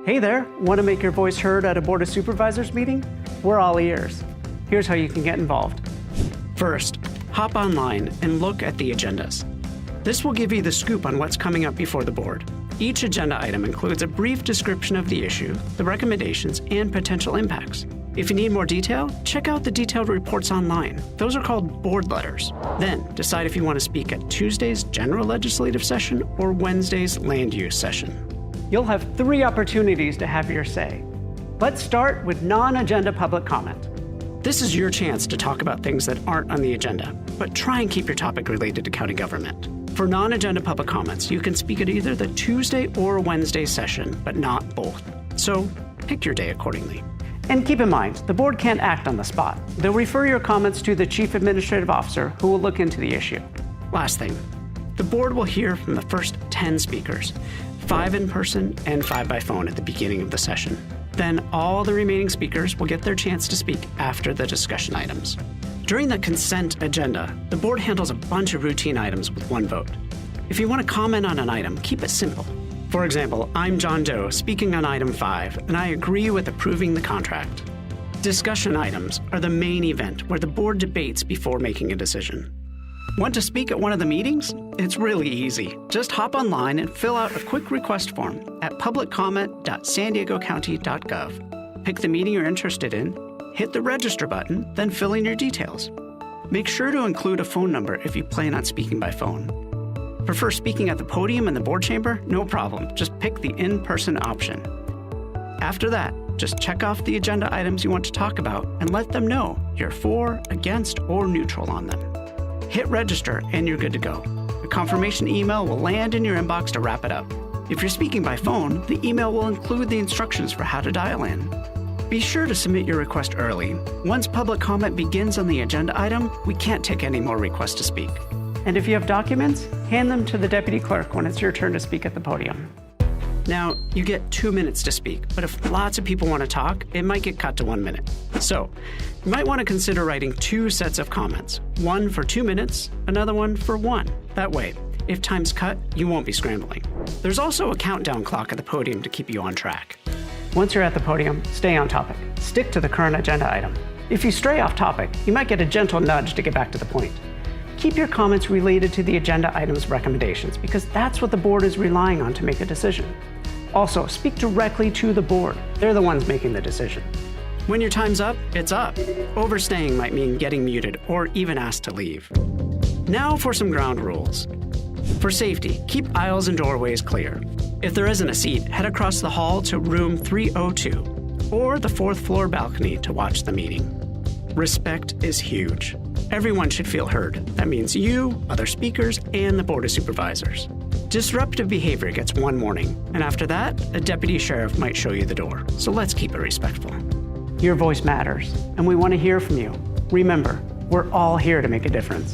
Hey there, want to make your voice heard at a Board of Supervisors meeting? We're all ears. Here's how you can get involved. First, hop online and look at the agendas. This will give you the scoop on what's coming up before the board. Each agenda item includes a brief description of the issue, the recommendations, and potential impacts. If you need more detail, check out the detailed reports online. Those are called board letters. Then, decide if you want to speak at Tuesday's general legislative session or Wednesday's land use session. You'll have 3 opportunities to have your say. Let's start with non-agenda public comment. This is your chance to talk about things that aren't on the agenda, but try and keep your topic related to county government. For non-agenda public comments, you can speak at either the Tuesday or Wednesday session, but not both. So, pick your day accordingly. And keep in mind, the board can't act on the spot. They'll refer your comments to the Chief Administrative Officer, who will look into the issue. Last thing, the board will hear from the first 10 speakers, 5 in person and 5 by phone at the beginning of the session. Then all the remaining speakers will get their chance to speak after the discussion items. During the consent agenda, the board handles a bunch of routine items with one vote. If you want to comment on an item, keep it simple. For example, I'm John Doe speaking on item 5, and I agree with approving the contract. Discussion items are the main event where the board debates before making a decision. Want to speak at one of the meetings? It's really easy. Just hop online and fill out a quick request form at publiccomment.sandiegocounty.gov. Pick the meeting you're interested in, hit the register button, then fill in your details. Make sure to include a phone number if you plan on speaking by phone. Prefer speaking at the podium in the board chamber? No problem. Just pick the in-person option. After that, just check off the agenda items you want to talk about and let them know you're for, against, or neutral on them. Hit register and you're good to go. A confirmation email will land in your inbox to wrap it up. If you're speaking by phone, the email will include the instructions for how to dial in. Be sure to submit your request early. Once public comment begins on the agenda item, we can't take any more requests to speak. And if you have documents, hand them to the deputy clerk when it's your turn to speak at the podium. Now, you get 2 minutes to speak, but if lots of people want to talk, it might get cut to 1 minute. So, you might want to consider writing 2 sets of comments, one for 2 minutes, another one for 1. That way, if time's cut, you won't be scrambling. There's also a countdown clock at the podium to keep you on track. Once you're at the podium, stay on topic. Stick to the current agenda item. If you stray off topic, you might get a gentle nudge to get back to the point. Keep your comments related to the agenda item's recommendations because that's what the board is relying on to make a decision. Also, speak directly to the board. They're the ones making the decision. When your time's up, it's up. Overstaying might mean getting muted or even asked to leave. Now for some ground rules. For safety, keep aisles and doorways clear. If there isn't a seat, head across the hall to room 302 or the 4th floor balcony to watch the meeting. Respect is huge. Everyone should feel heard. That means you, other speakers, and the Board of Supervisors. Disruptive behavior gets 1 warning, and after that, a deputy sheriff might show you the door. So let's keep it respectful. Your voice matters, and we want to hear from you. Remember, we're all here to make a difference.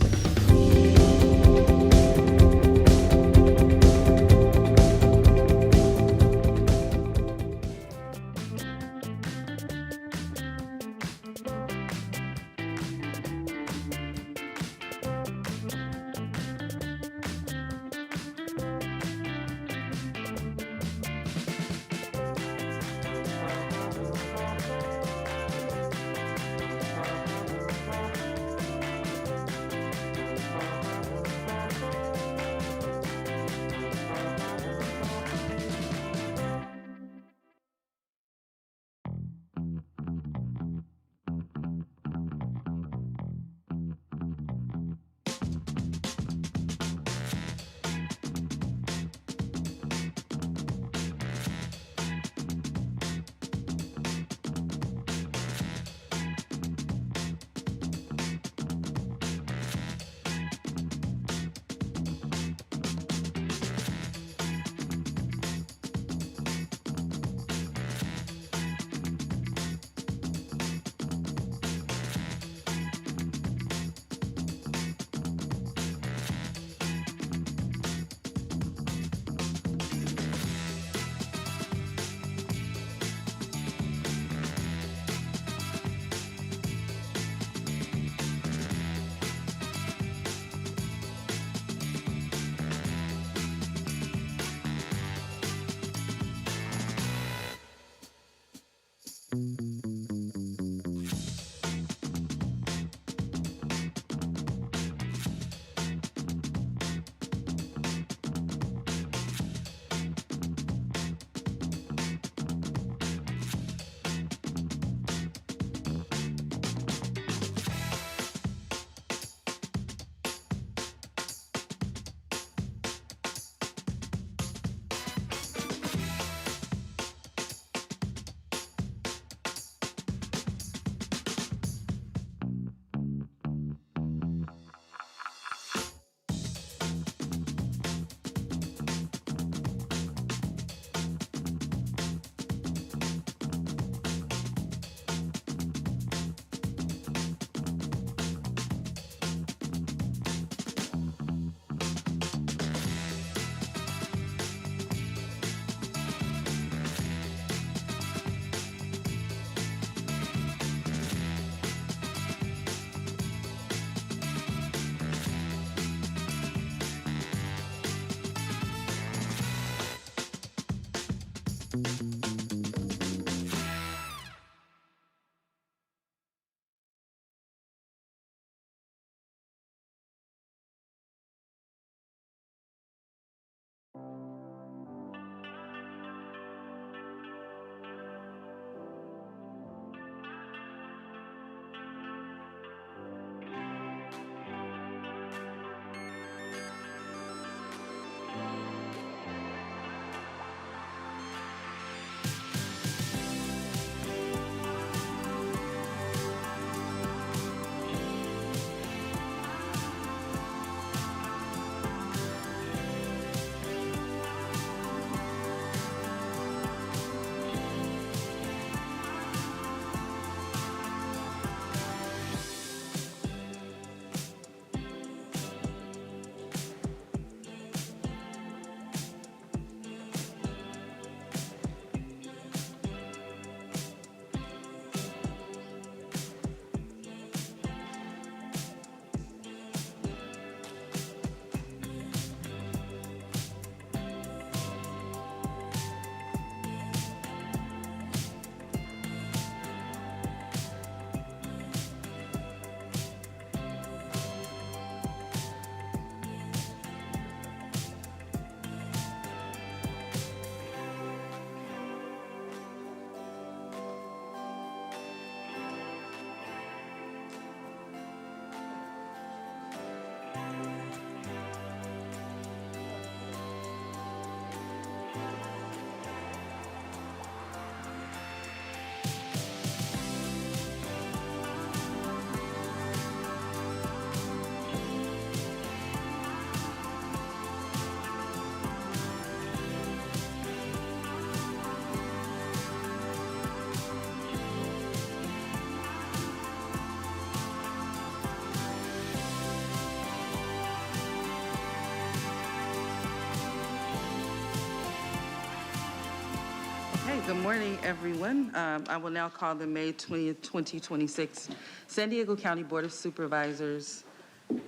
Good morning, everyone. I will now call the May 20th, 2026 San Diego County Board of Supervisors.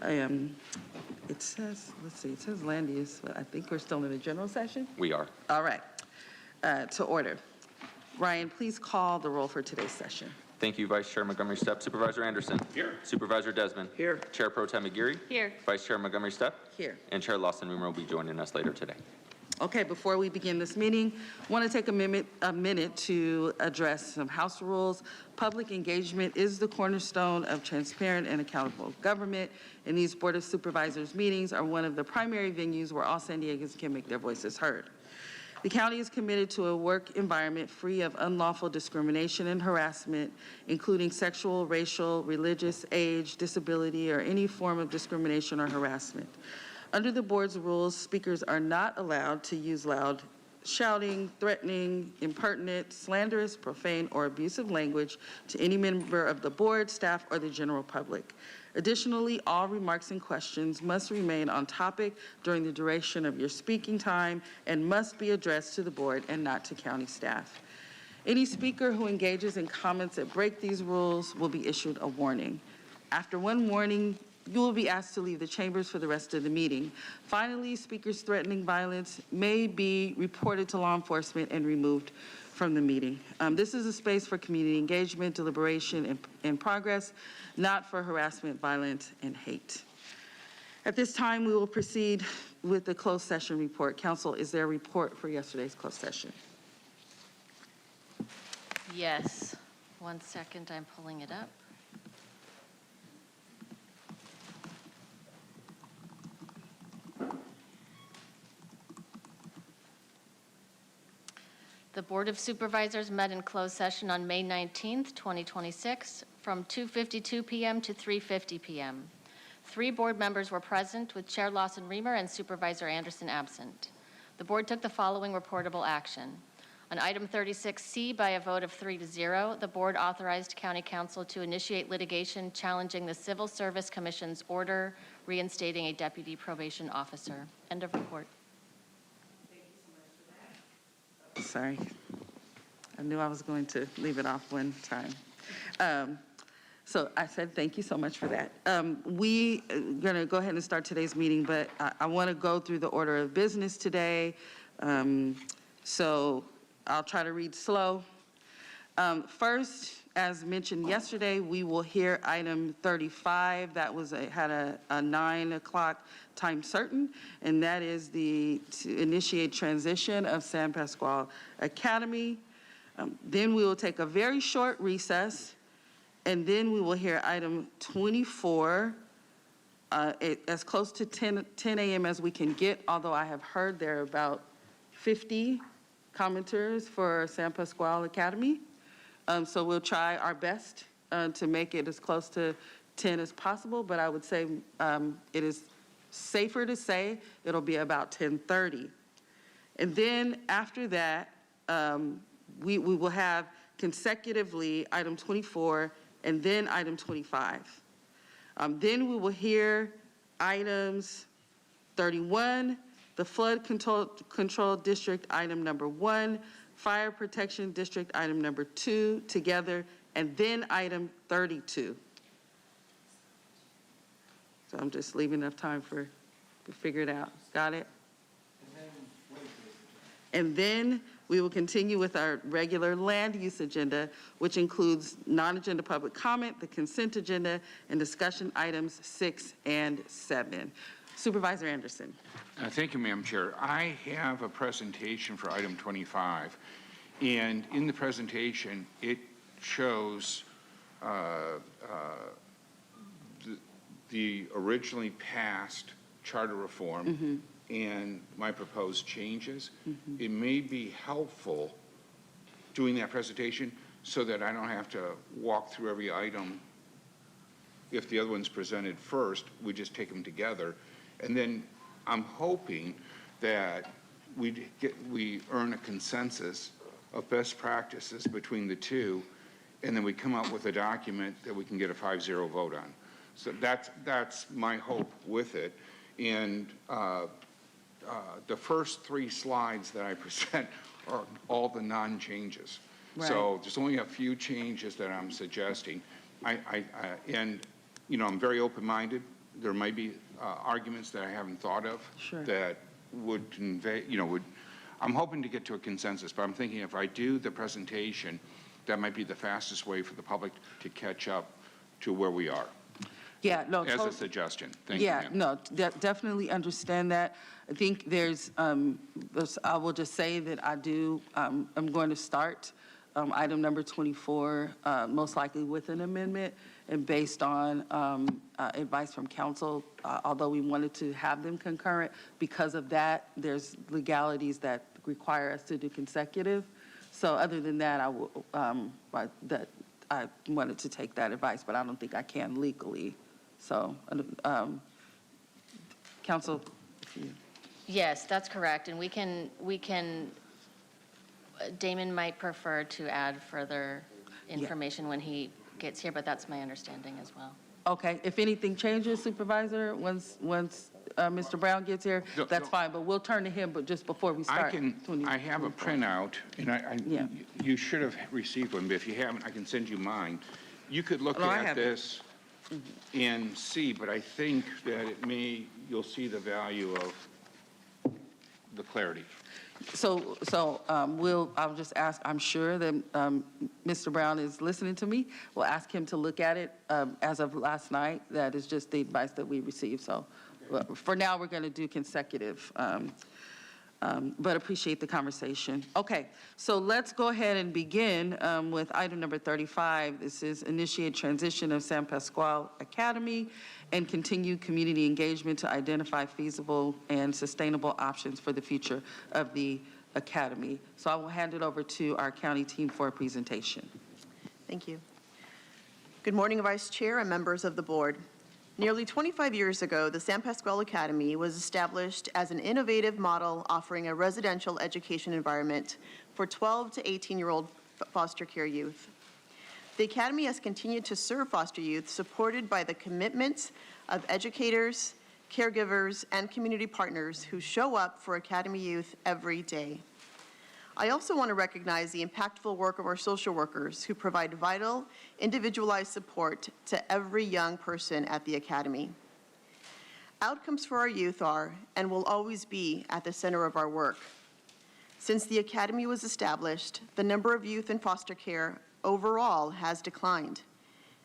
It says land use, but I think we're still in the general session. We are. All right. To order. Ryan, please call the roll for today's session. Thank you, Vice Chair Montgomery Stepp. Supervisor Anderson. Here. Supervisor Desmond. Here. Chair Pro Tem Aguirre. Here. Vice Chair Montgomery Stepp. Here. And Chair Lawson Rumor will be joining us later today. Okay, before we begin this meeting, I want to take a minute to address some house rules. Public engagement is the cornerstone of transparent and accountable government, and these Board of Supervisors meetings are one of the primary venues where all San Diegans can make their voices heard. The county is committed to a work environment free of unlawful discrimination and harassment, including sexual, racial, religious, age, disability, or any form of discrimination or harassment. Under the board's rules, speakers are not allowed to use loud shouting, threatening, impertinent, slanderous, profane, or abusive language to any member of the board, staff, or the general public. Additionally, all remarks and questions must remain on topic during the duration of your speaking time and must be addressed to the board and not to county staff. Any speaker who engages in comments that break these rules will be issued a warning. After one warning, You will be asked to leave the chambers for the rest of the meeting. Finally, speakers threatening violence may be reported to law enforcement and removed from the meeting. This is a space for community engagement, deliberation, and progress, not for harassment, violence, and hate. At this time, we will proceed with the closed session report. Council, is there a report for yesterday's closed session? Yes. 1 second, I'm pulling it up. The Board of Supervisors met in closed session on May 19th, 2026, from 2:52 p.m. to 3:50 p.m. 3 board members were present, with Chair Lawson-Remer and Supervisor Anderson absent. The board took the following reportable action. On item 36C, by a vote of 3-0, the board authorized County Council to initiate litigation challenging the Civil Service Commission's order reinstating a deputy probation officer. End of report. Sorry. I knew I was going to leave it off one time. So I said thank you so much for that. We are going to go ahead and start today's meeting, but I want to go through the order of business today. So I'll try to read slow. First, as mentioned yesterday, we will hear item 35. That was had a 9 o'clock time certain, and that is to initiate transition of San Pasqual Academy. Then we will take a very short recess, and then we will hear item 24 as close to 10 a.m. as we can get, although I have heard there are about 50 commenters for San Pasqual Academy. So we'll try our best to make it as close to 10 as possible, but I would say it is safer to say it'll be about 10:30. And then after that, we will have consecutively item 24 and then item 25. Then we will hear items 31, the Flood Control District, item number 1, Fire Protection District, item number 2, together, and then item 32. So I'm just leaving enough time to figure it out. Got it? And then we will continue with our regular land use agenda, which includes non-agenda public comment, the consent agenda, and discussion items 6 and 7. Supervisor Anderson. Thank you, Madam Chair. I have a presentation for item 25, and in the presentation, it shows the originally passed charter reform and my proposed changes. It may be helpful doing that presentation so that I don't have to walk through every item. If the other one's presented first, we just take them together. And then I'm hoping that we earn a consensus of best practices between the two, and then we come up with a document that we can get a 5-0 vote on. So that's my hope with it. And the first 3 slides that I present are all the non-changes. Right. So there's only a few changes that I'm suggesting. And you know, I'm very open-minded. There might be arguments that I haven't thought of that would convey, I'm hoping to get to a consensus, but I'm thinking if I do the presentation, that might be the fastest way for the public to catch up to where we are. Yeah, no. As a suggestion. Thank you, yeah, ma'am. no, definitely understand that. I think there's, I will just say that I'm going to start item number 24, most likely with an amendment, and based on advice from council, although we wanted to have them concurrent, because of that, there's legalities that require us to do consecutive. So other than that, I wanted to take that advice, but I don't think I can legally. So, council. Yes, that's correct. And we can, Damon might prefer to add further information when he gets here, but that's my understanding as well. Okay, if anything changes, Supervisor, once Mr. Brown gets here, that's fine, but we'll turn to him, but just before we start. I have a printout, and you should have received one, but if you haven't, I can send you mine. You could look at this and see, but I think that you'll see the value of the clarity. So I'll just ask, I'm sure that Mr. Brown is listening to me. We'll ask him to look at it as of last night. That is just the advice that we received. So for now, we're going to do consecutive, but appreciate the conversation. Okay, so let's go ahead and begin with item number 35. This is initiate transition of San Pasqual Academy and continue community engagement to identify feasible and sustainable options for the future of the academy. So I will hand it over to our county team for a presentation. Thank you. Good morning, Vice Chair and members of the board. Nearly 25 years ago, the San Pasqual Academy was established as an innovative model offering a residential education environment for 12 to 18-year-old foster care youth. The Academy has continued to serve foster youth, supported by the commitment of educators, caregivers, and community partners who show up for Academy youth every day. I also want to recognize the impactful work of our social workers who provide vital, individualized support to every young person at the Academy. Outcomes for our youth are and will always be at the center of our work. Since the Academy was established, the number of youth in foster care overall has declined,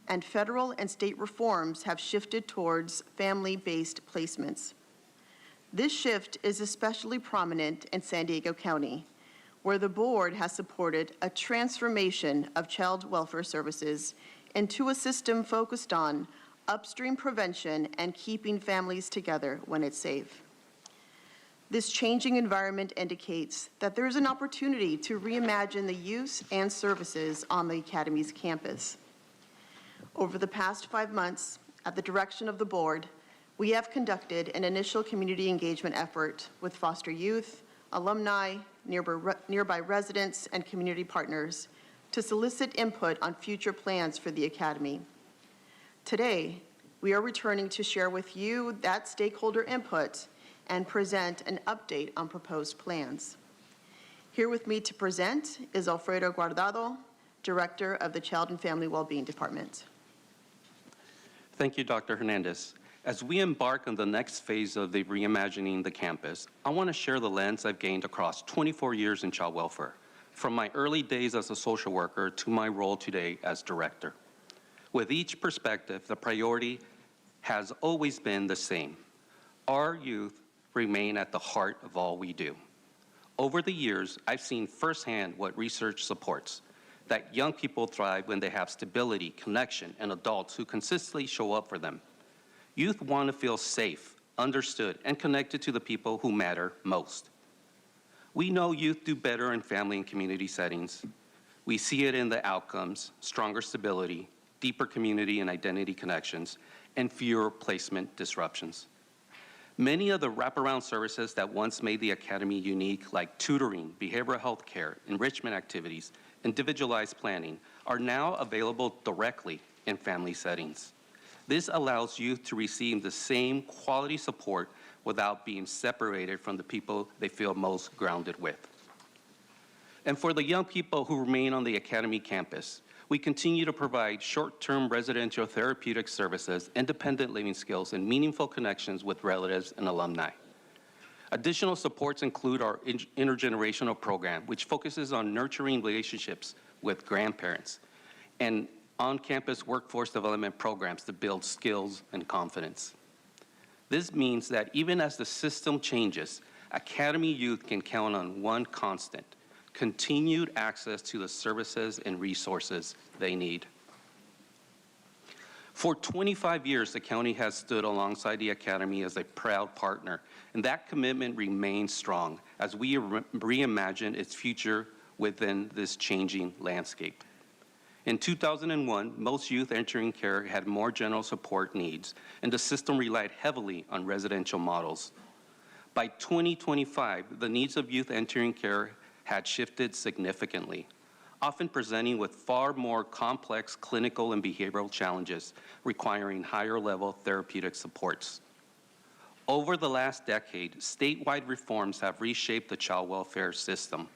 and federal and state reforms have shifted towards family-based placements. This shift is especially prominent in San Diego County, where the board has supported a transformation of child welfare services into a system focused on upstream prevention and keeping families together when it's safe. This changing environment indicates that there is an opportunity to reimagine the use and services on the Academy's campus. Over the past 5 months, at the direction of the board, we have conducted an initial community engagement effort with foster youth, alumni, nearby residents, and community partners to solicit input on future plans for the Academy. Today, we are returning to share with you that stakeholder input and present an update on proposed plans. Here with me to present is Alfredo Guardado, Director of the Child and Family Wellbeing Department. Thank you, Dr. Hernandez. As we embark on the next phase of the reimagining the campus, I want to share the lens I've gained across 24 years in child welfare, from my early days as a social worker to my role today as director. With each perspective, the priority has always been the same. Our youth remain at the heart of all we do. Over the years, I've seen firsthand what research supports, that young people thrive when they have stability, connection, and adults who consistently show up for them. Youth want to feel safe, understood, and connected to the people who matter most. We know youth do better in family and community settings. We see it in the outcomes: stronger stability, deeper community and identity connections, and fewer placement disruptions. Many of the wraparound services that once made the Academy unique, like tutoring, behavioral health care, enrichment activities, individualized planning, are now available directly in family settings. This allows youth to receive the same quality support without being separated from the people they feel most grounded with. And for the young people who remain on the Academy campus, we continue to provide short-term residential therapeutic services, independent living skills, and meaningful connections with relatives and alumni. Additional supports include our intergenerational program, which focuses on nurturing relationships with grandparents, and on-campus workforce development programs to build skills and confidence. This means that even as the system changes, Academy youth can count on one constant: continued access to the services and resources they need. For 25 years, the county has stood alongside the Academy as a proud partner, and that commitment remains strong as we reimagine its future within this changing landscape. In 2001, most youth entering care had more general support needs, and the system relied heavily on residential models. By 2025, the needs of youth entering care had shifted significantly, often presenting with far more complex clinical and behavioral challenges requiring higher-level therapeutic supports. Over the last decade, statewide reforms have reshaped the child welfare system,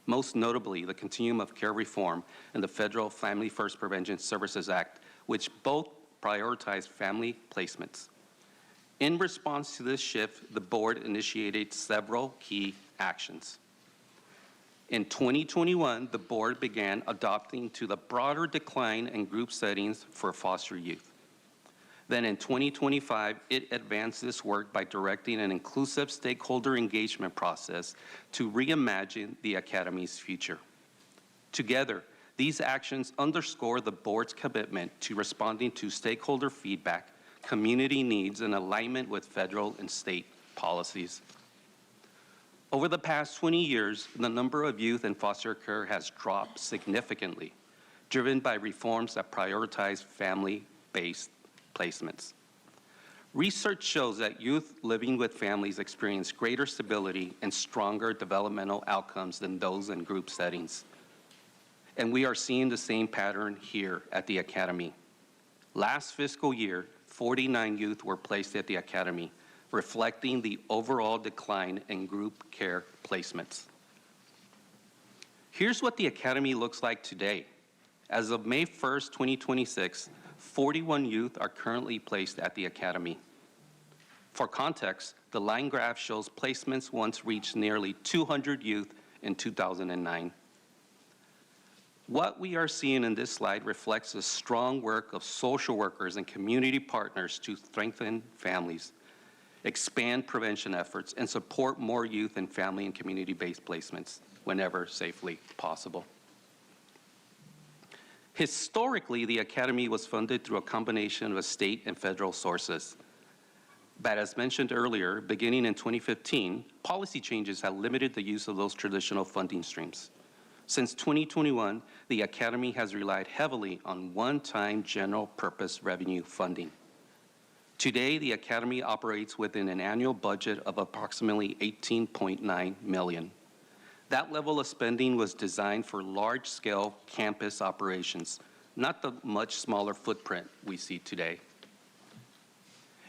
most notably the Continuum of Care Reform and the Federal Family First Prevention Services Act, which both prioritize family placements. In response to this shift, the board initiated several key actions. In 2021, the board began adopting to the broader decline in group settings for foster youth. Then in 2025, it advanced this work by directing an inclusive stakeholder engagement process to reimagine the Academy's future. Together, these actions underscore the board's commitment to responding to stakeholder feedback, community needs, and alignment with federal and state policies. Over the past 20 years, the number of youth in foster care has dropped significantly, driven by reforms that prioritize family-based placements. Research shows that youth living with families experience greater stability and stronger developmental outcomes than those in group settings. And we are seeing the same pattern here at the Academy. Last fiscal year, 49 youth were placed at the Academy, reflecting the overall decline in group care placements. Here's what the Academy looks like today. As of May 1st, 2026, 41 youth are currently placed at the Academy. For context, the line graph shows placements once reached nearly 200 youth in 2009. What we are seeing in this slide reflects the strong work of social workers and community partners to strengthen families, expand prevention efforts, and support more youth in family and community-based placements whenever safely possible. Historically, the Academy was funded through a combination of state and federal sources. But as mentioned earlier, beginning in 2015, policy changes have limited the use of those traditional funding streams. Since 2021, the Academy has relied heavily on one-time general purpose revenue funding. Today, the Academy operates within an annual budget of approximately $18.9 million. That level of spending was designed for large-scale campus operations, not the much smaller footprint we see today.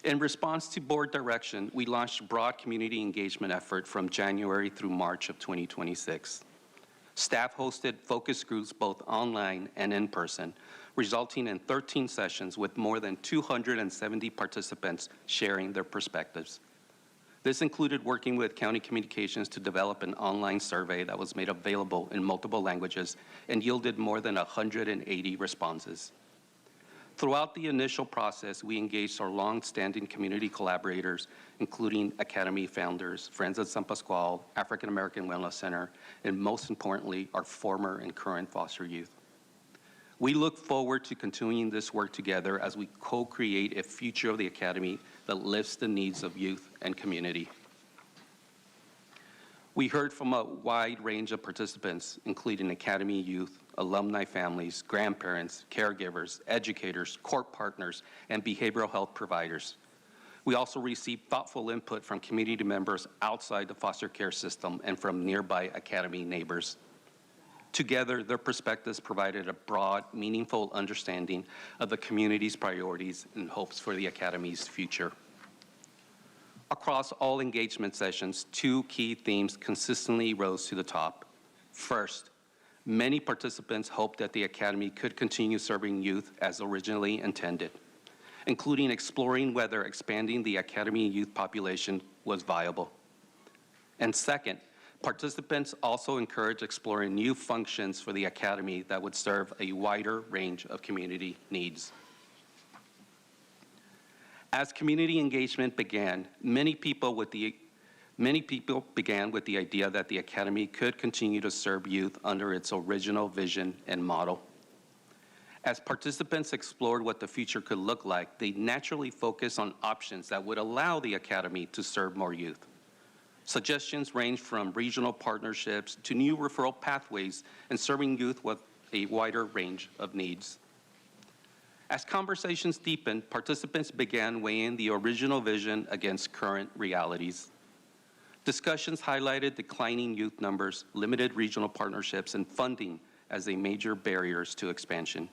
In response to board direction, we launched a broad community engagement effort from January through March of 2026. Staff hosted focus groups both online and in person, resulting in 13 sessions with more than 270 participants sharing their perspectives. This included working with county communications to develop an online survey that was made available in multiple languages and yielded more than 180 responses. Throughout the initial process, we engaged our long-standing community collaborators, including Academy founders, Friends of San Pascual, African American Wellness Center, and most importantly, our former and current foster youth. We look forward to continuing this work together as we co-create a future of the Academy that lifts the needs of youth and community. We heard from a wide range of participants, including Academy youth, alumni families, grandparents, caregivers, educators, court partners, and behavioral health providers. We also received thoughtful input from community members outside the foster care system and from nearby Academy neighbors. Together, their perspectives provided a broad, meaningful understanding of the community's priorities and hopes for the Academy's future. Across all engagement sessions, two key themes consistently rose to the top. First, many participants hoped that the Academy could continue serving youth as originally intended, including exploring whether expanding the Academy youth population was viable. And second, participants also encouraged exploring new functions for the Academy that would serve a wider range of community needs. As community engagement began, many people began with the idea that the Academy could continue to serve youth under its original vision and model. As participants explored what the future could look like, they naturally focused on options that would allow the Academy to serve more youth. Suggestions ranged from regional partnerships to new referral pathways and serving youth with a wider range of needs. As conversations deepened, participants began weighing the original vision against current realities. Discussions highlighted declining youth numbers, limited regional partnerships, and funding as the major barriers to expansion.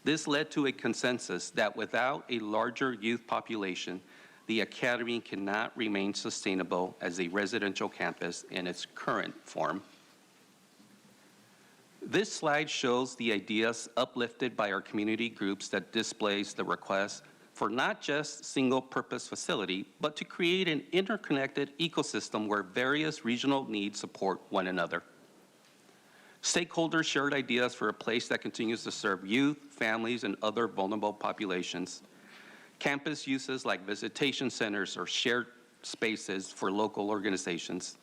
This led to a consensus that without a larger youth population, the Academy cannot remain sustainable as a residential campus in its current form. This slide shows the ideas uplifted by our community groups that displays the request for not just single-purpose facility, but to create an interconnected ecosystem where various regional needs support one another. Stakeholders shared ideas for a place that continues to serve youth, families, and other vulnerable populations. Campus uses like visitation centers or shared spaces for local organizations.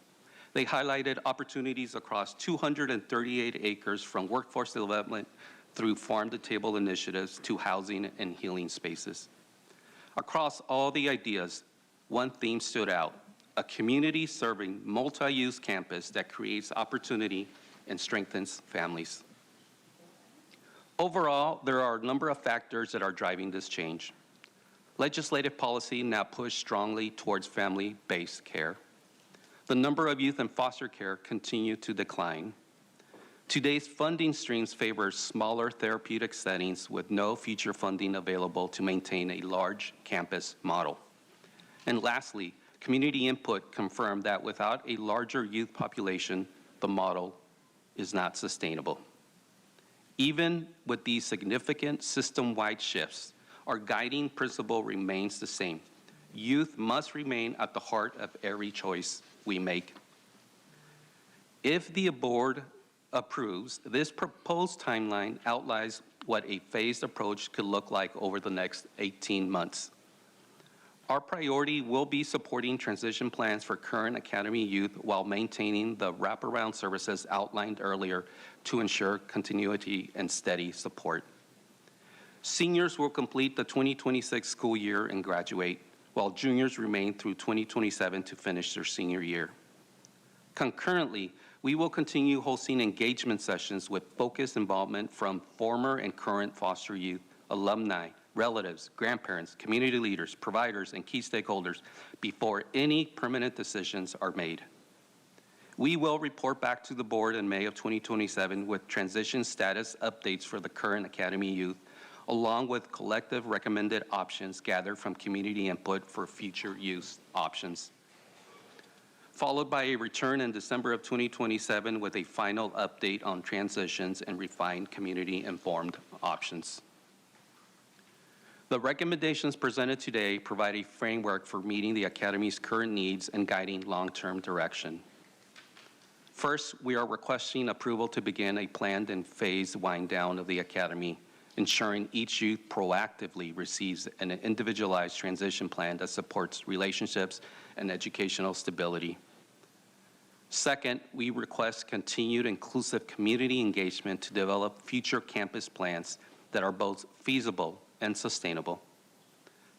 They highlighted opportunities across 238 acres from workforce development through farm-to-table initiatives to housing and healing spaces. Across all the ideas, one theme stood out: a community-serving, multi-use campus that creates opportunity and strengthens families. Overall, there are a number of factors that are driving this change. Legislative policy now pushed strongly towards family-based care. The number of youth in foster care continue to decline. Today's funding streams favor smaller therapeutic settings with no future funding available to maintain a large campus model. And lastly, community input confirmed that without a larger youth population, the model is not sustainable. Even with these significant system-wide shifts, our guiding principle remains the same. Youth must remain at the heart of every choice we make. If the board approves, this proposed timeline outlines what a phased approach could look like over the next 18 months. Our priority will be supporting transition plans for current Academy youth while maintaining the wraparound services outlined earlier to ensure continuity and steady support. Seniors will complete the 2026 school year and graduate, while juniors remain through 2027 to finish their senior year. Concurrently, we will continue hosting engagement sessions with focused involvement from former and current foster youth, alumni, relatives, grandparents, community leaders, providers, and key stakeholders before any permanent decisions are made. We will report back to the board in May of 2027 with transition status updates for the current Academy youth, along with collective recommended options gathered from community input for future use options, followed by a return in December of 2027 with a final update on transitions and refined community-informed options. The recommendations presented today provide a framework for meeting the Academy's current needs and guiding long-term direction. First, we are requesting approval to begin a planned and phased wind down of the Academy, ensuring each youth proactively receives an individualized transition plan that supports relationships and educational stability. Second, we request continued inclusive community engagement to develop future campus plans that are both feasible and sustainable.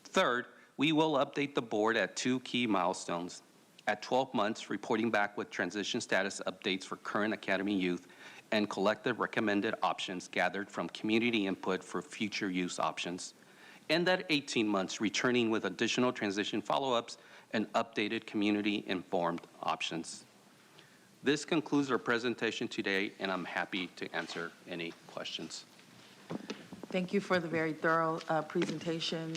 Third, we will update the board at 2 key milestones. At 12 months, reporting back with transition status updates for current Academy youth and collective recommended options gathered from community input for future use options. And at 18 months, returning with additional transition follow-ups and updated community-informed options. This concludes our presentation today, and I'm happy to answer any questions. Thank you for the very thorough presentation.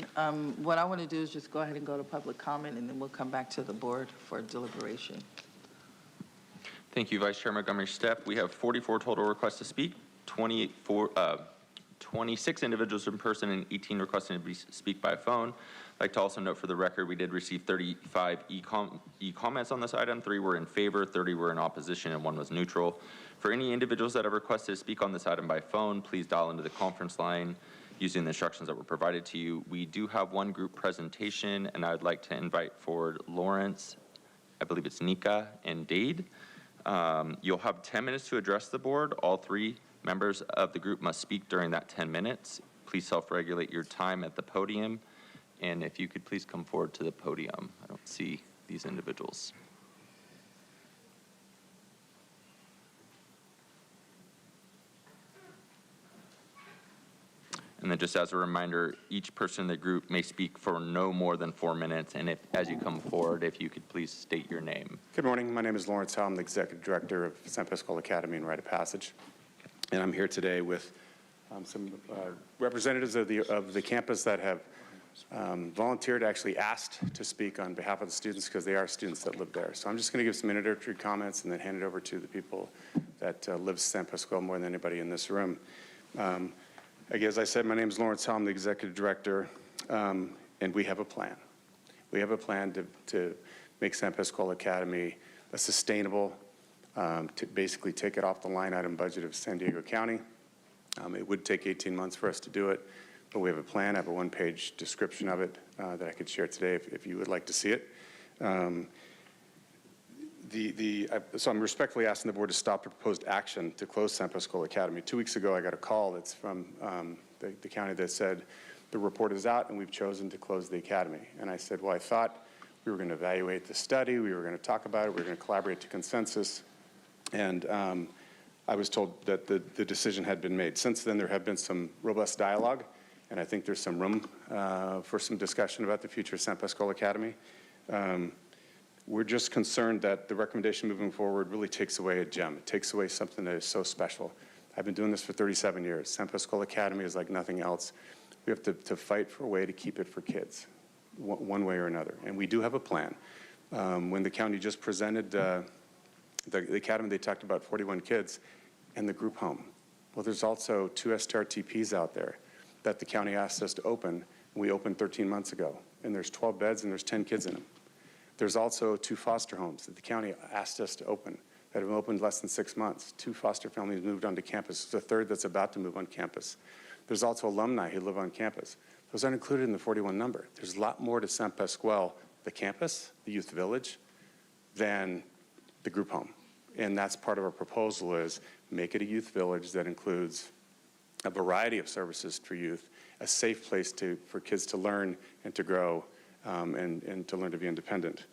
What I want to do is just go ahead and go to public comment, and then we'll come back to the board for deliberation. Thank you, Vice Chair Montgomery-Stepp. We have 44 total requests to speak, 26 individuals in person, and 18 requesting to speak by phone. I'd like to also note for the record, we did receive 35 e-comments on this item. 3 were in favor, 30 were in opposition, and 1 was neutral. For any individuals that have requested to speak on this item by phone, please dial into the conference line using the instructions that were provided to you. We do have one group presentation, and I would like to invite forward Lawrence, I believe it's Nika, and Dade. You'll have 10 minutes to address the board. All 3 members of the group must speak during that 10 minutes. Please self-regulate your time at the podium. And if you could please come forward to the podium. I don't see these individuals. And then just as a reminder, each person in the group may speak for no more than 4 minutes. And if, as you come forward, if you could please state your name. Good morning. My name is Lawrence Howe. I'm the Executive Director of San Pasquale Academy and Rite of Passage. And I'm here today with some representatives of the campus that have volunteered, actually asked to speak on behalf of the students because they are students that live there. So I'm just going to give some introductory comments and then hand it over to the people that live in San Pasqual more than anybody in this room. Again, as I said, my name is Lawrence Hall. I'm the executive director, and we have a plan. We have a plan to make San Pasqual Academy a sustainable, to basically take it off the line item budget of San Diego County. It would take 18 months for us to do it, but we have a plan. I have a one-page description of it that I could share today if you would like to see it. So I'm respectfully asking the board to stop the proposed action to close San Pasqual Academy. 2 weeks ago, I got a call that's from the county that said the report is out and we've chosen to close the academy. And I said, well, I thought we were going to evaluate the study, we were going to talk about it, we were going to collaborate to consensus, and I was told that the decision had been made. Since then, there have been some robust dialogue, and I think there's some room for some discussion about the future of San Pasqual Academy. We're just concerned that the recommendation moving forward really takes away a gem. It takes away something that is so special. I've been doing this for 37 years. San Pasqual Academy is like nothing else. We have to fight for a way to keep it for kids, one way or another. And we do have a plan. When the county just presented the academy, they talked about 41 kids and the group home. Well, there's also 2 STRTPs out there that the county asked us to open. We opened 13 months ago, and there's 12 beds and there's 10 kids in them. There's also 2 foster homes that the county asked us to open that have opened less than 6 months. 2 foster families moved onto campus. There's a third that's about to move on campus. There's also alumni who live on campus. Those aren't included in the 41 number. There's a lot more to San Pasqual, the campus, the youth village, than the group home. And that's part of our proposal is make it a youth village that includes a variety of services for youth, a safe place for kids to learn and to grow and to learn to be independent.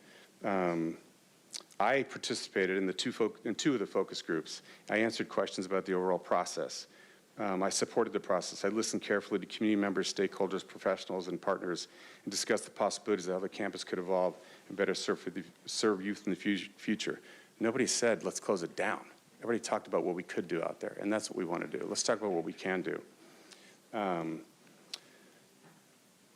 I participated in two of the focus groups. I answered questions about the overall process. I supported the process. I listened carefully to community members, stakeholders, professionals, and partners, and discussed the possibilities of how the campus could evolve and better serve youth in the future. Nobody said, let's close it down. Everybody talked about what we could do out there, and that's what we want to do. Let's talk about what we can do.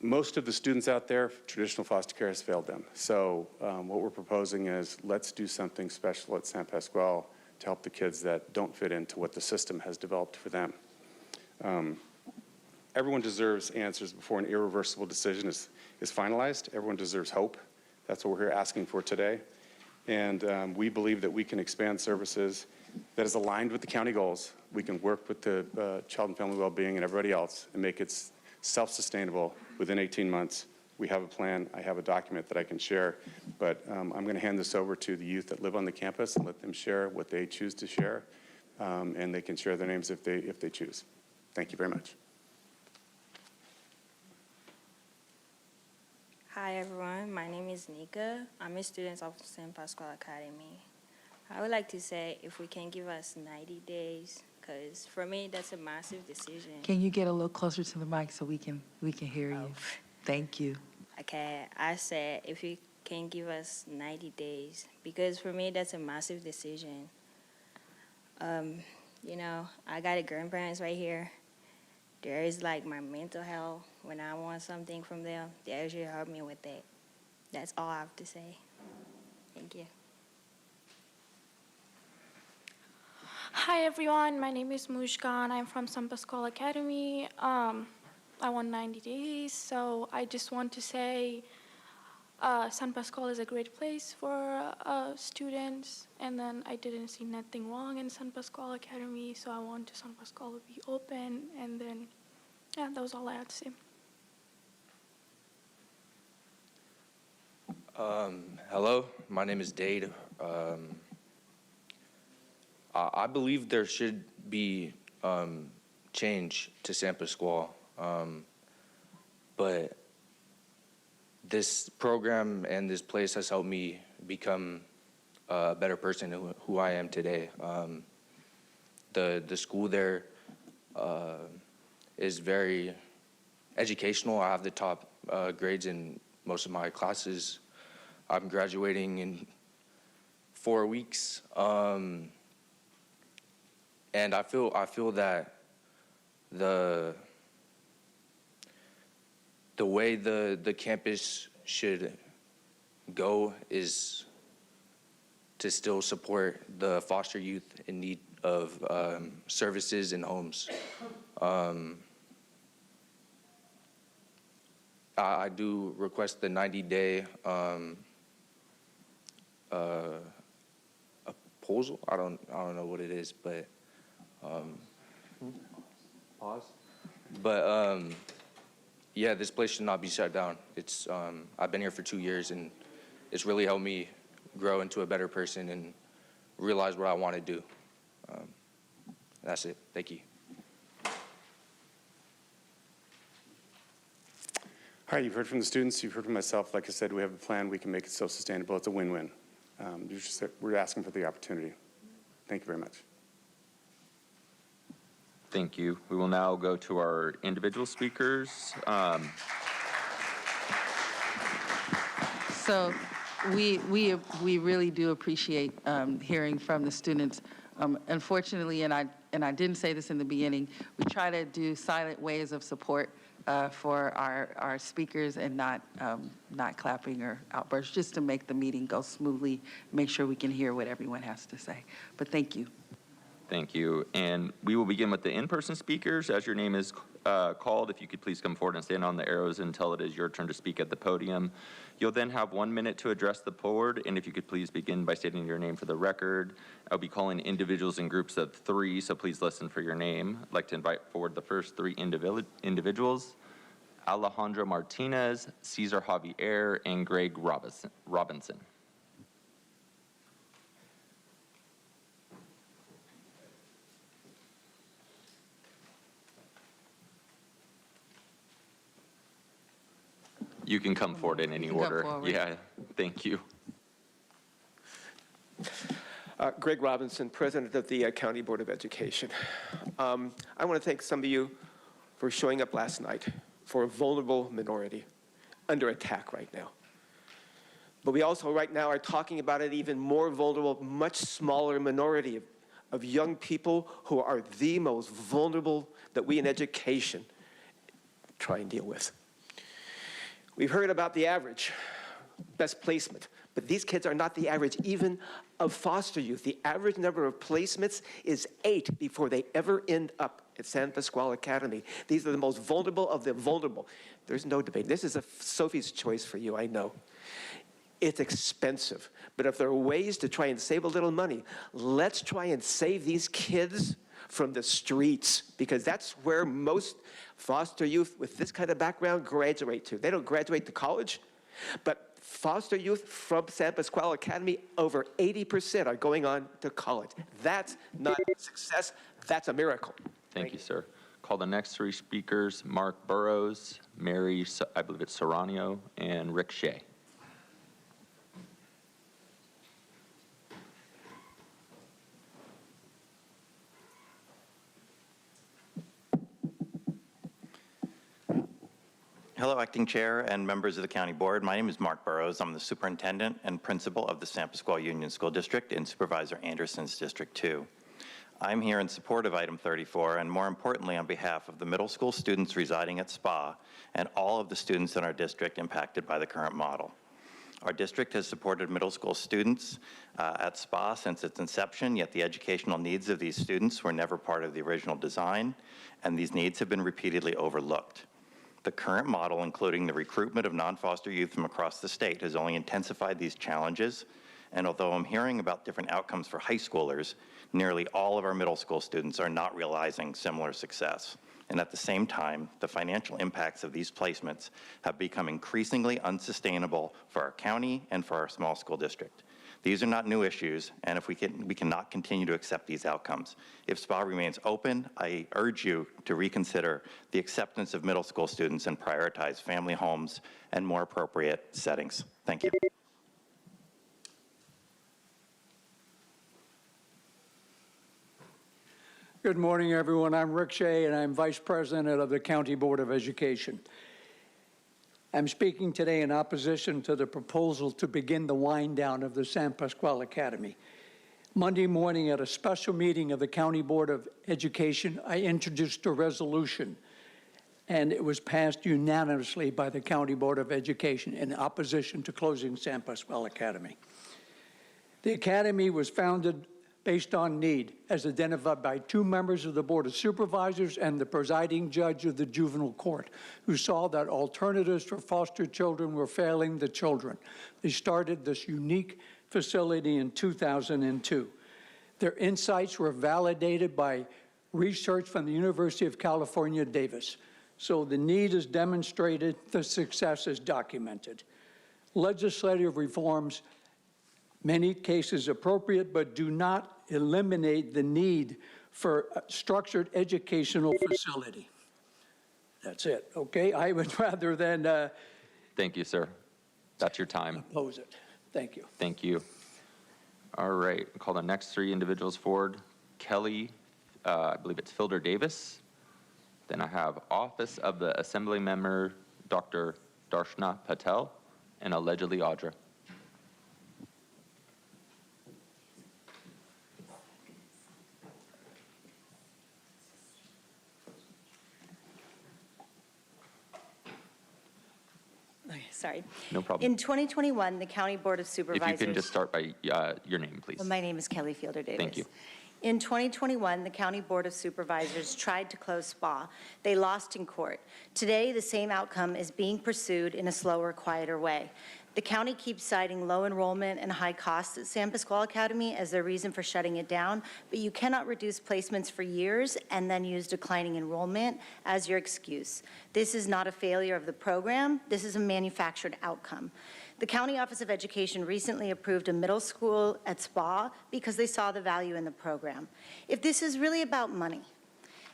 Most of the students out there, traditional foster care has failed them. So what we're proposing is let's do something special at San Pasqual to help the kids that don't fit into what the system has developed for them. Everyone deserves answers before an irreversible decision is finalized. Everyone deserves hope. That's what we're here asking for today. And we believe that we can expand services that is aligned with the county goals. We can work with the child and family well-being and everybody else and make it self-sustainable within 18 months. We have a plan. I have a document that I can share, but I'm going to hand this over to the youth that live on the campus and let them share what they choose to share, and they can share their names if they choose. Thank you very much. Hi everyone, my name is Nika. I'm a student of San Pasqual Academy. I would like to say if we can give us 90 days, because for me that's a massive decision. Can you get a little closer to the mic so we can hear you? Thank you. Okay, I said if you can give us 90 days, because for me that's a massive decision. You know, I got a grandparents right here. There is like my mental health. When I want something from them, they actually help me with that. That's all I have to say. Thank you. Hi everyone, my name is Mushkan. I'm from San Pasqual Academy. I want 90 days, so I just want to say San Pasqual is a great place for students, and then I didn't see nothing wrong in San Pasqual Academy, so I want San Pasqual to be open, and then, yeah, that was all I had to say. Hello, my name is Dade. I believe there should be change to San Pasqual, but this program and this place has helped me become a better person who I am today. The school there is very educational. I have the top grades in most of my classes. I'm graduating in 4 weeks, and I feel that the the way the campus should go is to still support the foster youth in need of services and homes. I do request the 90-day proposal. I don't know what it is, but pause. But yeah, this place should not be shut down. It's I've been here for 2 years, and it's really helped me grow into a better person and realize what I want to do. That's it. Thank you. All right, you've heard from the students, you've heard from myself. Like I said, we have a plan. We can make it self-sustainable. It's a win-win. We're asking for the opportunity. Thank you very much. Thank you. We will now go to our individual speakers. So we really do appreciate hearing from the students. Unfortunately, and I didn't say this in the beginning, we try to do silent ways of support for our speakers and not clapping or outbursts, just to make the meeting go smoothly, make sure we can hear what everyone has to say. But thank you. Thank you. And we will begin with the in-person speakers. As your name is called, if you could please come forward and stand on the arrows until it is your turn to speak at the podium. You'll then have 1 minute to address the board, and if you could please begin by stating your name for the record. I'll be calling individuals in groups of 3, so please listen for your name. I'd like to invite forward the first 3 individuals: Alejandro Martinez, Cesar Javier, and Greg Robinson. You can come forward in any order. Yeah, thank you. Greg Robinson, President of the County Board of Education. I want to thank some of you for showing up last night for a vulnerable minority under attack right now. But we also right now are talking about an even more vulnerable, much smaller minority of young people who are the most vulnerable that we in education try and deal with. We've heard about the average, best placement, but these kids are not the average even of foster youth. The average number of placements is 8 before they ever end up at San Pasqual Academy. These are the most vulnerable of the vulnerable. There's no debate. This is a Sophie's choice for you, I know. It's expensive, but if there are ways to try and save a little money, let's try and save these kids from the streets, because that's where most foster youth with this kind of background graduate to. They don't graduate to college, but foster youth from San Pasqual Academy, over 80% are going on to college. That's not success, that's a miracle. Thank you, sir. Call the next 3 speakers: Mark Burrows, Mary, I believe it's Serrano, and Rick Shea. Hello, Acting Chair and members of the County Board. My name is Mark Burrows. I'm the Superintendent and Principal of the San Pasqual Union School District in Supervisor Anderson's District 2. I'm here in support of item 34, and more importantly, on behalf of the middle school students residing at SPA and all of the students in our district impacted by the current model. Our district has supported middle school students at SPA since its inception, yet the educational needs of these students were never part of the original design, and these needs have been repeatedly overlooked. The current model, including the recruitment of non-foster youth from across the state, has only intensified these challenges, and although I'm hearing about different outcomes for high schoolers, nearly all of our middle school students are not realizing similar success. And at the same time, the financial impacts of these placements have become increasingly unsustainable for our county and for our small school district. These are not new issues, and if we cannot continue to accept these outcomes. If SPA remains open, I urge you to reconsider the acceptance of middle school students and prioritize family homes and more appropriate settings. Thank you. Good morning, everyone. I'm Rick Shea, and I'm Vice President of the County Board of Education. I'm speaking today in opposition to the proposal to begin the wind down of the San Pasqual Academy. Monday morning at a special meeting of the County Board of Education, I introduced a resolution and it was passed unanimously by the County Board of Education in opposition to closing San Pasqual Academy. The academy was founded based on need, as identified by 2 members of the Board of Supervisors and the presiding judge of the juvenile court, who saw that alternatives for foster children were failing the children. They started this unique facility in 2002. Their insights were validated by research from the University of California, Davis. So the need is demonstrated, the success is documented. Legislative reforms, many cases appropriate, but do not eliminate the need for a structured educational facility. That's it, okay? I would rather than Thank you, sir. That's your time. oppose it. Thank you. Thank you. All right, I'll call the next 3 individuals forward. Kelly, I believe it's Filder Davis. Then I have Office of the Assembly Member, Dr. Darshana Patel, and allegedly Audra. Okay, sorry. No problem. In 2021, the County Board of Supervisors. If you can just start by your name, please. Well, my name is Kelly Fielder Davis. Thank you. In 2021, the County Board of Supervisors tried to close SPA. They lost in court. Today, the same outcome is being pursued in a slower, quieter way. The county keeps citing low enrollment and high costs at San Pasqual Academy as their reason for shutting it down, but you cannot reduce placements for years and then use declining enrollment as your excuse. This is not a failure of the program. This is a manufactured outcome. The County Office of Education recently approved a middle school at SPA because they saw the value in the program. If this is really about money,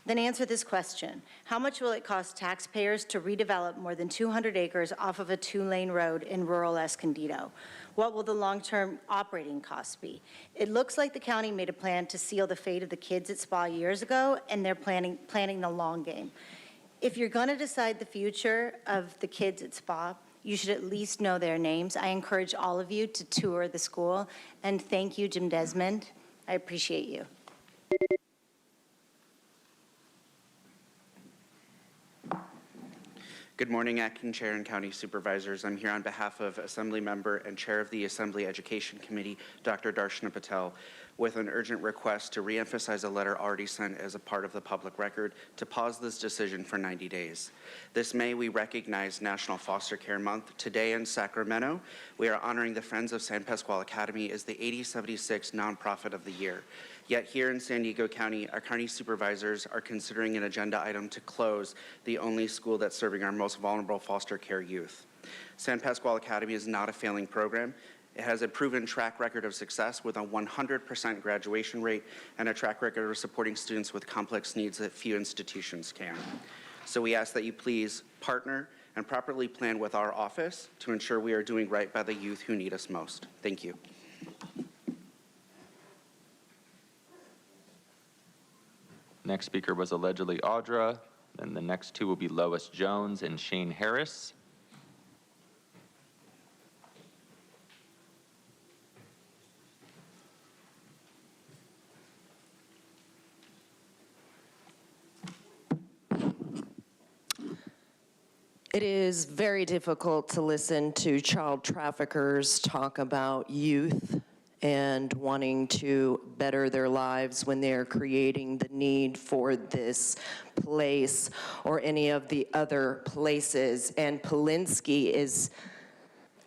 then answer this question. How much will it cost taxpayers to redevelop more than 200 acres off of a 2-lane road in rural Escondido? What will the long-term operating costs be? It looks like the county made a plan to seal the fate of the kids at SPA years ago, and they're planning the long game. If you're going to decide the future of the kids at SPA, you should at least know their names. I encourage all of you to tour the school, and thank you, Jim Desmond. I appreciate you. Good morning, Acting Chair and County Supervisors. I'm here on behalf of Assembly Member and Chair of the Assembly Education Committee, Dr. Darshana Patel, with an urgent request to reemphasize a letter already sent as a part of the public record to pause this decision for 90 days. This May, we recognize National Foster Care Month. Today in Sacramento, we are honoring the Friends of San Pasqual Academy as the 8076 nonprofit of the year. Yet here in San Diego County, our county supervisors are considering an agenda item to close the only school that's serving our most vulnerable foster care youth. San Pasqual Academy is not a failing program. It has a proven track record of success with a 100% graduation rate and a track record of supporting students with complex needs that few institutions can. So we ask that you please partner and properly plan with our office to ensure we are doing right by the youth who need us most. Thank you. Next speaker was allegedly Audra. Then the next 2 will be Lois Jones and Shane Harris. It is very difficult to listen to child traffickers talk about youth and wanting to better their lives when they're creating the need for this place or any of the other places. And Polinsky is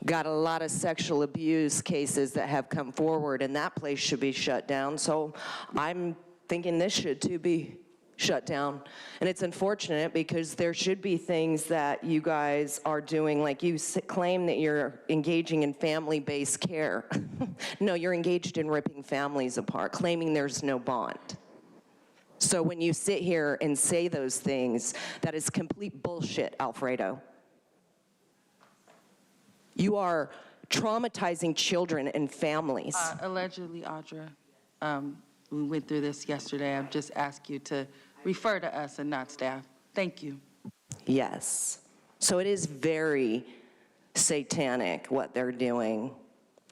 got a lot of sexual abuse cases that have come forward, and that place should be shut down. So I'm thinking this should too be shut down. And it's unfortunate because there should be things that you guys are doing, like you claim that you're engaging in family-based care. No, you're engaged in ripping families apart, claiming there's no bond. So when you sit here and say those things, that is complete bullshit, Alfredo. You are traumatizing children and families. Allegedly, Audra, we went through this yesterday. I've just asked you to refer to us and not staff. Thank you. Yes. So it is very satanic what they're doing,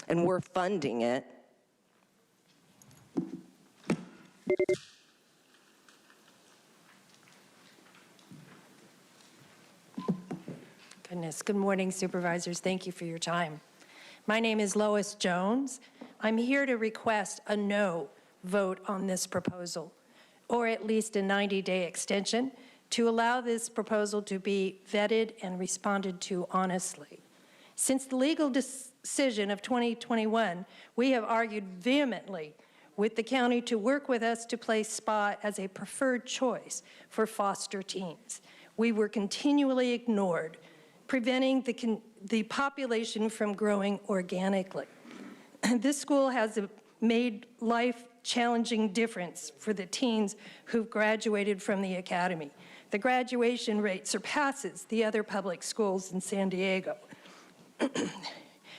and we're funding it. Goodness. Good morning, Supervisors. Thank you for your time. My name is Lois Jones. I'm here to request a no vote on this proposal, or at least a 90-day extension to allow this proposal to be vetted and responded to honestly. Since the legal decision of 2021, we have argued vehemently with the county to work with us to place SPA as a preferred choice for foster teens. We were continually ignored, preventing the population from growing organically. This school has made life-challenging difference for the teens who've graduated from the academy. The graduation rate surpasses the other public schools in San Diego.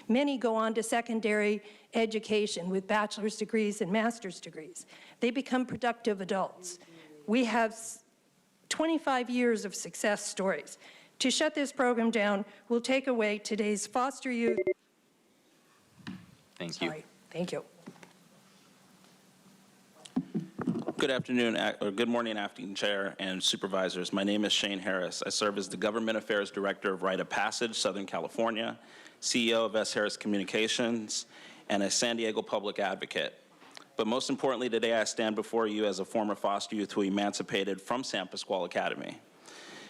Many go on to secondary education with bachelor's degrees and master's degrees. They become productive adults. We have 25 years of success stories. To shut this program down will take away today's foster youth. Thank you. Sorry. Thank you. Good afternoon, or good morning, Acting Chair and Supervisors. My name is Shane Harris. I serve as the Government Affairs Director of Rite of Passage, Southern California, CEO of S. Harris Communications, and a San Diego public advocate. But most importantly, today I stand before you as a former foster youth who emancipated from San Pasqual Academy.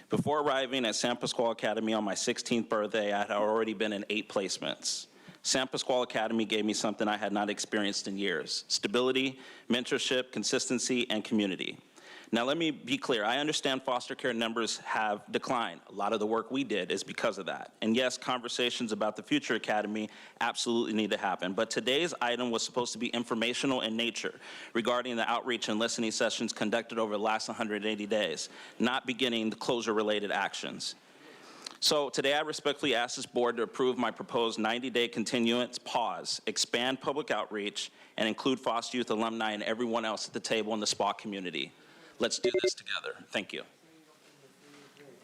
Before arriving at San Pasqual Academy on my 16th birthday, I had already been in 8 placements. San Pasqual Academy gave me something I had not experienced in years: stability, mentorship, consistency, and community. Now let me be clear, I understand foster care numbers have declined. A lot of the work we did is because of that. And yes, conversations about the future academy absolutely need to happen, but today's item was supposed to be informational in nature regarding the outreach and listening sessions conducted over the last 180 days, not beginning the closure-related actions. So today I respectfully ask this board to approve my proposed 90-day continuance, pause, expand public outreach, and include foster youth alumni and everyone else at the table in the SPA community. Let's do this together. Thank you.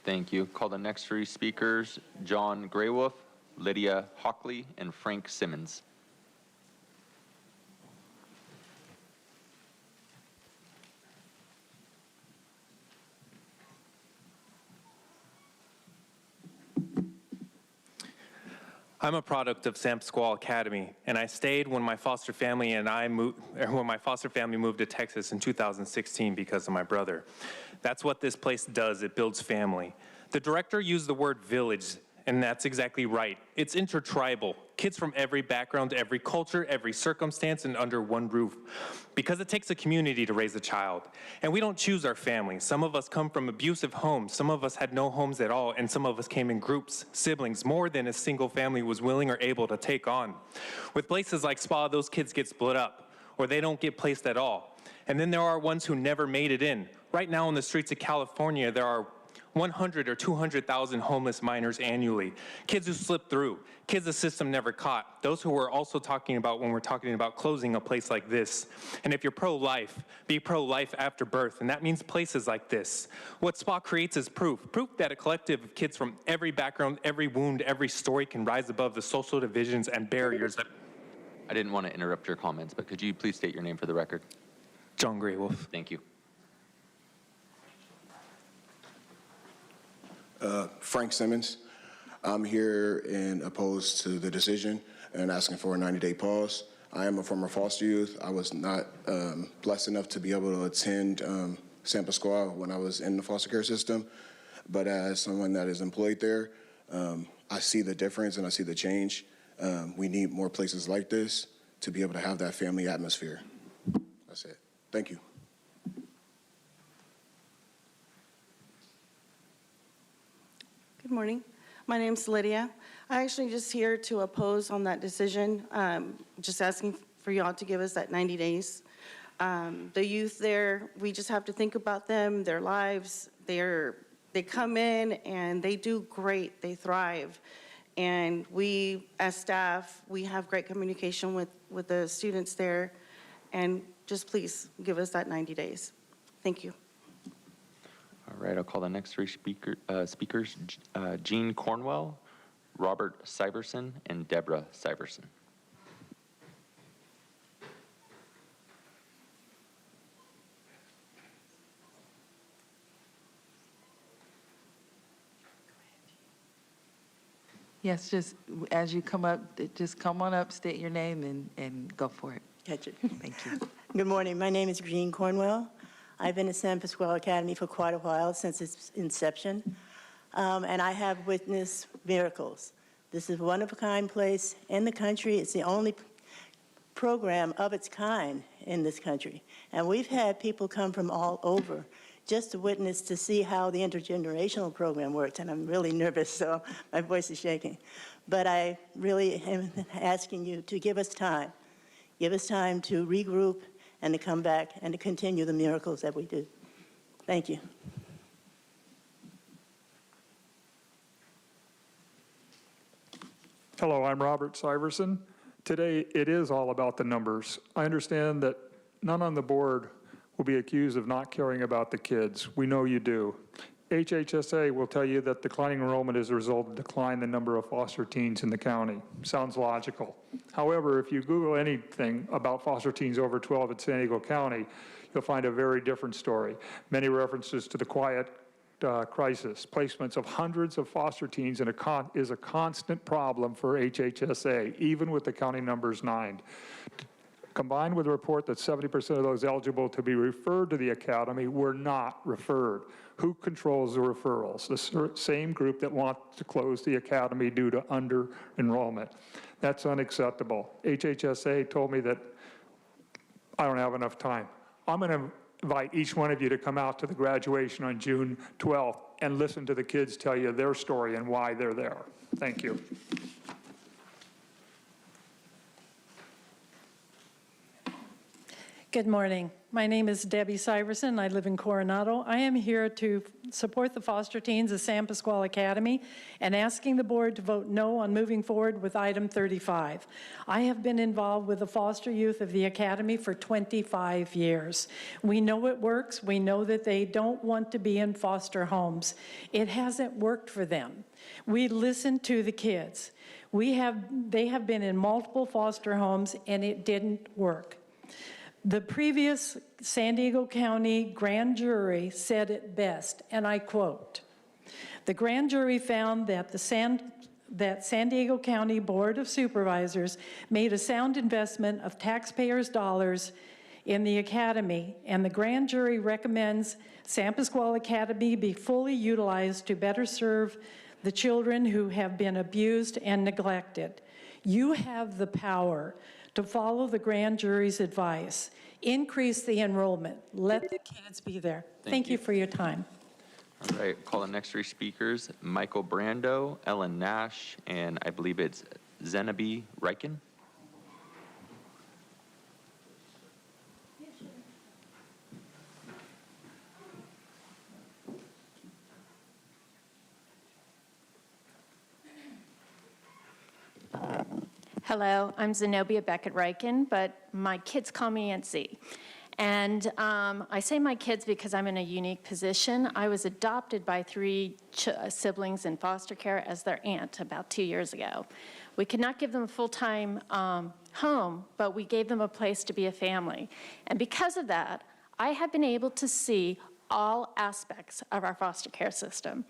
Thank you. Call the next 3 speakers: John Graywolf, Lydia Hockley, and Frank Simmons. I'm a product of San Pasqual Academy, and I stayed when my foster family moved to Texas in 2016 because of my brother. That's what this place does. It builds family. The director used the word village, and that's exactly right. It's intertribal. Kids from every background, every culture, every circumstance, and under one roof. Because it takes a community to raise a child. And we don't choose our family. Some of us come from abusive homes. Some of us had no homes at all, and some of us came in groups, siblings, more than a single family was willing or able to take on. With places like SPA, those kids get split up, or they don't get placed at all. And then there are ones who never made it in. Right now on the streets of California, there are 100 or 200,000 homeless minors annually. Kids who slip through, kids the system never caught. Those who we're also talking about when we're talking about closing a place like this. And if you're pro-life, be pro-life after birth, and that means places like this. What SPA creates is proof that a collective of kids from every background, every wound, every story can rise above the social divisions and barriers that... I didn't want to interrupt your comments, but could you please state your name for the record? John Graywolf. Thank you. Frank Simmons. I'm here and opposed to the decision and asking for a 90-day pause. I am a former foster youth. I was not blessed enough to be able to attend San Pasqual when I was in the foster care system, but as someone that is employed there, I see the difference and I see the change. We need more places like this to be able to have that family atmosphere. That's it. Thank you. Good morning. My name's Lydia. I'm actually just here to oppose on that decision, just asking for y'all to give us that 90 days. The youth there, we just have to think about them, their lives. They come in and they do great, they thrive. And we, as staff, we have great communication with the students there. And just please give us that 90 days. Thank you. All right, I'll call the next 3 speakers, Jean Cornwell, Robert Syverson, and Deborah Syverson. Yes, just as you come up, just come on up, state your name, and go for it. Catch it. Thank you. Good morning. My name is Jean Cornwell. I've been at San Pasquale Academy for quite a while, since its inception, and I have witnessed miracles. This is a one-of-a-kind place in the country. It's the only program of its kind in this country. And we've had people come from all over just to witness, to see how the intergenerational program works. And I'm really nervous, so my voice is shaking. But I really am asking you to give us time. Give us time to regroup and to come back and to continue the miracles that we do. Thank you. Hello, I'm Robert Syverson. Today, it is all about the numbers. I understand that none on the board will be accused of not caring about the kids. We know you do. HHSA will tell you that declining enrollment is a result of decline in the number of foster teens in the county. Sounds logical. However, if you Google anything about foster teens over 12 in San Diego County, you'll find a very different story. Many references to the quiet crisis. Placements of hundreds of foster teens is a constant problem for HHSA, even with the county numbers 9. Combined with a report that 70% of those eligible to be referred to the academy were not referred. Who controls the referrals? The same group that wants to close the academy due to under-enrollment. That's unacceptable. HHSA told me that I don't have enough time. I'm going to invite each one of you to come out to the graduation on June 12th and listen to the kids tell you their story and why they're there. Thank you. Good morning. My name is Debbie Syverson. I live in Coronado. I am here to support the foster teens of San Pasquale Academy and asking the board to vote no on moving forward with item 35. I have been involved with the foster youth of the academy for 25 years. We know it works. We know that they don't want to be in foster homes. It hasn't worked for them. We listen to the kids. They have been in multiple foster homes and it didn't work. The previous San Diego County grand jury said it best, and I quote, "The grand jury found that that San Diego County Board of Supervisors made a sound investment of taxpayers' dollars in the academy, and the grand jury recommends San Pasquale Academy be fully utilized to better serve the children who have been abused and neglected. You have the power to follow the grand jury's advice. Increase the enrollment. Let the kids be there." Thank you for your time. All right, call the next 3 speakers, Michael Brando, Ellen Nash, and I believe it's Zenabi Riken. Hello, I'm Zenobia Beckett-Riken, but my kids call me Aunt Z. And I say my kids because I'm in a unique position. I was adopted by 3 siblings in foster care as their aunt about 2 years ago. We could not give them a full-time home, but we gave them a place to be a family. And because of that, I have been able to see all aspects of our foster care system.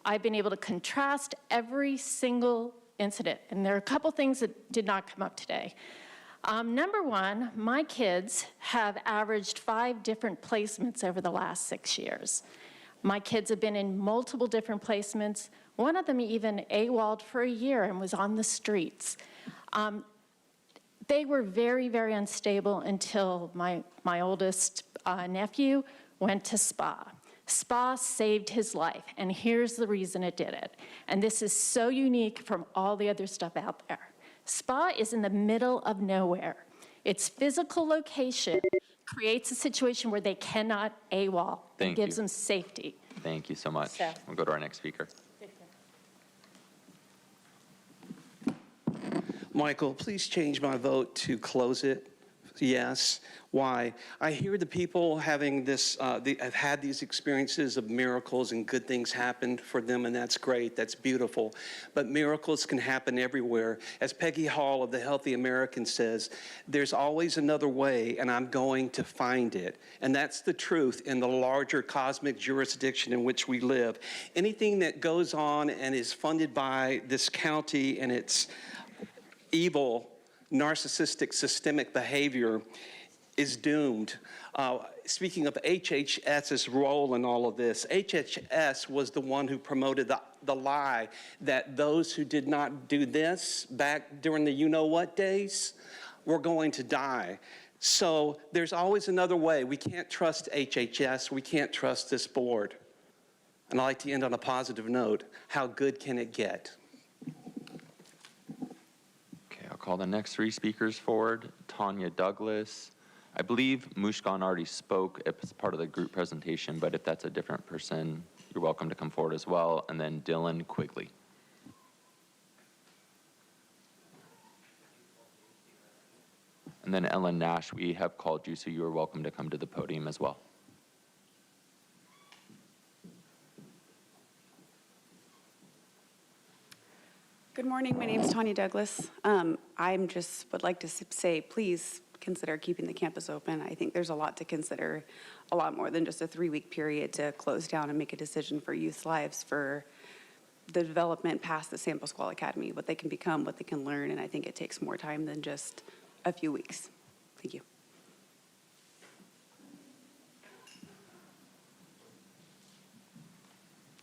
I've been able to contrast every single incident, and there are a couple things that did not come up today. Number one, my kids have averaged 5 different placements over the last 6 years. My kids have been in multiple different placements. One of them even AWOL'd for a year and was on the streets. They were very, very unstable until my oldest nephew went to SPA. SPA saved his life, and here's the reason it did it. And this is so unique from all the other stuff out there. SPA is in the middle of nowhere. Its physical location creates a situation where they cannot AWOL. It gives them safety. Thank you so much. So. We'll go to our next speaker. Michael, please change my vote to close it Yes. Why? I hear the people having this, have had these experiences of miracles and good things happen for them, and that's great. That's beautiful. But miracles can happen everywhere. As Peggy Hall of the Healthy American says, there's always another way, and I'm going to find it. And that's the truth in the larger cosmic jurisdiction in which we live. Anything that goes on and is funded by this county and its evil, narcissistic, systemic behavior is doomed. Speaking of HHS's role in all of this, HHS was the one who promoted the lie that those who did not do this back during the you-know-what days were going to die. So there's always another way. We can't trust HHS. We can't trust this board. And I'd like to end on a positive note. How good can it get? I'll call the next three speakers forward. Tanya Douglas. I believe Mushkan already spoke as part of the group presentation, but if that's a different person, you're welcome to come forward as well. And then Dylan Quigley. And then Ellen Nash, we have called you, so you are welcome to come to the podium as well. Good morning, my name is Tanya Douglas. Would like to say, please consider keeping the campus open. I think there's a lot to consider, a lot more than just a 3-week period to close down and make a decision for youth's lives, for the development past the San Pasqual Academy, what they can become, what they can learn, and I think it takes more time than just a few weeks. Thank you.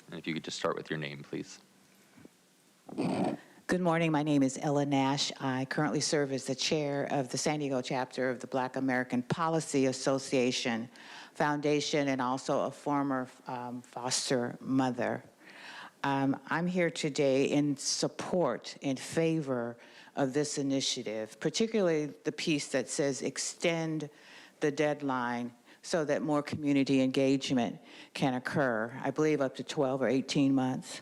And if you could just start with your name, please. Good morning. My name is Ella Nash. I currently serve as the chair of the San Diego chapter of the Black American Policy Association Foundation and also a former foster mother. I'm here today in support, in favor of this initiative, particularly the piece that says extend the deadline so that more community engagement can occur. I believe up to 12 or 18 months.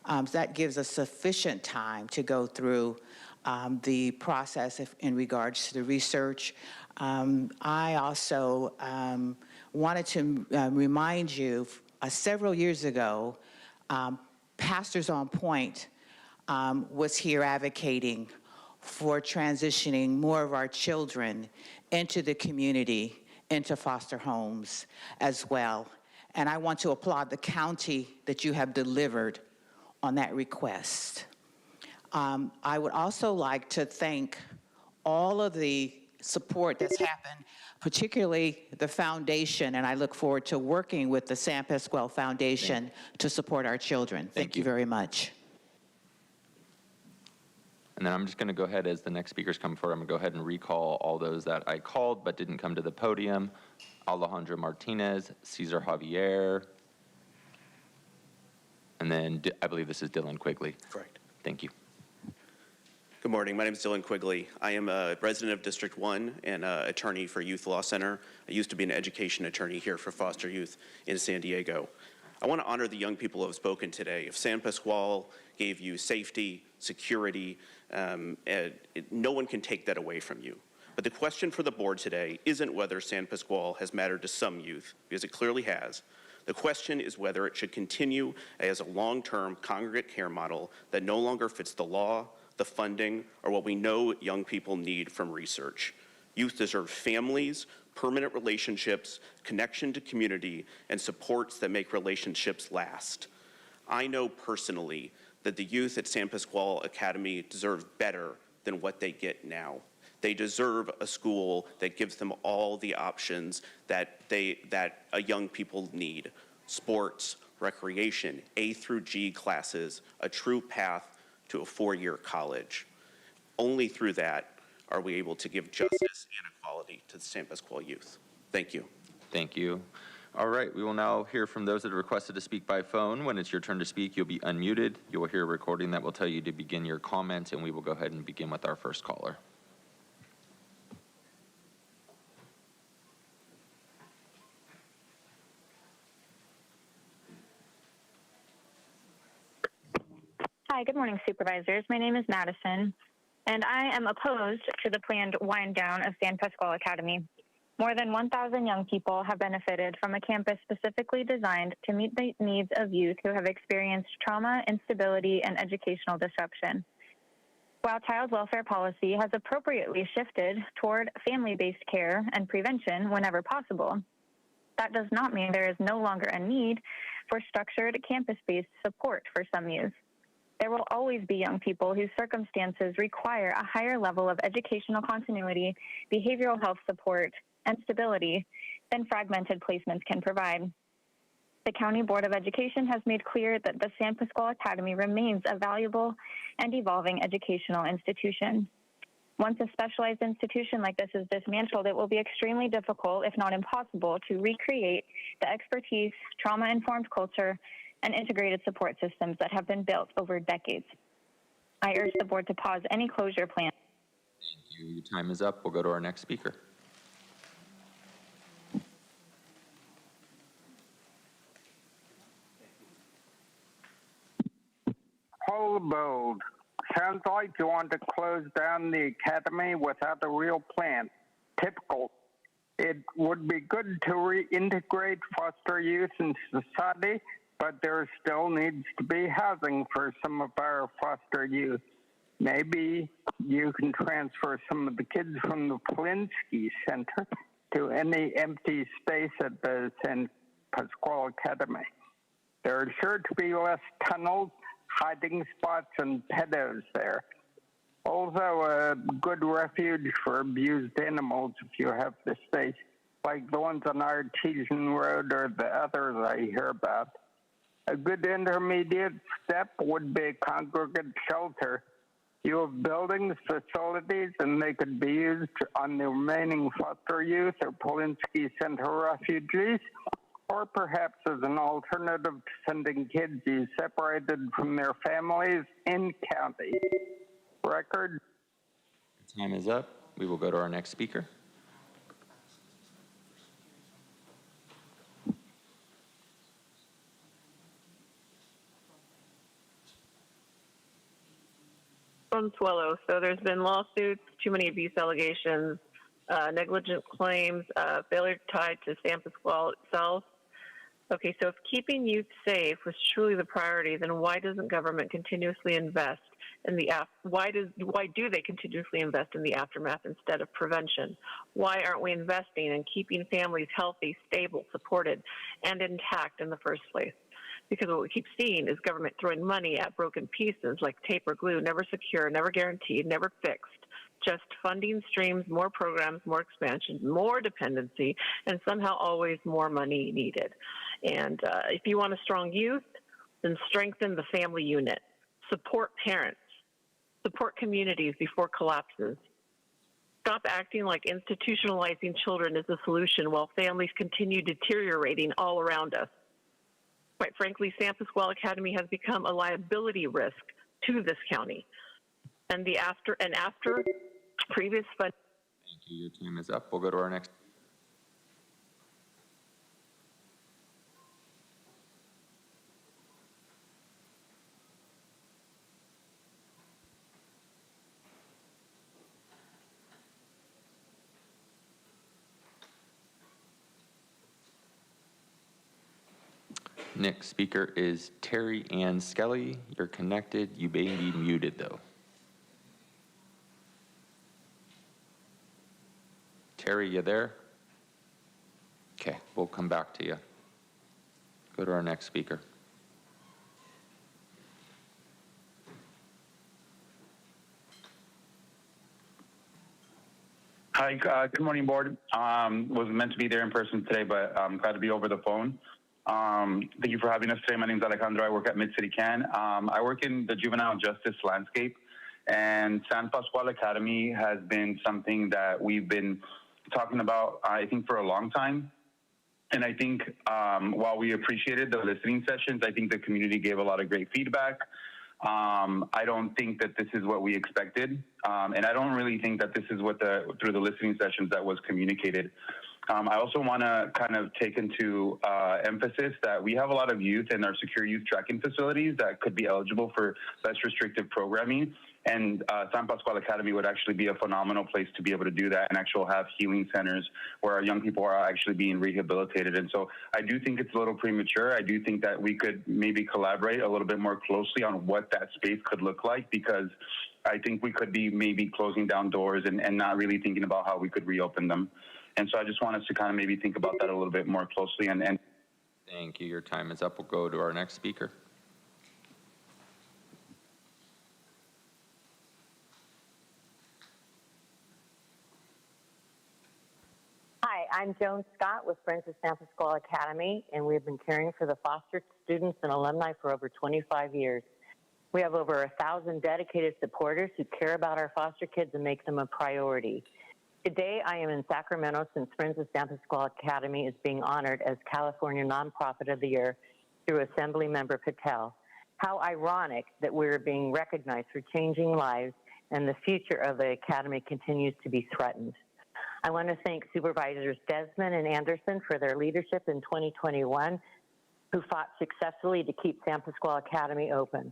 So that gives us sufficient time to go through the process in regards to the research. I also wanted to remind you, several years ago, Pastors on Point was here advocating for transitioning more of our children into the community, into foster homes as well. And I want to applaud the county that you have delivered on that request. I would also like to thank all of the support that's happened, particularly the foundation, and I look forward to working with the San Pasqual Foundation to support our children. Thank you very much. And then I'm just going to go ahead, as the next speakers come forward, I'm going to go ahead and recall all those that I called but didn't come to the podium. Alejandro Martinez, Cesar Javier, and then I believe this is Dylan Quigley. Correct. Thank you. Good morning. My name is Dylan Quigley. I am a resident of District 1 and an attorney for Youth Law Center. I used to be an education attorney here for foster youth in San Diego. I want to honor the young people who have spoken today. If San Pasqual gave you safety, security, no one can take that away from you. But the question for the board today isn't whether San Pasqual has mattered to some youth, because it clearly has. The question is whether it should continue as a long-term congregate care model that no longer fits the law, the funding, or what we know young people need from research. Youth deserve families, permanent relationships, connection to community, and supports that make relationships last. I know personally that the youth at San Pasqual Academy deserve better than what they get now. They deserve a school that gives them all the options that young people need. Sports, recreation, A through G classes, a true path to a 4-year college. Only through that are we able to give justice and equality to the San Pasqual youth. Thank you. Thank you. All right, we will now hear from those that are requested to speak by phone. When it's your turn to speak, you'll be unmuted. You will hear a recording that will tell you to begin your comments, and we will go ahead and begin with our first caller. Hi, good morning, supervisors. My name is Madison. and I am opposed to the planned wind down of San Pasqual Academy. More than 1,000 young people have benefited from a campus specifically designed to meet the needs of youth who have experienced trauma, instability, and educational disruption. While child welfare policy has appropriately shifted toward family-based care and prevention whenever possible, that does not mean there is no longer a need for structured campus-based support for some youth. There will always be young people whose circumstances require a higher level of educational continuity, behavioral health support, and stability than fragmented placements can provide. The County Board of Education has made clear that the San Pasqual Academy remains a valuable and evolving educational institution. Once a specialized institution like this is dismantled, it will be extremely difficult, if not impossible, to recreate the expertise, trauma-informed culture, and integrated support systems that have been built over decades. I urge the board to pause any closure plan. Thank you. Your time is up. We'll go to our next speaker. Hold bold. Sounds like you want to close down the academy without a real plan. Typical. It would be good to reintegrate foster youth in society, but there still needs to be housing for some of our foster youth. Maybe you can transfer some of the kids from the Polinsky Center to any empty space at the San Pasqual Academy. There are sure to be less tunnels, hiding spots, and pedos there. Also, a good refuge for abused animals if you have the space, like the ones on Artesian Road or the others I hear about. A good intermediate step would be a congregate shelter. You have buildings, facilities, and they could be used on the remaining foster youth or Polinsky Center refugees, or perhaps as an alternative to sending kids you separated from their families in county. Record. Time is up. We will go to our next speaker. Consuelo. So there's been lawsuits, too many abuse allegations, negligent claims, failure tied to San Pasqual itself. Okay, so if keeping youth safe was truly the priority, then why doesn't government continuously invest in the why do they continuously invest in the aftermath instead of prevention? Why aren't we investing in keeping families healthy, stable, supported, and intact in the first place? Because what we keep seeing is government throwing money at broken pieces like tape or glue, never secure, never guaranteed, never fixed. Just funding streams, more programs, more expansion, more dependency, and somehow always more money needed. And if you want a strong youth, then strengthen the family unit. Support parents. Support communities before collapses. Stop acting like institutionalizing children is the solution while families continue deteriorating all around us. Quite frankly, San Pasqual Academy has become a liability risk to this county. And after previous fund. Thank you. Your time is up. We'll go to our next. Next speaker is Terry Ann Skelly. You're connected. You may be muted, though. Terry, you there? Okay, we'll come back to you. Go to our next speaker. Hi, good morning, board. Wasn't meant to be there in person today, but I'm glad to be over the phone. Thank you for having us today. My name is Alejandro. I work at Mid-City Can. I work in the juvenile justice landscape, and San Pasqual Academy has been something that we've been talking about, I think, for a long time. And I think while we appreciated the listening sessions, I think the community gave a lot of great feedback. I don't think that this is what we expected. And I don't really think that this is what through the listening sessions that was communicated. I also want to kind of take into emphasis that we have a lot of youth in our secure youth tracking facilities that could be eligible for less restrictive programming. And San Pascual Academy would actually be a phenomenal place to be able to do that and actually have healing centers where our young people are actually being rehabilitated. And so I do think it's a little premature. I do think that we could maybe collaborate a little bit more closely on what that space could look like, because I think we could be maybe closing down doors and not really thinking about how we could reopen them. And so I just want us to kind of maybe think about that a little bit more closely. And Thank you. Your time is up. We'll go to our next speaker. Hi, I'm Joan Scott with Friends of San Pascual Academy, and we've been caring for the foster students and alumni for over 25 years. We have over 1,000 dedicated supporters who care about our foster kids and make them a priority. Today, I am in Sacramento since Friends of San Pascual Academy is being honored as California Nonprofit of the Year through Assembly Member Patel. How ironic that we're being recognized for changing lives and the future of the Academy continues to be threatened. I want to thank Supervisors Desmond and Anderson for their leadership in 2021, who fought successfully to keep San Pascual Academy open.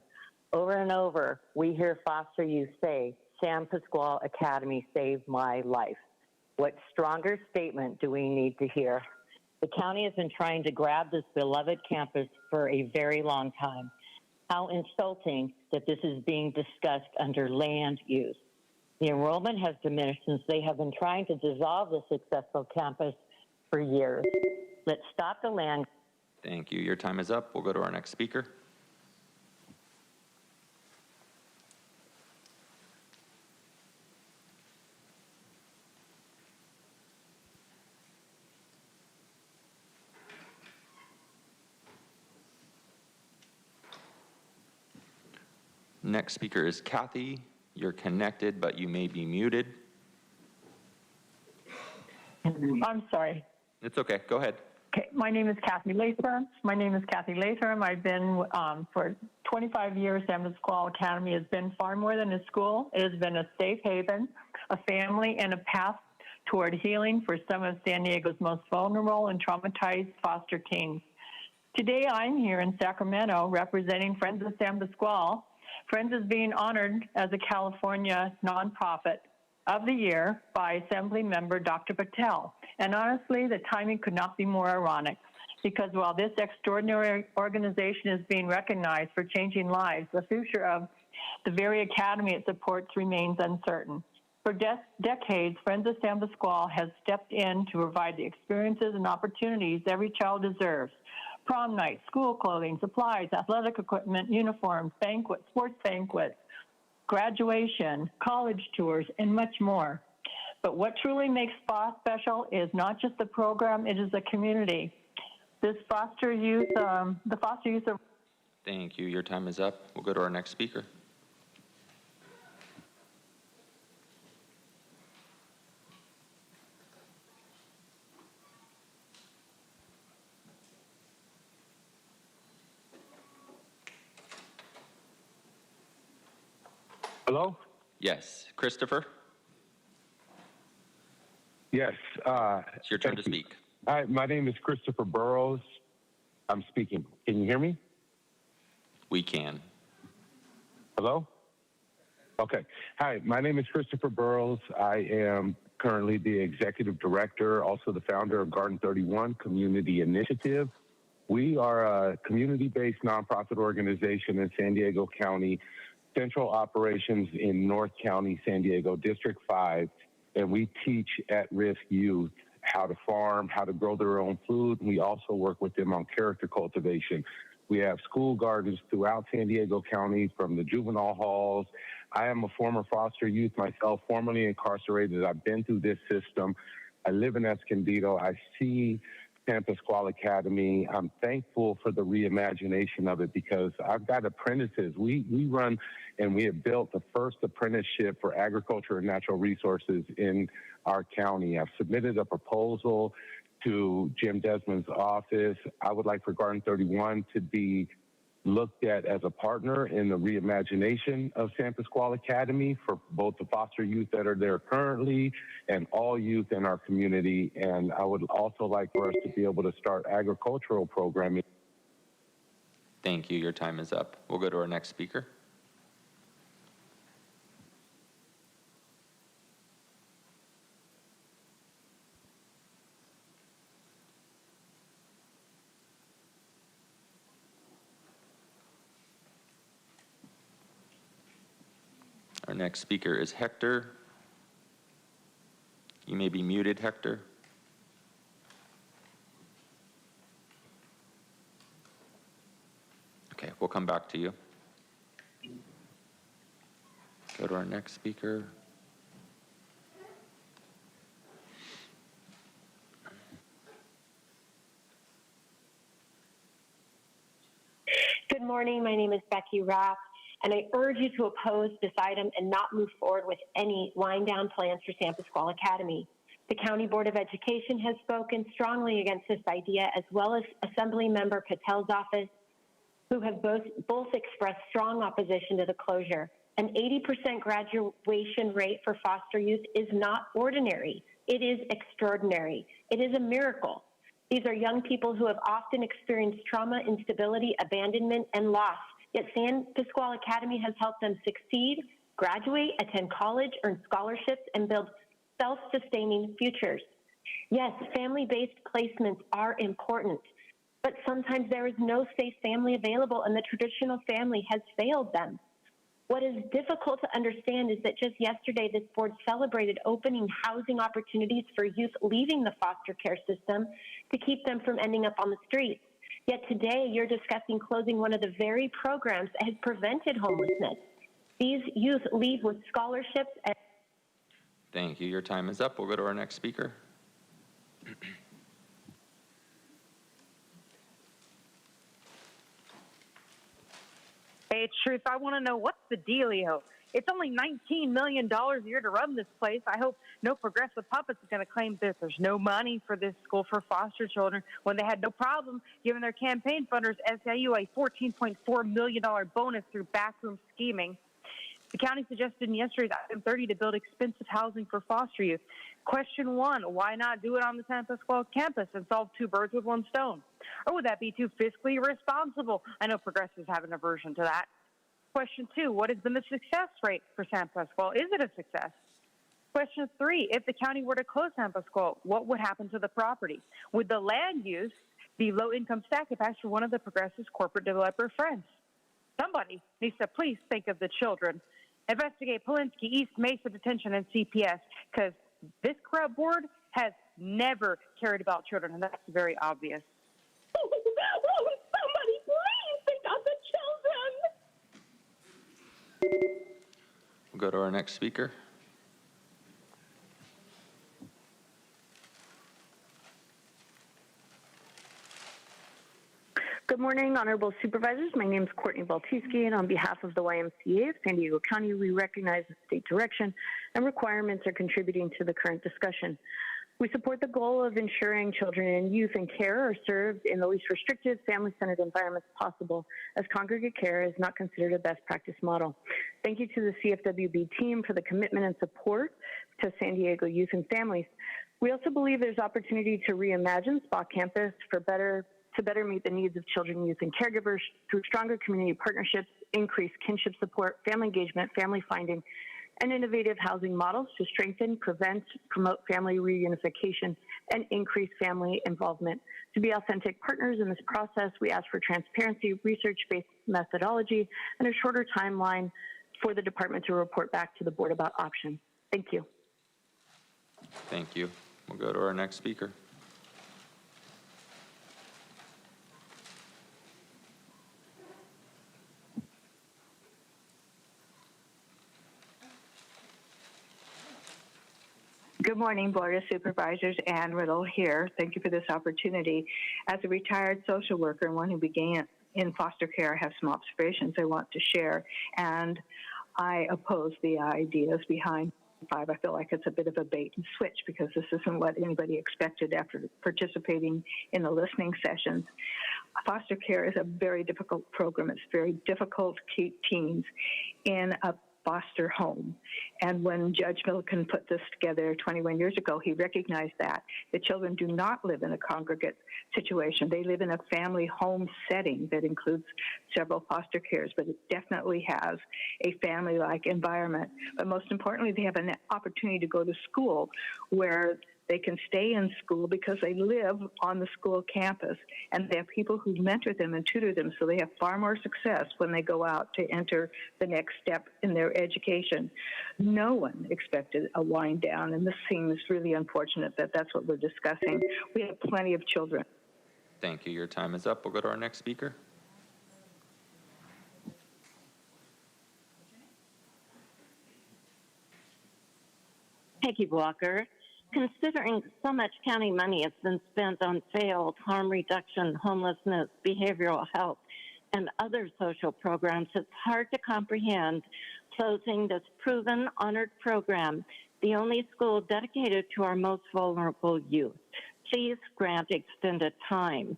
Over and over, we hear foster youth say, San Pascual Academy saved my life. What stronger statement do we need to hear? The county has been trying to grab this beloved campus for a very long time. How insulting that this is being discussed under land use. The enrollment has diminished since they have been trying to dissolve the successful campus for years. Let's stop the land. Thank you. Your time is up. We'll go to our next speaker. Next speaker is Kathy. You're connected, but you may be muted. I'm sorry. It's okay. Go ahead. Okay, my name is Kathy Latham. I've been for 25 years. San Pascual Academy has been far more than a school. It has been a safe haven, a family, and a path toward healing for some of San Diego's most vulnerable and traumatized foster teens. Today, I'm here in Sacramento representing Friends of San Pascual. Friends is being honored as a California Nonprofit of the Year by Assembly Member Dr. Patel. And honestly, the timing could not be more ironic, because while this extraordinary organization is being recognized for changing lives, the future of the very academy it supports remains uncertain. For decades, Friends of San Pascual has stepped in to provide the experiences and opportunities every child deserves. Prom night, school clothing, supplies, athletic equipment, uniforms, banquets, sports banquets, graduation, college tours, and much more. But what truly makes SPA special is not just the program, it is the community. The foster youth are... Thank you. Your time is up. We'll go to our next speaker. Hello? Yes. Christopher? Yes. It's your turn to speak. Hi, my name is Christopher Burrows. I'm speaking. Can you hear me? We can. Hello? Okay. Hi, my name is Christopher Burrows. I am currently the executive director, also the founder of Garden 31 Community Initiative. We are a community-based nonprofit organization in San Diego County, central operations in North County, San Diego, District 5, and we teach at-risk youth how to farm, how to grow their own food. We also work with them on character cultivation. We have school gardens throughout San Diego County, from the juvenile halls. I am a former foster youth myself, formerly incarcerated. I've been through this system. I live in Escondido. I see San Pascual Academy. I'm thankful for the reimagination of it, because I've got apprentices. We run and we have built the first apprenticeship for agriculture and natural resources in our county. I've submitted a proposal to Jim Desmond's office. I would like for Garden 31 to be looked at as a partner in the reimagination of San Pasquale Academy for both the foster youth that are there currently and all youth in our community. And I would also like for us to be able to start agricultural programming. Thank you. Your time is up. We'll go to our next speaker. Our next speaker is Hector. You may be muted, Hector. Okay, we'll come back to you. Go to our next speaker. Good morning. My name is Becky Rapp, and I urge you to oppose this item and not move forward with any wind-down plans for San Pasquale Academy. The County Board of Education has spoken strongly against this idea, as well as Assembly Member Patel's office, who have both expressed strong opposition to the closure. An 80% graduation rate for foster youth is not ordinary. It is extraordinary. It is a miracle. These are young people who have often experienced trauma, instability, abandonment, and loss. Yet San Pasquale Academy has helped them succeed, graduate, attend college, earn scholarships, and build self-sustaining futures. Yes, family-based placements are important, but sometimes there is no safe family available and the traditional family has failed them. What is difficult to understand is that just yesterday, this board celebrated opening housing opportunities for youth leaving the foster care system to keep them from ending up on the streets. Yet today, you're discussing closing one of the very programs that has prevented homelessness. These youth leave with scholarships. Thank you. Your time is up. We'll go to our next speaker. Hey, Truth, I want to know what's the dealio. It's only $19 million a year to run this place. I hope no progressive puppets is going to claim that there's no money for this school for foster children when they had no problem giving their campaign funders, SIU, a $14.4 million bonus through backroom scheming. The county suggested in yesterday's item 30 to build expensive housing for foster youth. Question 1, why not do it on the San Pasquale campus and solve two birds with one stone? Or would that be too fiscally irresponsible? I know progressives have an aversion to that. Question 2, what has been the success rate for San Pasquale? Is it a success? Question 3, if the county were to close San Pasquale, what would happen to the property? Would the land use be low-income sacrifice for one of the progressives' corporate developer friends? Somebody needs to please think of the children. Investigate Polinsky, East Mesa Detention, and CPS, because this corrupt board has never cared about children, and that's very obvious. Somebody please think of the children. We'll go to our next speaker. Good morning, Honorable Supervisors. My name is Courtney Baltiski, and on behalf of the YMCA of San Diego County, we recognize the state direction and requirements are contributing to the current discussion. We support the goal of ensuring children and youth in care are served in the least restrictive, family-centered environments possible, as congregate care is not considered a best practice model. Thank you to the CFWB team for the commitment and support to San Diego youth and families. We also believe there's opportunity to reimagine Spa Campus to better meet the needs of children, youth, and caregivers through stronger community partnerships, increased kinship support, family engagement, family finding, and innovative housing models to strengthen, prevent, promote family reunification, and increase family involvement. To be authentic partners in this process, we ask for transparency, research-based methodology, and a shorter timeline for the department to report back to the board about options. Thank you. Thank you. We'll go to our next speaker. Good morning, Board of Supervisors. Ann Riddle here. Thank you for this opportunity. As a retired social worker and one who began in foster care, I have some observations I want to share, and I oppose the ideas behind 5. I feel like it's a bit of a bait and switch because this isn't what anybody expected after participating in the listening sessions. Foster care is a very difficult program. It's very difficult to keep teens in a foster home. And when Judge Milliken put this together 21 years ago, he recognized that the children do not live in a congregate situation. They live in a family home setting that includes several foster cares, but it definitely has a family-like environment. But most importantly, they have an opportunity to go to school where they can stay in school because they live on the school campus, and they have people who mentor them and tutor them, so they have far more success when they go out to enter the next step in their education. No one expected a wind down, and this seems really unfortunate that that's what we're discussing. We have plenty of children. Thank you. Your time is up. We'll go to our next speaker. Peggy Walker. Considering so much county money has been spent on failed harm reduction, homelessness, behavioral health, and other social programs, it's hard to comprehend closing this proven, honored program, the only school dedicated to our most vulnerable youth. Please grant extended time.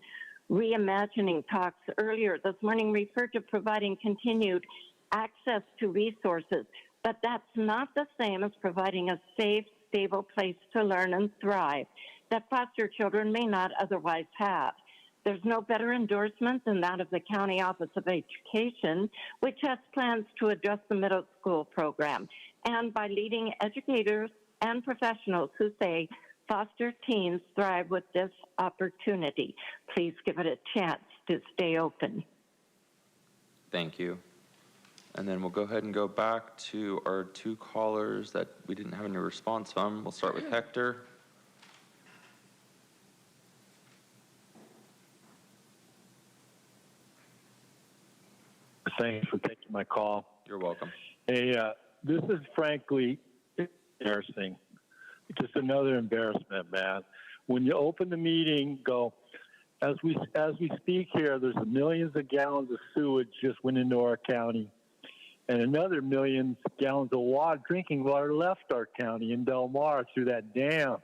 Reimagining talks earlier this morning referred to providing continued access to resources, but that's not the same as providing a safe, stable place to learn and thrive that foster children may not otherwise have. There's no better endorsement than that of the County Office of Education, which has plans to address the middle school program, and by leading educators and professionals who say foster teens thrive with this opportunity. Please give it a chance to stay open. Thank you. And then we'll go ahead and go back to our two callers that we didn't have any response from. We'll start with Hector. Thanks for taking my call. You're welcome. Hey, this is frankly embarrassing. Just another embarrassment, man. When you open the meeting, go, as we speak here, there's millions of gallons of sewage just went into our county. And another million gallons of water, drinking water left our county in Del Mar through that dam.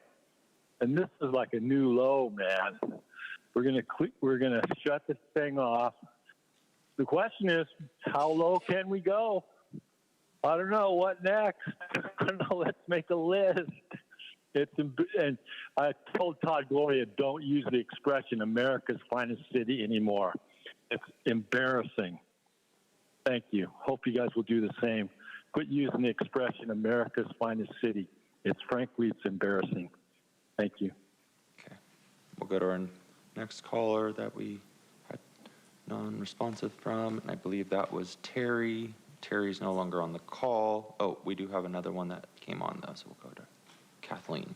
And this is like a new low, man. We're gonna shut this thing off. The question is, how low can we go? I don't know. What next? I don't know. Let's make a list. And I told Todd Gloria, don't use the expression America's finest city anymore. It's embarrassing. Thank you. Hope you guys will do the same. Quit using the expression America's finest city. Frankly, it's embarrassing. Thank you. Okay. We'll go to our next caller that we had non-responsive from, and I believe that was Terry. Terry's no longer on the call. Oh, we do have another one that came on though, so we'll go to Kathleen.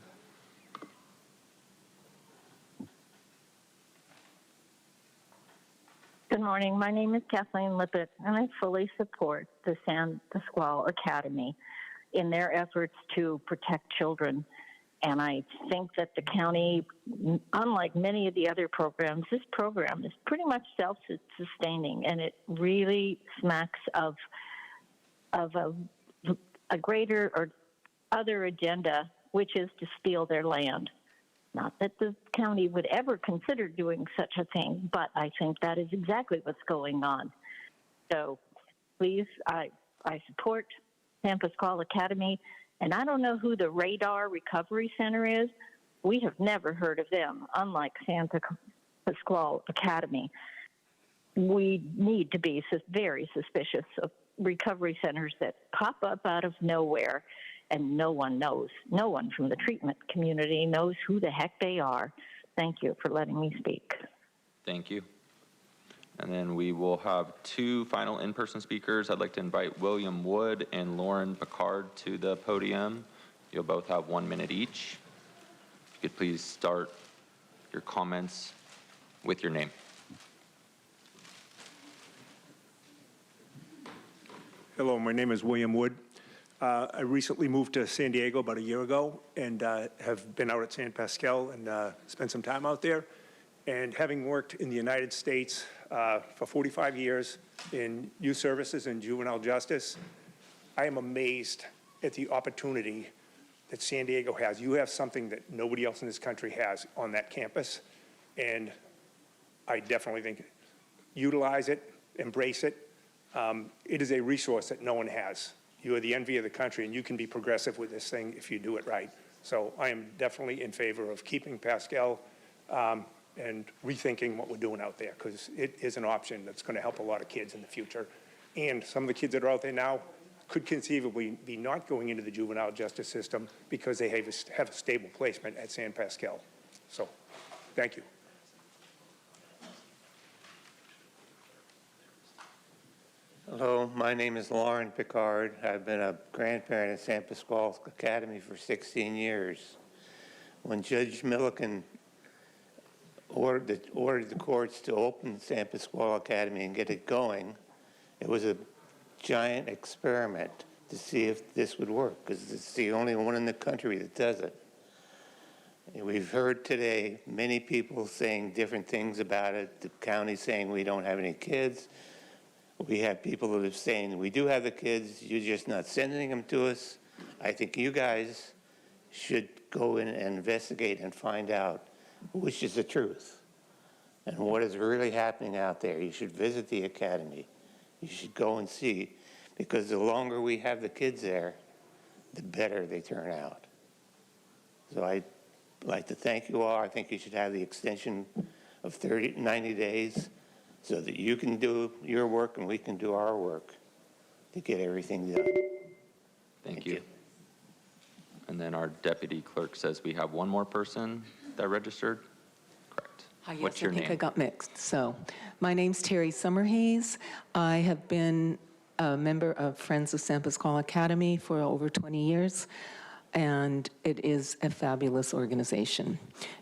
Good morning. My name is Kathleen Lippitt, and I fully support the San Pasquale Academy in their efforts to protect children. And I think that the county, unlike many of the other programs, this program is pretty much self-sustaining, and it really smacks of a greater or other agenda, which is to steal their land. Not that the county would ever consider doing such a thing, but I think that is exactly what's going on. So please, I support San Pasquale Academy, and I don't know who the Radar Recovery Center is. We have never heard of them, unlike San Pasquale Academy. We need to be very suspicious of recovery centers that pop up out of nowhere and no one knows. No one from the treatment community knows who the heck they are. Thank you for letting me speak. Thank you. And then we will have two final in-person speakers. I'd like to invite William Wood and Lauren Picard to the podium. You'll both have 1 minute each. If you could please start your comments with your name. Hello, my name is William Wood. I recently moved to San Diego about a year ago and have been out at San Pasquale and spent some time out there. And having worked in the United States for 45 years in youth services and juvenile justice, I am amazed at the opportunity that San Diego has. You have something that nobody else in this country has on that campus. And I definitely think utilize it, embrace it. It is a resource that no one has. You are the envy of the country, and you can be progressive with this thing if you do it right. So I am definitely in favor of keeping Pascal and rethinking what we're doing out there, because it is an option that's going to help a lot of kids in the future. And some of the kids that are out there now could conceivably be not going into the juvenile justice system because they have a stable placement at San Pascal. So, thank you. Hello, my name is Lauren Picard. I've been a grandparent at San Pasquale Academy for 16 years. When Judge Milliken ordered the courts to open San Pasquale Academy and get it going, it was a giant experiment to see if this would work, because it's the only one in the country that does it. And we've heard today many people saying different things about it. The county saying we don't have any kids. We have people that are saying we do have the kids, you're just not sending them to us. I think you guys should go in and investigate and find out which is the truth and what is really happening out there. You should visit the academy. You should go and see, because the longer we have the kids there, the better they turn out. So I'd like to thank you all. I think you should have the extension of 90 days so that you can do your work and we can do our work to get everything done. Thank you. And then our deputy clerk says we have one more person that registered. Correct. Yes, What's your I think name? I got mixed. So my name's Terry Summerhays. I have been a member of Friends of San Pasquale Academy for over 20 years, and it is a fabulous organization.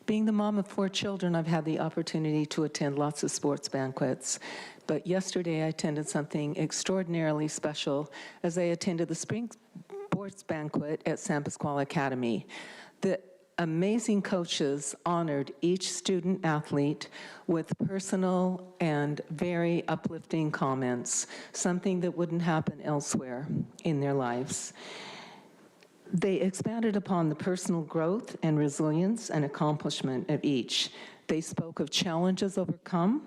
Being the mom of 4 children, I've had the opportunity to attend lots of sports banquets, but yesterday I attended something extraordinarily special as I attended the spring sports banquet at San Pasquale Academy. The amazing coaches honored each student athlete with personal and very uplifting comments, something that wouldn't happen elsewhere in their lives. They expanded upon the personal growth and resilience and accomplishment of each. They spoke of challenges overcome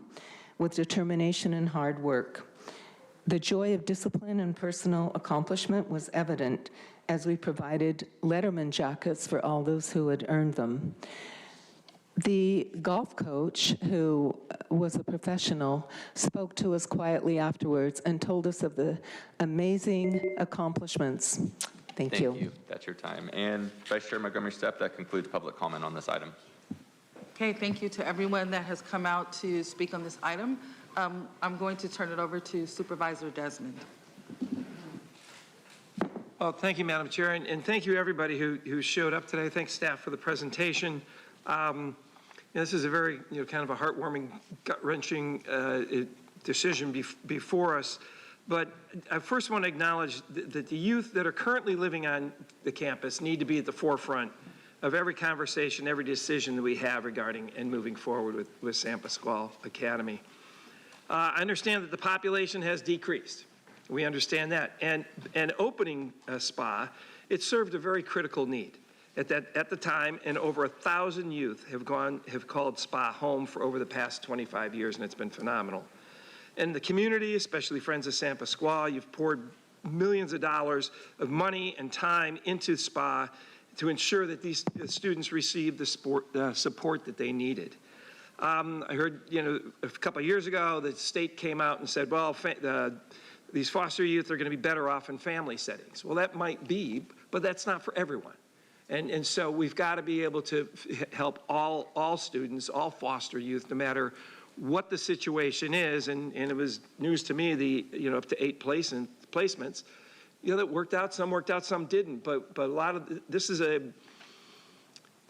with determination and hard work. The joy of discipline and personal accomplishment was evident as we provided Letterman jackets for all those who had earned them. The golf coach, who was a professional, spoke to us quietly afterwards and told us of the amazing accomplishments. Thank you. Thank you. That's your time. And Vice Chair Montgomery Stepp, that concludes public comment on this item. Okay, thank you to everyone that has come out to speak on this item. I'm going to turn it over to Supervisor Desmond. Well, thank you, Madam Chair, and thank you everybody who showed up today. Thanks staff for the presentation. This is a very, kind of a heartwarming, gut-wrenching decision before us. But I first want to acknowledge that the youth that are currently living on the campus need to be at the forefront of every conversation, every decision that we have regarding and moving forward with San Pasquale Academy. I understand that the population has decreased. We understand that. And opening a spa, it served a very critical need. At the time, and over 1,000 youth have called spa home for over the past 25 years, and it's been phenomenal. And the community, especially Friends of San Pasquale, you've poured millions of dollars of money and time into spa to ensure that these students receive the support that they needed. I heard, a couple of years ago, the state came out and said, well, these foster youth are going to be better off in family settings. Well, that might be, but that's not for everyone. And so we've got to be able to help all students, all foster youth, no matter what the situation is. And it was news to me, up to 8 placements, that worked out, some didn't. But a lot of this is a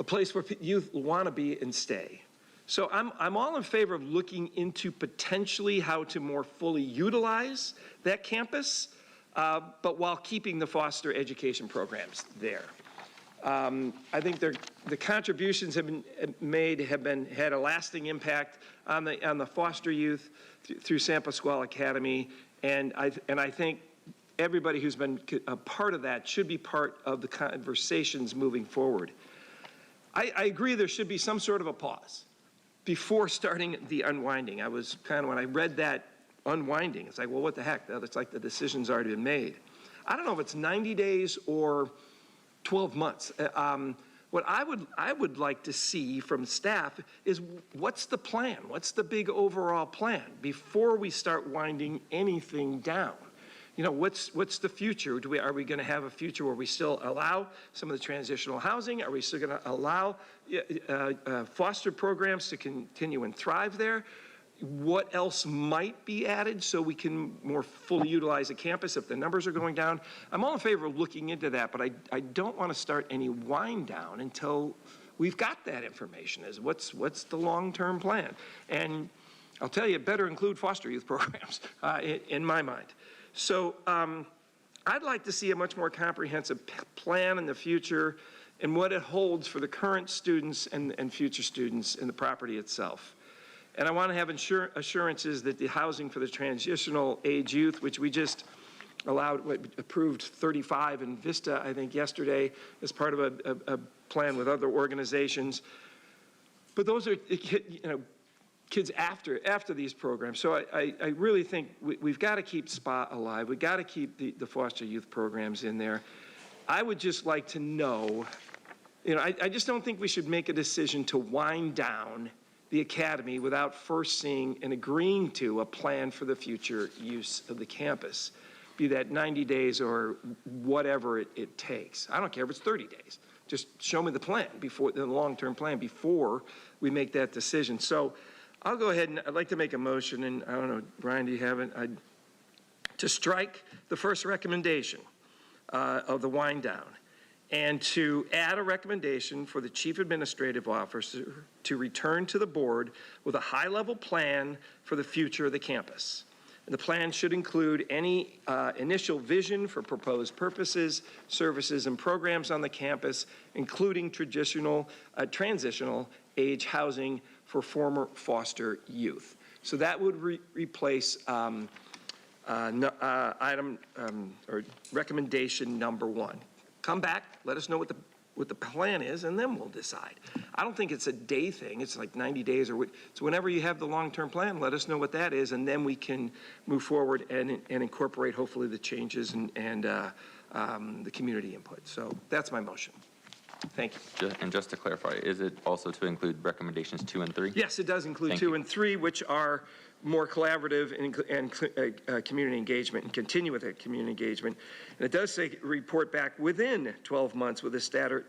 place where youth want to be and stay. So I'm all in favor of looking into potentially how to more fully utilize that campus, but while keeping the foster education programs there. I think the contributions have been made had a lasting impact on the foster youth through San Pasquale Academy, and I think everybody who's been a part of that should be part of the conversations moving forward. I agree there should be some sort of a pause. before starting the unwinding. I was kind of, when I read that unwinding, it's like, well, what the heck? It's like the decision's already been made. I don't know if it's 90 days or 12 months. What I would like to see from staff is what's the plan? What's the big overall plan before we start winding anything down? You know, what's the future? Are we going to have a future where we still allow some of the transitional housing? Are we still going to allow foster programs to continue and thrive there? What else might be added so we can more fully utilize the campus if the numbers are going down? I'm all in favor of looking into that, but I don't want to start any wind down until we've got that information. Is what's the long-term plan? And I'll tell you, it better include foster youth programs in my mind. So I'd like to see a much more comprehensive plan in the future and what it holds for the current students and future students in the property itself. And I want to have assurances that the housing for the transitional age youth, which we just approved 35 in Vista, I think, yesterday as part of a plan with other organizations. But those are, kids after these programs. So I really think we've got to keep SPA alive. We've got to keep the foster youth programs in there. I would just like to know, I just don't think we should make a decision to wind down the academy without first seeing and agreeing to a plan for the future use of the campus, be that 90 days or whatever it takes. I don't care if it's 30 days. Just show me the plan, the long-term plan, before we make that decision. So I'll go ahead and I'd like to make a motion, and I don't know, Brian, do you have it? To strike the first recommendation of the wind down, and to add a recommendation for the Chief Administrative Officer to return to the board with a high-level plan for the future of the campus. And the plan should include any initial vision for proposed purposes, services, and programs on the campus, including transitional age housing for former foster youth. So that would replace recommendation number 1. Come back, let us know what the plan is, and then we'll decide. I don't think it's a day thing. It's like 90 days so whenever you have the long-term plan, let us know what that is, and then we can move forward and incorporate hopefully the changes and the community input. So that's my motion. Thank you. And just to clarify, is it also to include recommendations 2 and 3? Yes, it does include 2 and 3, which are more collaborative and community engagement, and continue with that community engagement. And it does say report back within 12 months with a status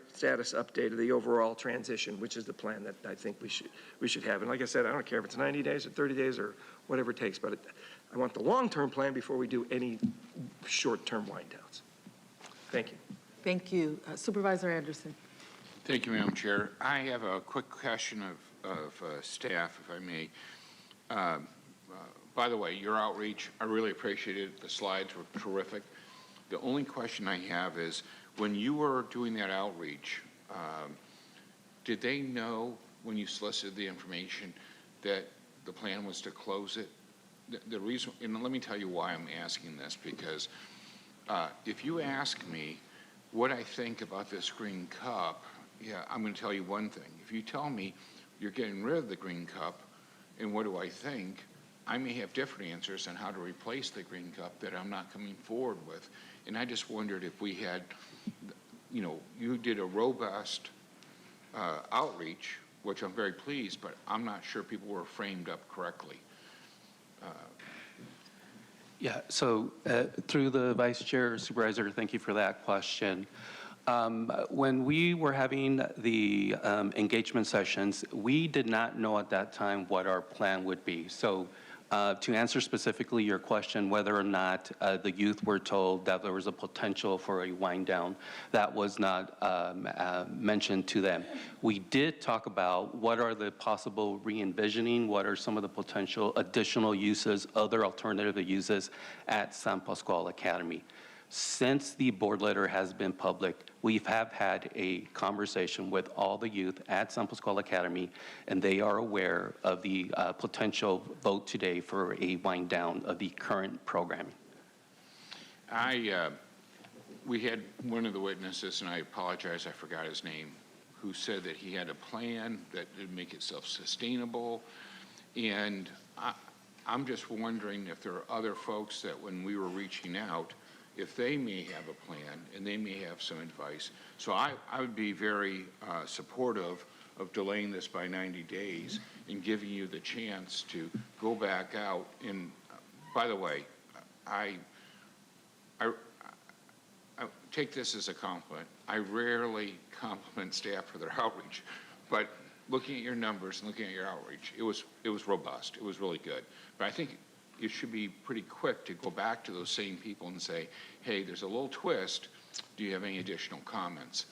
update of the overall transition, which is the plan that I think we should have. And like I said, I don't care if it's 90 days or 30 days or whatever it takes, but I want the long-term plan before we do any short-term wind downs. Thank you. Thank you. Supervisor Anderson. Thank you, Madam Chair. I have a quick question of staff, if I may. By the way, your outreach, I really appreciated it. The slides were terrific. The only question I have is, when you were doing that outreach, did they know when you solicited the information that the plan was to close it? The reason, and let me tell you why I'm asking this, because if you ask me what I think about this green cup, yeah, I'm going to tell you one thing. If you tell me you're getting rid of the green cup, and what do I think, I may have different answers on how to replace the green cup that I'm not coming forward with. And I just wondered if we had, you did a robust outreach, which I'm very pleased, but I'm not sure people were framed up correctly. Yeah, so through the Vice Chair, Supervisor, thank you for that question. When we were having the engagement sessions, we did not know at that time what our plan would be. So to answer specifically your question, whether or not the youth were told that there was a potential for a wind down, that was not mentioned to them. We did talk about what are the possible re-envisioning, what are some of the potential additional uses, other alternative uses at San Pascual Academy. Since the board letter has been public, we have had a conversation with all the youth at San Pascual Academy, and they are aware of the potential vote today for a wind down of the current programming. We had one of the witnesses, and I apologize, I forgot his name, who said that he had a plan that would make it self-sustainable. And I'm just wondering if there are other folks that when we were reaching out, if they may have a plan and they may have some advice. So I would be very supportive of delaying this by 90 days and giving you the chance to go back out. And by the way, I take this as a compliment. I rarely compliment staff for their outreach, but looking at your numbers and looking at your outreach, it was robust. It was really good. But I think it should be pretty quick to go back to those same people and say, hey, there's a little twist. Do you have any additional comments?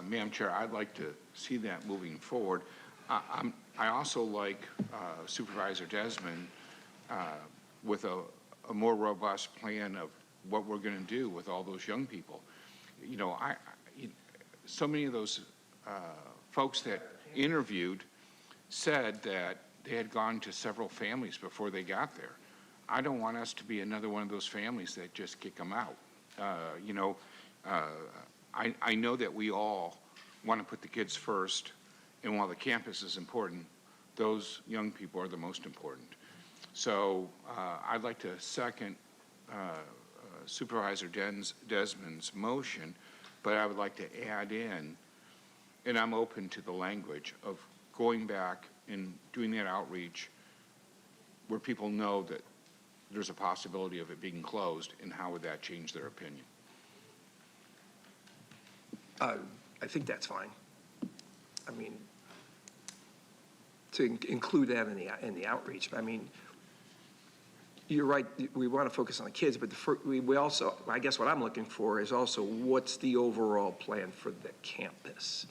Madam Chair, I'd like to see that moving forward. I also like Supervisor Desmond with a more robust plan of what we're going to do with all those young people. You know, so many of those folks that interviewed said that they had gone to several families before they got there. I don't want us to be another one of those families that just kick them out. You know, I know that we all want to put the kids first, and while the campus is important, those young people are the most important. So I'd like to second Supervisor Desmond's motion, but I would like to add in, and I'm open to the language of going back and doing that outreach where people know that there's a possibility of it being closed, and how would that change their opinion? I think that's fine. I mean, to include that in the outreach. I mean, you're right. We want to focus on the kids, but we also, I guess what I'm looking for is also what's the overall plan for the campus,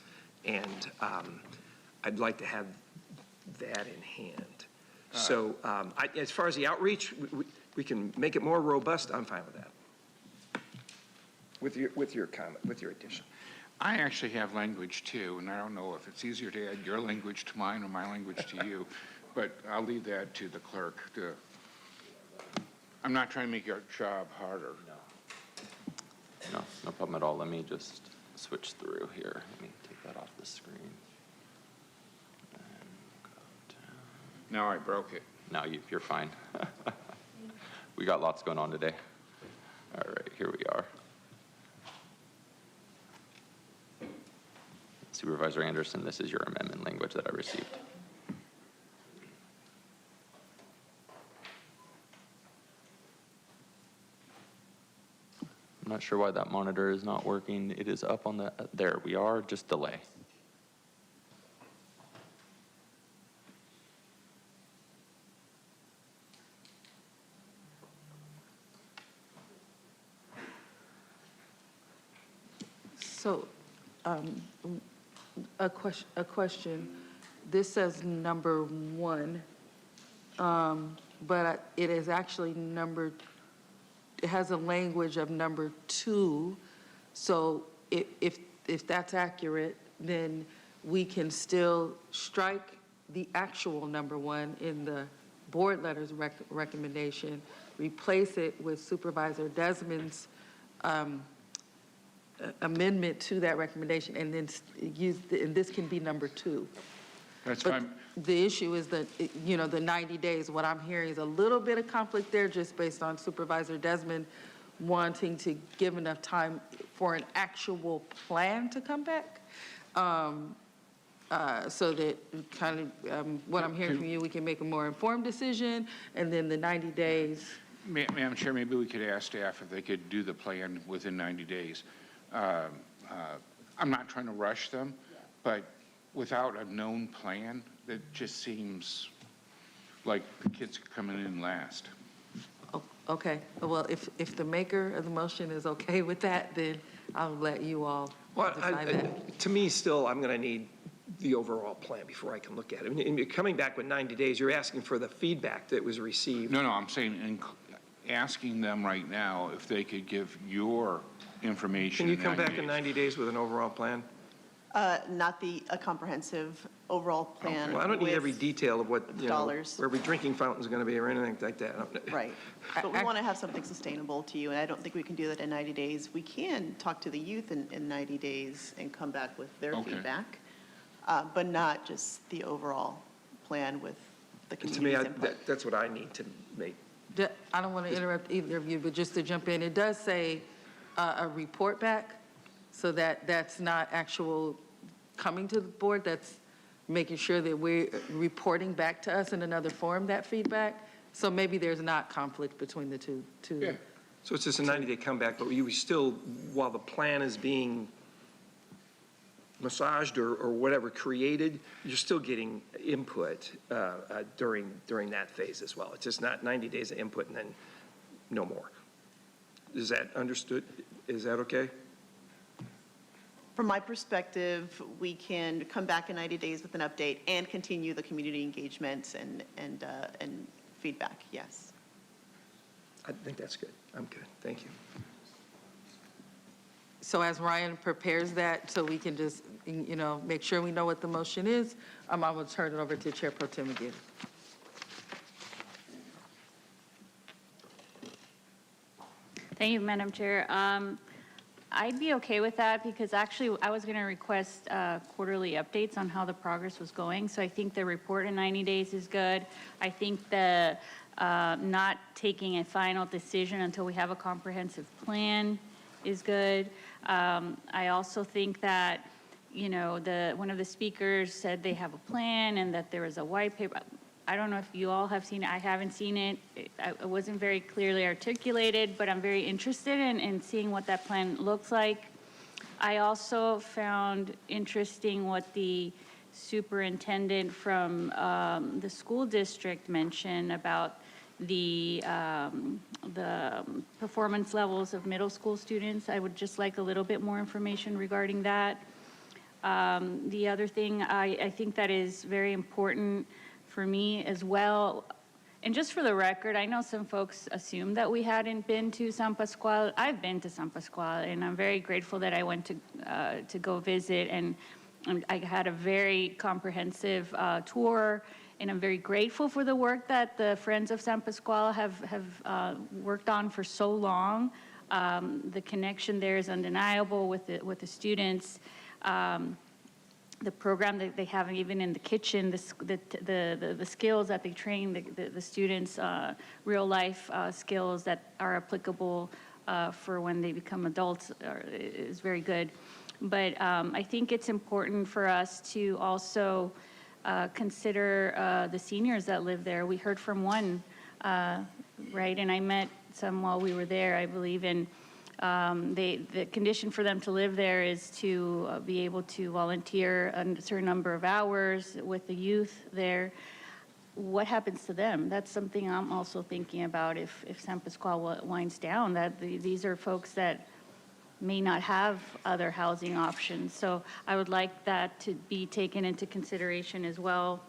and I'd like to have that in hand. So as far as the outreach, we can make it more robust. I'm fine with that. With your comment, with your addition. I actually have language too, and I don't know if it's easier to add your language to mine or my language to you, but I'll leave that to the clerk. I'm not trying to make your job harder. No problem at all. Let me just switch through here. Let me take that off the screen. No, I broke it. No, you're fine. We got lots going on today. All right, here we are. Supervisor Anderson, this is your amendment language that I received. I'm not sure why that monitor is not working. It is up on the, there we are, just delay. So, a question. This says number 1, but it is actually it has a language of number 2. So if that's accurate, then we can still strike the actual number 1 in the board letters recommendation, replace it with Supervisor Desmond's amendment to that recommendation, and then and this can be number 2. That's but fine. The issue is that, you know, the 90 days, what I'm hearing is a little bit of conflict there just based on Supervisor Desmond wanting to give enough time for an actual plan to come back. So that kind of what I'm hearing from you, we can make a more informed decision, and then the 90 days. Madam Chair, maybe we could ask staff if they could do the plan within 90 days. I'm not trying to rush them, but without a known plan, it just seems like the kids are coming in last. Okay, well, if the maker of the motion is okay with that, then I'll let you all decide that. To me, still, I'm going to need the overall plan before I can look at it. And you're coming back with 90 days, you're asking for the feedback that was received. No, I'm saying asking them right now if they could give your information. Can you come back in 90 days with an overall plan? Not a comprehensive overall plan. Well, I don't need with every detail of what, you know, dollars. where every drinking fountain's going to be or anything like that. Right. But we want to have something sustainable to you, and I don't think we can do that in 90 days. We can talk to the youth in 90 days and come back with their feedback, but not just the overall plan with the To me, community's input. that's what I need to make. I don't want to interrupt either of you, but just to jump in, it does say a report back, so that's not actual coming to the board, that's making sure that we're reporting back to us in another form, that feedback. So maybe there's not conflict between the two. Yeah. So it's just a 90-day comeback, but you still, while the plan is being massaged or whatever created, you're still getting input during that phase as well. It's just not 90 days of input and then no more. Is that understood? Is that okay? From my perspective, we can come back in 90 days with an update and continue the community engagement and feedback, yes. I think that's good. I'm good. Thank you. So as Ryan prepares that, so we can just, you know, make sure we know what the motion is, I will turn it over to Chair Pro Tem again. Thank you, Madam Chair. I'd be okay with that because actually I was going to request quarterly updates on how the progress was going. So I think the report in 90 days is good. I think the not taking a final decision until we have a comprehensive plan is good. I also think that, you know, one of the speakers said they have a plan and that there is a white paper. I don't know if you all have seen it. I haven't seen it. It wasn't very clearly articulated, but I'm very interested in seeing what that plan looks like. I also found interesting what the superintendent from the school district mentioned about the performance levels of middle school students. I would just like a little bit more information regarding that. The other thing I think that is very important for me as well, and just for the record, I know some folks assume that we hadn't been to San Pascual. I've been to San Pascual, and I'm very grateful that I went to go visit, and I had a very comprehensive tour, and I'm very grateful for the work that the Friends of San Pascual have worked on for so long. The connection there is undeniable with the students. The program that they have even in the kitchen, the skills that they train the students, real life skills that are applicable for when they become adults is very good. But I think it's important for us to also consider the seniors that live there. We heard from one, right? And I met some while we were there, I believe, and the condition for them to live there is to be able to volunteer a certain number of hours with the youth there. What happens to them? That's something I'm also thinking about if San Pascual winds down, that these are folks that may not have other housing options. So I would like that to be taken into consideration as well.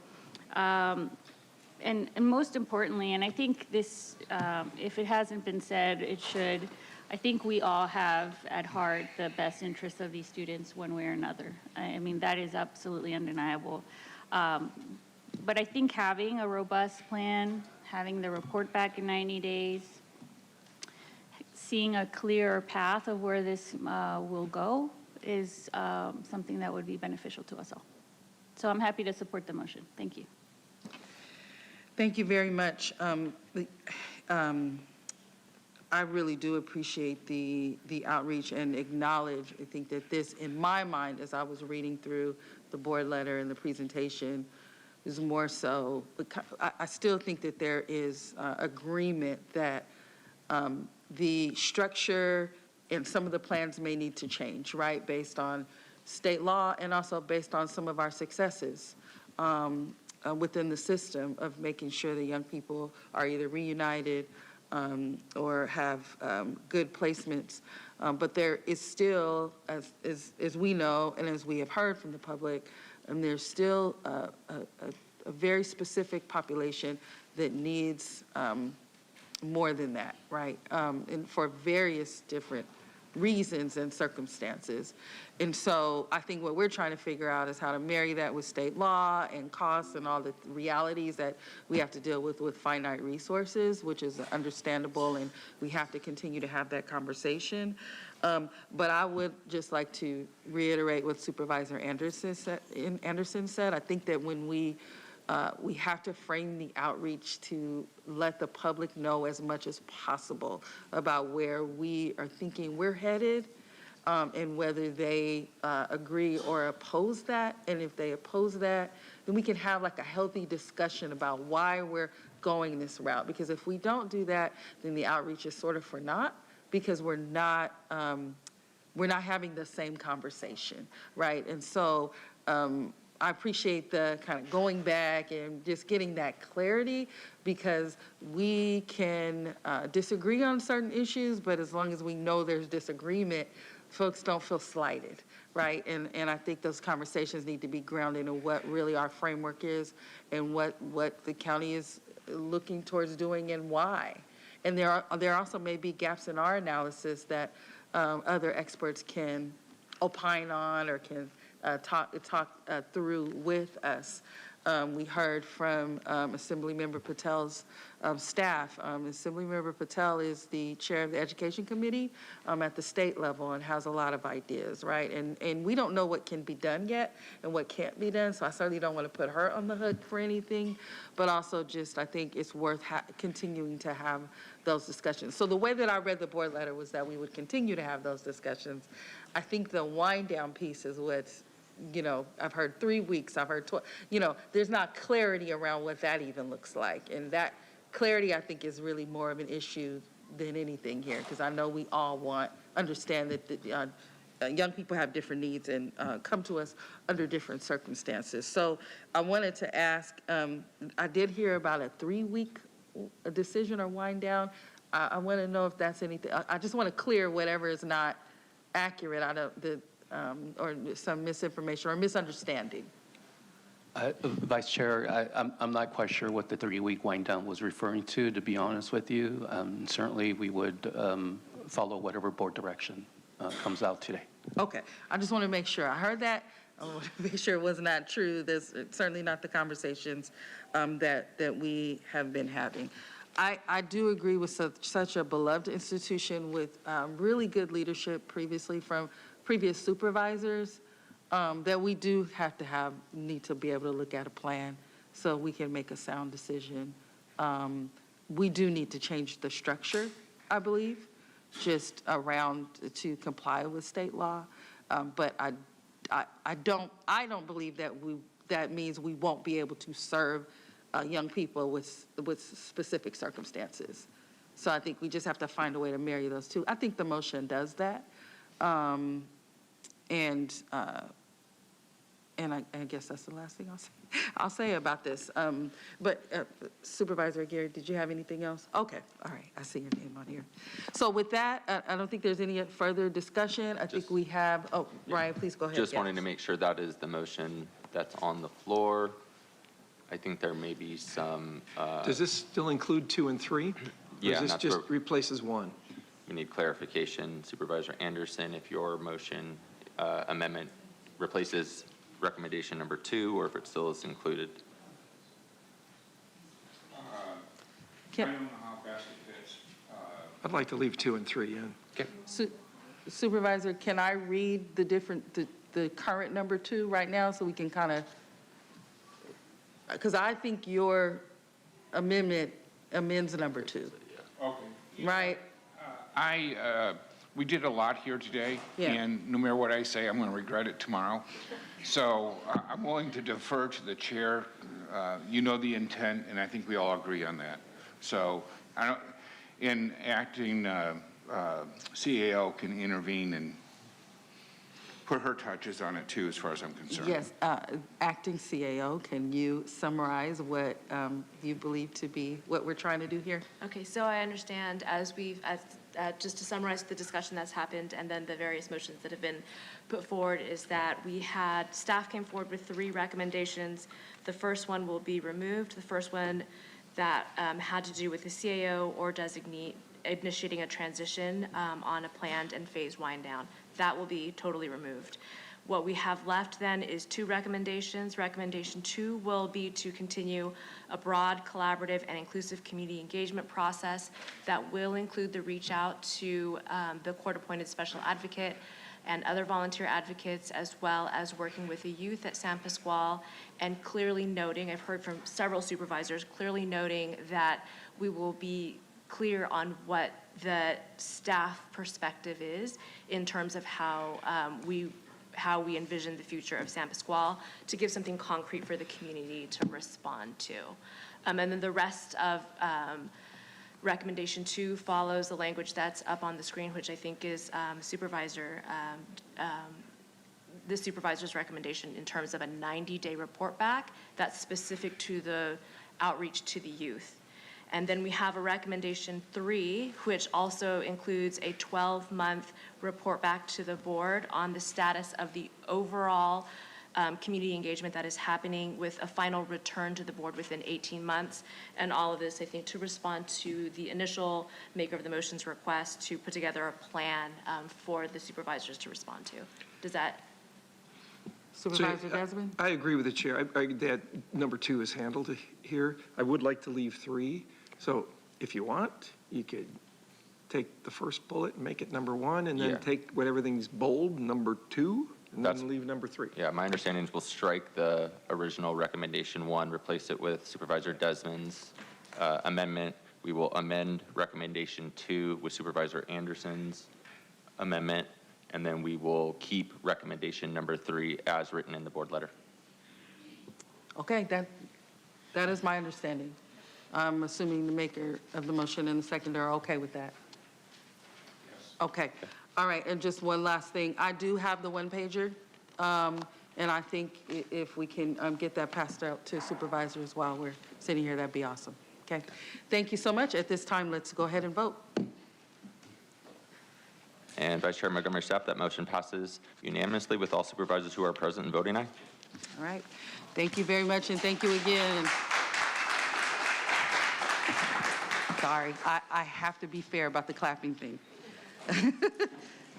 And most importantly, and I think this, if it hasn't been said, it should, I think we all have at heart the best interests of these students one way or another. I mean, that is absolutely undeniable. But I think having a robust plan, having the report back in 90 days, seeing a clearer path of where this will go is something that would be beneficial to us all. So I'm happy to support the motion. Thank you. Thank you very much. I really do appreciate the outreach and acknowledge, I think that this, in my mind, as I was reading through the board letter and the presentation, is more so, I still think that there is agreement that the structure and some of the plans may need to change, right, based on state law and also based on some of our successes within the system of making sure that young people are either reunited or have good placements. But there is still, as we know and as we have heard from the public, there's still a very specific population that needs more than that, right? And for various different reasons and circumstances. And so I think what we're trying to figure out is how to marry that with state law and costs and all the realities that we have to deal with finite resources, which is understandable, and we have to continue to have that conversation. But I would just like to reiterate what Supervisor Anderson said. I think that when we have to frame the outreach to let the public know as much as possible about where we are thinking we're headed, and whether they agree or oppose that. And if they oppose that, then we can have like a healthy discussion about why we're going this route. Because if we don't do that, then the outreach is sort of for naught, because we're not having the same conversation, right? And so I appreciate the kind of going back and just getting that clarity, because we can disagree on certain issues, but as long as we know there's disagreement, folks don't feel slighted, right? And I think those conversations need to be grounded in what really our framework is and what the county is looking towards doing and why. And there also may be gaps in our analysis that other experts can opine on or can talk through with us. We heard from Assemblymember Patel's staff. Assemblymember Patel is the chair of the Education Committee at the state level and has a lot of ideas, right? And we don't know what can be done yet and what can't be done, so I certainly don't want to put her on the hook for anything, but also just I think it's worth continuing to have those discussions. So the way that I read the board letter was that we would continue to have those discussions. I think the wind down piece is what's, I've heard 3 weeks, I've heard 12, there's not clarity around what that even looks like. And that clarity, I think, is really more of an issue than anything here, because I know we all understand that young people have different needs and come to us under different circumstances. So I wanted to ask, I did hear about a 3-week decision or wind down. I want to know if that's anything. I just want to clear whatever is not accurate out of or some misinformation or misunderstanding. Vice Chair, I'm not quite sure what the 3-week wind down was referring to be honest with you. Certainly, we would follow whatever board direction comes out today. Okay, I just want to make sure I heard that. I want to make sure it was not true. That's certainly not the conversations that we have been having. I do agree with such a beloved institution with really good leadership previously from previous supervisors, that we do need to be able to look at a plan so we can make a sound decision. We do need to change the structure, I believe, just around to comply with state law. But I don't believe that means we won't be able to serve young people with specific circumstances. So I think we just have to find a way to marry those two. I think the motion does that. And I guess that's the last thing I'll say about this. But Supervisor Aguirre, did you have anything else? Okay, all right, I see your name on here. So with that, I don't think there's any further discussion. I think we have, Ryan, please go ahead. Just wanting to make sure that is the motion that's on the floor. I think there may be some. Does this still include 2 and 3? Yeah. Or is this just replaces 1? We need clarification. Supervisor Anderson, if your motion amendment replaces recommendation number 2, or if it still is included. I don't know how best it fits. I'd like to leave 2 and 3 in. Okay. Supervisor, can I read the current number 2 right now so we can kind of, because I think your amendment amends number 2. Okay. Right? We did a lot here today, Yeah. and no matter what I say, I'm going to regret it tomorrow. So I'm willing to defer to the chair. You know the intent, and I think we all agree on that. So in acting, CAO can intervene and put her touches on it too, as far as I'm concerned. Yes, acting CAO, can you summarize what you believe to be what we're trying to do here? Okay, so I understand just to summarize the discussion that's happened and then the various motions that have been put forward is that staff came forward with 3 recommendations. The first one will be removed. The first one that had to do with the CAO or designee initiating a transition on a planned and phased wind down. That will be totally removed. What we have left then is 2 recommendations. Recommendation 2 will be to continue a broad, collaborative, and inclusive community engagement process that will include the reach out to the court-appointed special advocate and other volunteer advocates, as well as working with the youth at San Pasqual, and clearly noting, I've heard from several supervisors, clearly noting that we will be clear on what the staff perspective is in terms of how we envision the future of San Pasqual, to give something concrete for the community to respond to. And then the rest of recommendation 2 follows the language that's up on the screen, which I think is the supervisor's recommendation in terms of a 90-day report back that's specific to the outreach to the youth. And then we have a recommendation 3, which also includes a 12-month report back to the board on the status of the overall community engagement that is happening, with a final return to the board within 18 months. And all of this, I think, to respond to the initial maker of the motion's request to put together a plan for the supervisors to respond to. Does that? Supervisor Desmond? I agree with the chair. That number 2 is handled here. I would like to leave 3. So if you want, you could take the first bullet and make it number 1, and then take whatever thing's bold, number 2, and then leave number 3. Yeah, my understanding is we'll strike the original recommendation 1, replace it with Supervisor Desmond's amendment. We will amend recommendation 2 with Supervisor Anderson's amendment, and then we will keep recommendation number 3 as written in the board letter. Okay, that is my understanding. I'm assuming the maker of the motion and the seconder are okay with that. Okay, all right, and just one last thing. I do have the 1-pager, and I think if we can get that passed out to supervisors while we're sitting here, that'd be awesome. Okay, thank you so much. At this time, let's go ahead and vote. And Vice Chair Montgomery Staff, that motion passes unanimously with all supervisors who are present and voting aye. All right, thank you very much, and thank you again. Sorry, I have to be fair about the clapping thing,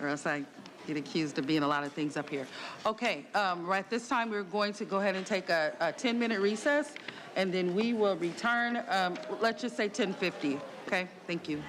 or else I get accused of being a lot of things up here. Okay, right this time we're going to go ahead and take a 10-minute recess, and then we will return, let's just say 10:50, okay? Thank you.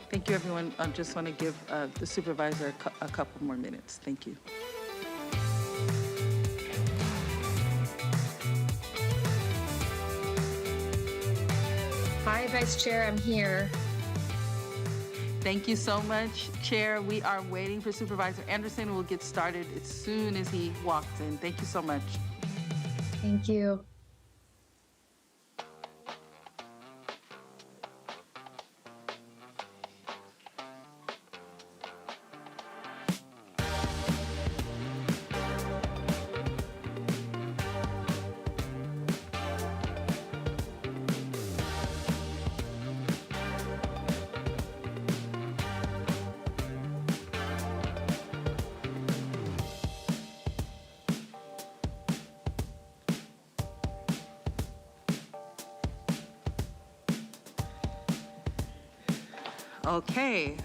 Thank you, everyone. I just want to give the supervisor a couple more minutes. Thank you. Hi, Vice Chair, I'm here. Thank you so much, Chair. We are waiting for Supervisor Anderson. We'll get started as soon as he walks in. Thank you so much. Thank you. Okay,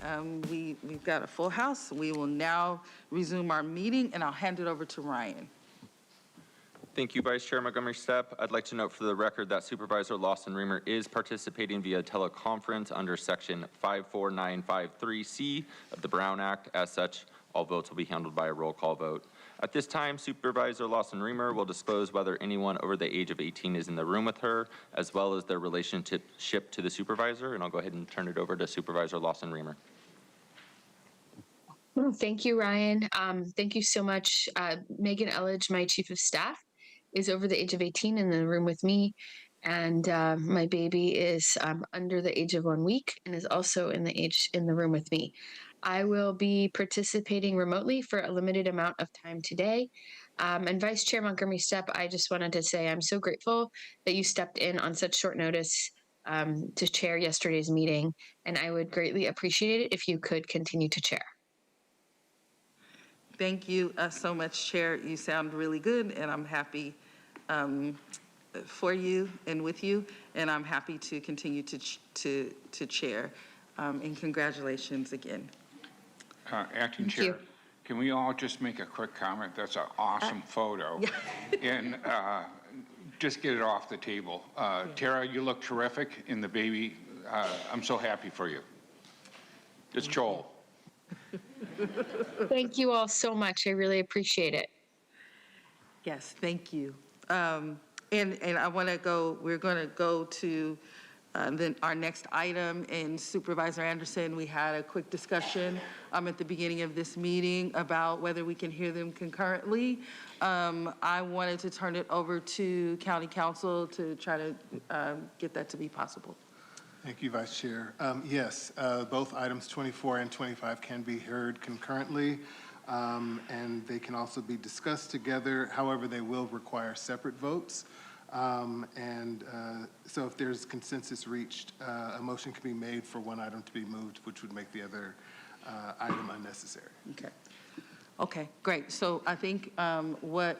we've got a full house. We will now resume our meeting, and I'll hand it over to Ryan. Thank you, Vice Chair Montgomery Stepp. I'd like to note for the record that Supervisor Lawson Reamer is participating via teleconference under Section 54953C of the Brown Act. As such, all votes will be handled by a roll call vote. At this time, Supervisor Lawson Reamer will disclose whether anyone over the age of 18 is in the room with her, as well as their relationship to the supervisor. And I'll go ahead and turn it over to Supervisor Lawson Reamer. Thank you, Ryan. Thank you so much. Megan Elledge, my chief of staff, is over the age of 18 in the room with me. And my baby is under the age of 1 week and is also in the room with me. I will be participating remotely for a limited amount of time today. And Vice Chair Montgomery Stepp, I just wanted to say I'm so grateful that you stepped in on such short notice to chair yesterday's meeting. And I would greatly appreciate it if you could continue to chair. Thank you so much, Chair. You sound really good, and I'm happy for you and with you, and I'm happy to continue to chair. And congratulations again. Acting Chair, can we all just make a quick comment? That's an awesome photo. And just get it off the table. Tara, you look terrific in the baby. I'm so happy for you. It's Joel. Thank you all so much. I really appreciate it. Yes, thank you. And I want to go, we're going to go to then our next item. And Supervisor Anderson, we had a quick discussion at the beginning of this meeting about whether we can hear them concurrently. I wanted to turn it over to County Council to try to get that to be possible. Thank you, Vice Chair. Yes, both items 24 and 25 can be heard concurrently, and they can also be discussed together. However, they will require separate votes. So if there's consensus reached, a motion can be made for one item to be moved, which would make the other item unnecessary. Okay, great. So I think what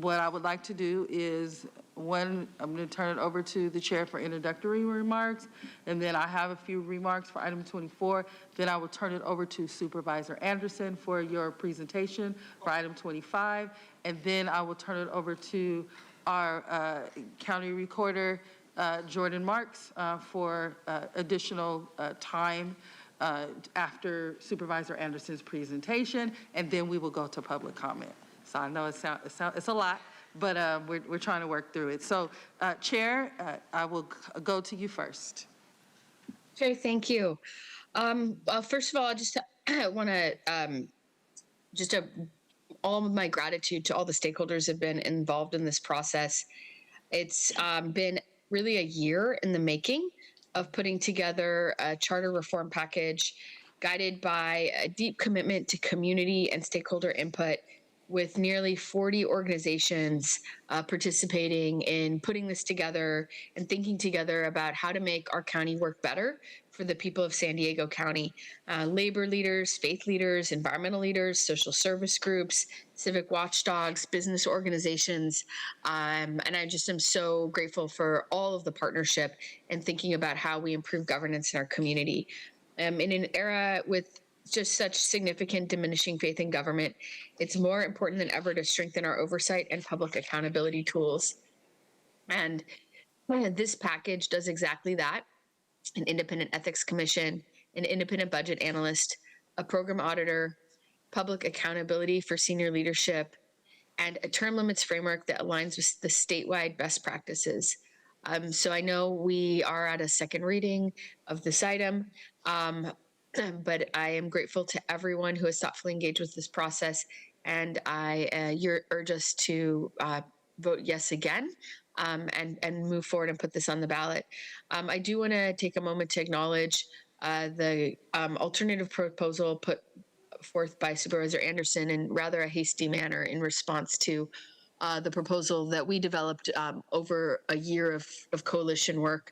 I would like to do is, one, I'm going to turn it over to the chair for introductory remarks, and then I have a few remarks for item 24. Then I will turn it over to Supervisor Anderson for your presentation for item 25, and then I will turn it over to our county recorder, Jordan Marks, for additional time after Supervisor Anderson's presentation, and then we will go to public comment. So I know it's a lot, but we're trying to work through it. So Chair, I will go to you first. Okay, thank you. First of all, I just want to all of my gratitude to all the stakeholders who have been involved in this process. It's been really a year in the making of putting together a charter reform package guided by a deep commitment to community and stakeholder input, with nearly 40 organizations participating in putting this together and thinking together about how to make our county work better for the people of San Diego County. Labor leaders, faith leaders, environmental leaders, social service groups, civic watchdogs, business organizations. And I just am so grateful for all of the partnership and thinking about how we improve governance in our community. In an era with just such significant diminishing faith in government, it's more important than ever to strengthen our oversight and public accountability tools. And this package does exactly that. An independent ethics commission, an independent budget analyst, a program auditor, public accountability for senior leadership, and a term limits framework that aligns with the statewide best practices. So I know we are at a second reading of this item, but I am grateful to everyone who has thoughtfully engaged with this process, and I urge us to vote yes again. And move forward and put this on the ballot. I do want to take a moment to acknowledge the alternative proposal put forth by Supervisor Anderson in rather a hasty manner in response to the proposal that we developed over a year of coalition work.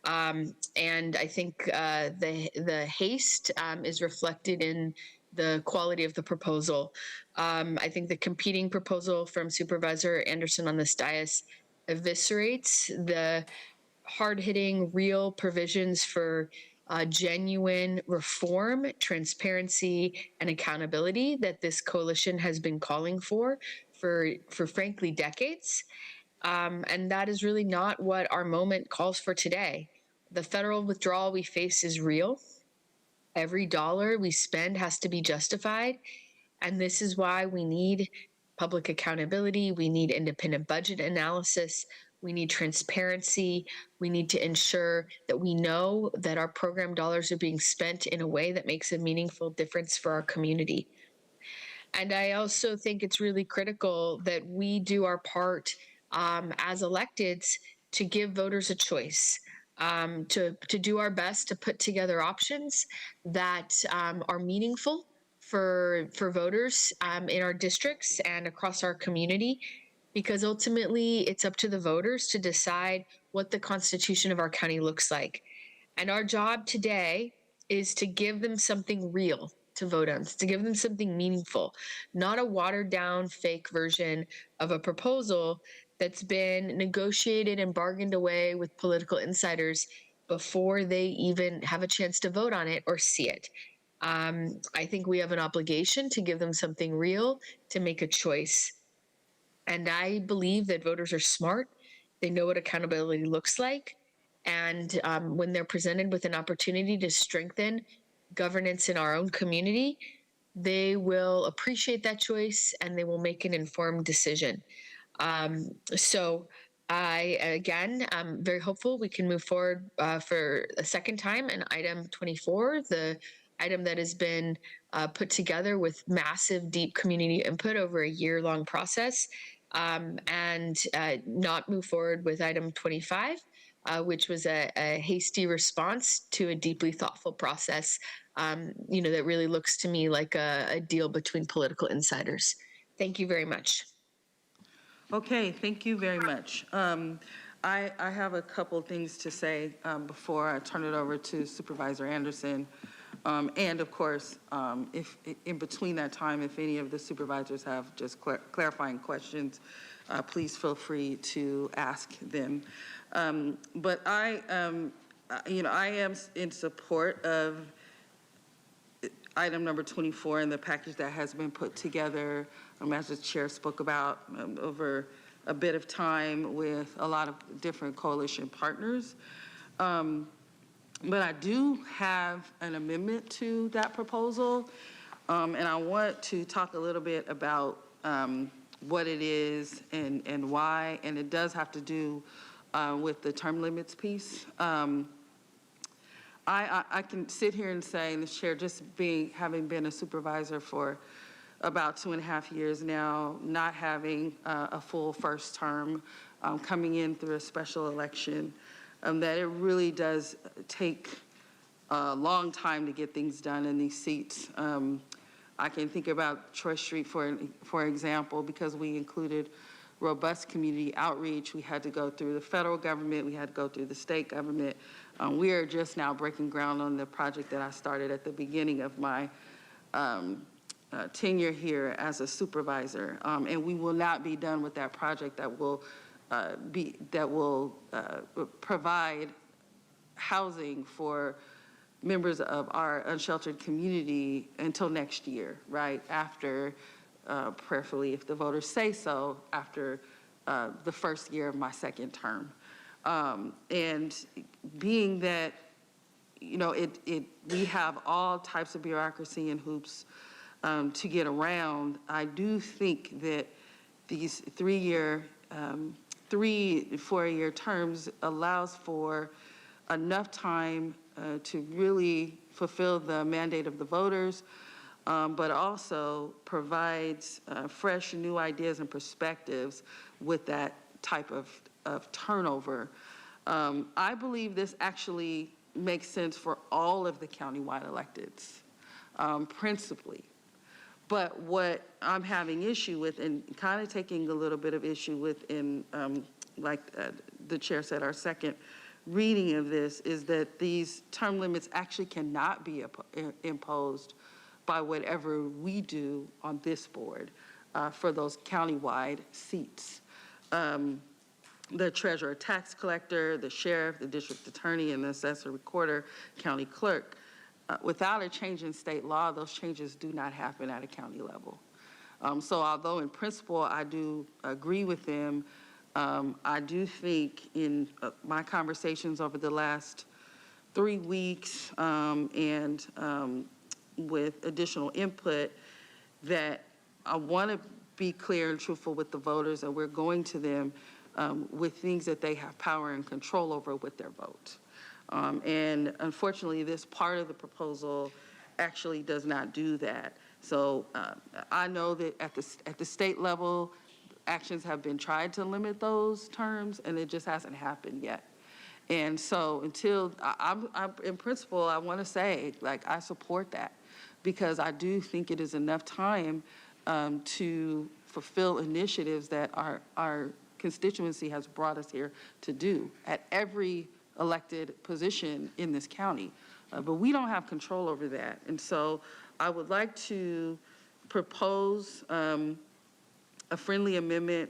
And I think the haste is reflected in the quality of the proposal. I think the competing proposal from Supervisor Anderson on this dais eviscerates the hard-hitting, real provisions for genuine reform, transparency, and accountability that this coalition has been calling for for frankly decades. And that is really not what our moment calls for today. The federal withdrawal we face is real. Every dollar we spend has to be justified. And this is why we need public accountability. We need independent budget analysis. We need transparency. We need to ensure that we know that our program dollars are being spent in a way that makes a meaningful difference for our community. And I also think it's really critical that we do our part as electeds to give voters a choice, to do our best to put together options that are meaningful for voters in our districts and across our community, because ultimately it's up to the voters to decide what the constitution of our county looks like. And our job today is to give them something real to vote on, to give them something meaningful, not a watered down fake version of a proposal that's been negotiated and bargained away with political insiders before they even have a chance to vote on it or see it. I think we have an obligation to give them something real to make a choice. And I believe that voters are smart. They know what accountability looks like. And when they're presented with an opportunity to strengthen governance in our own community, they will appreciate that choice and they will make an informed decision. So I, again, I'm very hopeful we can move forward for a second time in item 24, the item that has been put together with massive, deep community input over a year-long process, and not move forward with item 25, which was a hasty response to a deeply thoughtful process, that really looks to me like a deal between political insiders. Thank you very much. Okay, thank you very much. I have a couple things to say before I turn it over to Supervisor Anderson. And of course, if in between that time, if any of the supervisors have just clarifying questions, please feel free to ask them. But I am in support of item number 24 and the package that has been put together, as the chair spoke about, over a bit of time with a lot of different coalition partners. But I do have an amendment to that proposal, and I want to talk a little bit about what it is and why, and it does have to do with the term limits piece. I can sit here and say, and the chair, just having been a supervisor for about 2.5 years now, not having a full first term, coming in through a special election, that it really does take a long time to get things done in these seats. I can think about Troy Street, for example, because we included robust community outreach. We had to go through the federal government. We had to go through the state government. We are just now breaking ground on the project that I started at the beginning of my tenure here as a supervisor. And we will not be done with that project that will provide housing for members of our unsheltered community until next year, right? After, prayerfully, if the voters say so, after the first year of my second term. And being that, we have all types of bureaucracy and hoops to get around, I do think that these 3-year, 4-year terms allows for enough time to really fulfill the mandate of the voters, but also provides fresh new ideas and perspectives with that type of turnover. I believe this actually makes sense for all of the countywide electeds, principally. But what I'm having issue with, and kind of taking a little bit of issue with like the chair said, our second reading of this, is that these term limits actually cannot be imposed by whatever we do on this board for those countywide seats. The treasurer, tax collector, the sheriff, the district attorney, and the assessor, recorder, county clerk. Without a change in state law, those changes do not happen at a county level. So although in principle I do agree with them, I do think in my conversations over the last 3 weeks and with additional input that I want to be clear and truthful with the voters, and we're going to them with things that they have power and control over with their vote. And unfortunately, this part of the proposal actually does not do that. So I know that at the state level, actions have been tried to limit those terms, and it just hasn't happened yet. And so until, I'm in principle, I want to say, like, I support that because I do think it is enough time to fulfill initiatives that our constituency has brought us here to do at every elected position in this county. But we don't have control over that. And so I would like to propose a friendly amendment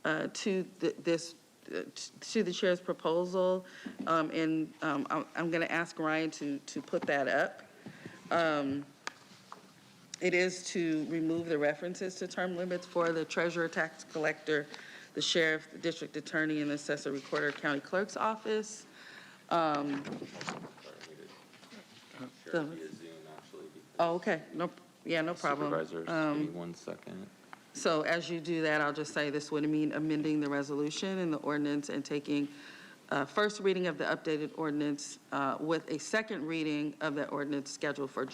to to the chair's proposal, and I'm going to ask Ryan to put that up. It is to remove the references to term limits for the treasurer, tax collector, the sheriff, the district attorney, and the assessor, recorder, county clerk's office. Oh, okay. No problem. Supervisors, give me 1 second. So as you do that, I'll just say this would mean amending the resolution and the ordinance and taking first reading of the updated ordinance with a second reading of the ordinance scheduled for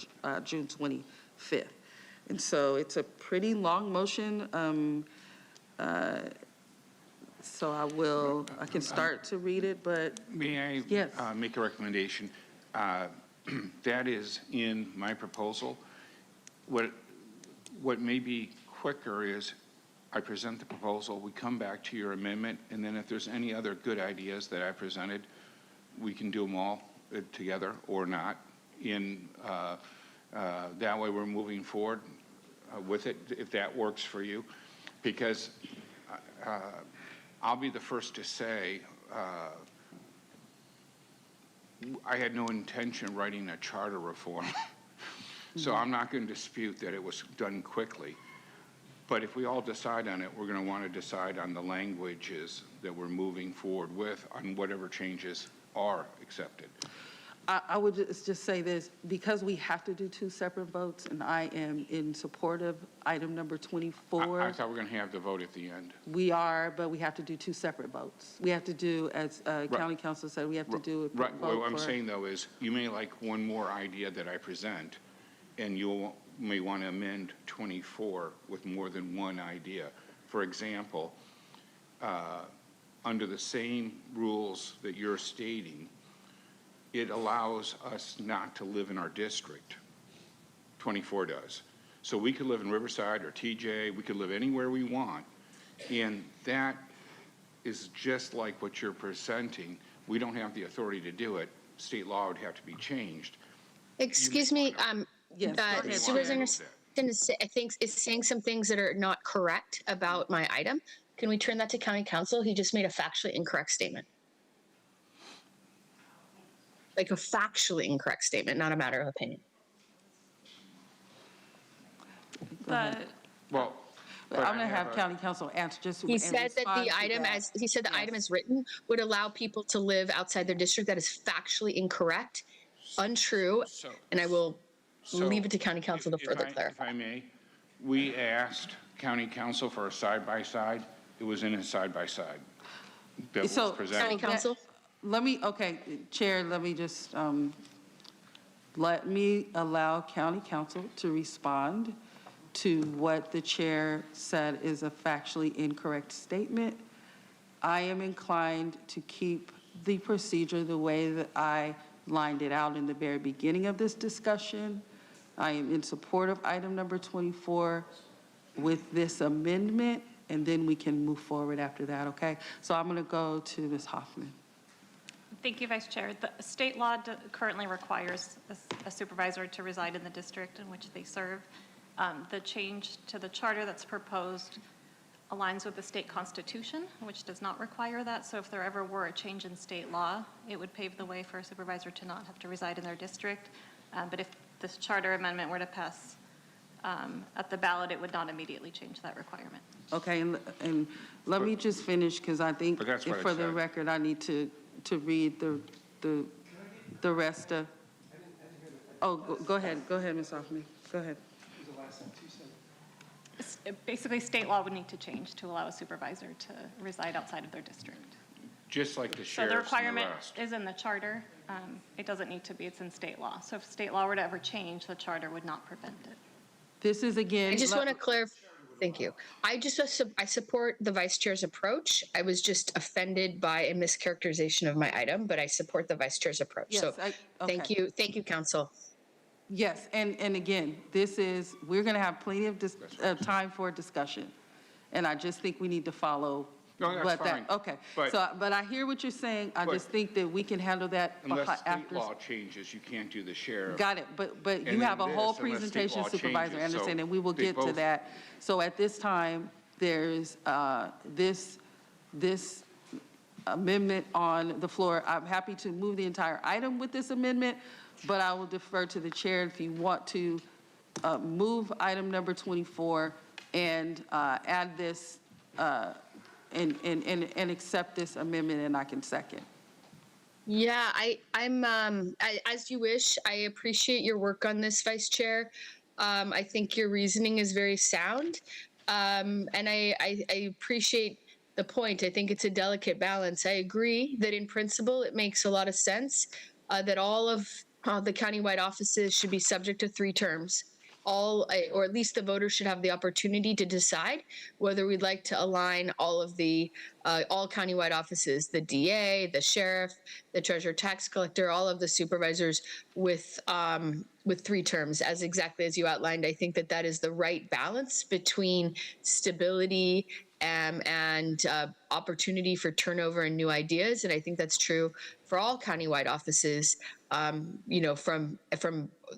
June 25th. And so it's a pretty long motion. So I can start to read it, but. May I yes. Make a recommendation? That is in my proposal. What may be quicker is I present the proposal, we come back to your amendment, and then if there's any other good ideas that I presented, we can do them all together or not. That way we're moving forward with it, if that works for you. Because I'll be the first to say, I had no intention of writing a charter reform. So I'm not going to dispute that it was done quickly. But if we all decide on it, we're going to want to decide on the languages that we're moving forward with on whatever changes are accepted. I would just say this, because we have to do 2 separate votes, and I am in support of item number 24. I thought we were going to have the vote at the end. We are, but we have to do 2 separate votes. We have to do, as county council said, we have to do a Right. vote. What I'm saying, though, is you may like one more idea that I present, and you may want to amend 24 with more than one idea. For example, under the same rules that you're stating, it allows us not to live in our district. 24 does. So we could live in Riverside or TJ, we could live anywhere we want, and that is just like what you're presenting. We don't have the authority to do it. State law would have to be changed. Excuse me, yes, Supervisor Anderson I think is saying some things that are not correct about my item. Can we turn that to county council? He just made a factually incorrect statement. Like a factually incorrect statement, not a matter of opinion. Well, I'm going to have county council answer just. He said that the item, item as written would allow people to live outside their district. That is factually incorrect, untrue, and I will leave it to county council to further clarify. If I may, we asked county council for a side-by-side. It was in a side-by-side that was presented. County council? Chair, let me just, let me allow county council to respond to what the chair said is a factually incorrect statement. I am inclined to keep the procedure the way that I lined it out in the very beginning of this discussion. I am in support of item number 24 with this amendment, and then we can move forward after that, okay? So I'm going to go to Ms. Hoffman. Thank you, Vice Chair. The state law currently requires a supervisor to reside in the district in which they serve. The change to the charter that's proposed aligns with the state constitution, which does not require that. So if there ever were a change in state law, it would pave the way for a supervisor to not have to reside in their district. But if this charter amendment were to pass at the ballot, it would not immediately change that requirement. Okay, and let me just finish, because I think But that's what I for the said. record, I need to read the rest of. Oh, go ahead, Ms. Hoffman, go ahead. Basically, state law would need to change to allow a supervisor to reside outside of their district. Just like the So the sheriffs and the requirement rest. is in the charter. It doesn't need to be, it's in state law. So if state law were to ever change, the charter would not prevent it. This is again. I just want to clarify. Thank you. I support the vice chair's approach. I was just offended by a mischaracterization of my item, but I support the vice chair's approach. Yes, So thank you, council. Yes, and again, we're going to have plenty of time for discussion. And I just think we need to follow. No, that's what fine. Okay, But- but I hear what you're saying. I just think that we can handle that Unless state after. law changes, you can't do the sheriff. Got it, but And you have a then whole this, unless state presentation, law Supervisor changes, Anderson, so and we will they get to both- that. So at this time, there's this amendment on the floor. I'm happy to move the entire item with this amendment, but I will defer to the chair if you want to move item number 24 and add this and accept this amendment, and I can second. Yeah, I'm as you wish. I appreciate your work on this, Vice Chair. I think your reasoning is very sound. And I appreciate the point. I think it's a delicate balance. I agree that in principle, it makes a lot of sense that all of the countywide offices should be subject to 3 terms. Or at least the voters should have the opportunity to decide whether we'd like to align all of the all countywide offices, the DA, the sheriff, the treasurer tax collector, all of the supervisors with 3 terms, as exactly as you outlined. I think that is the right balance between stability and opportunity for turnover and new ideas. And I think that's true for all countywide offices, from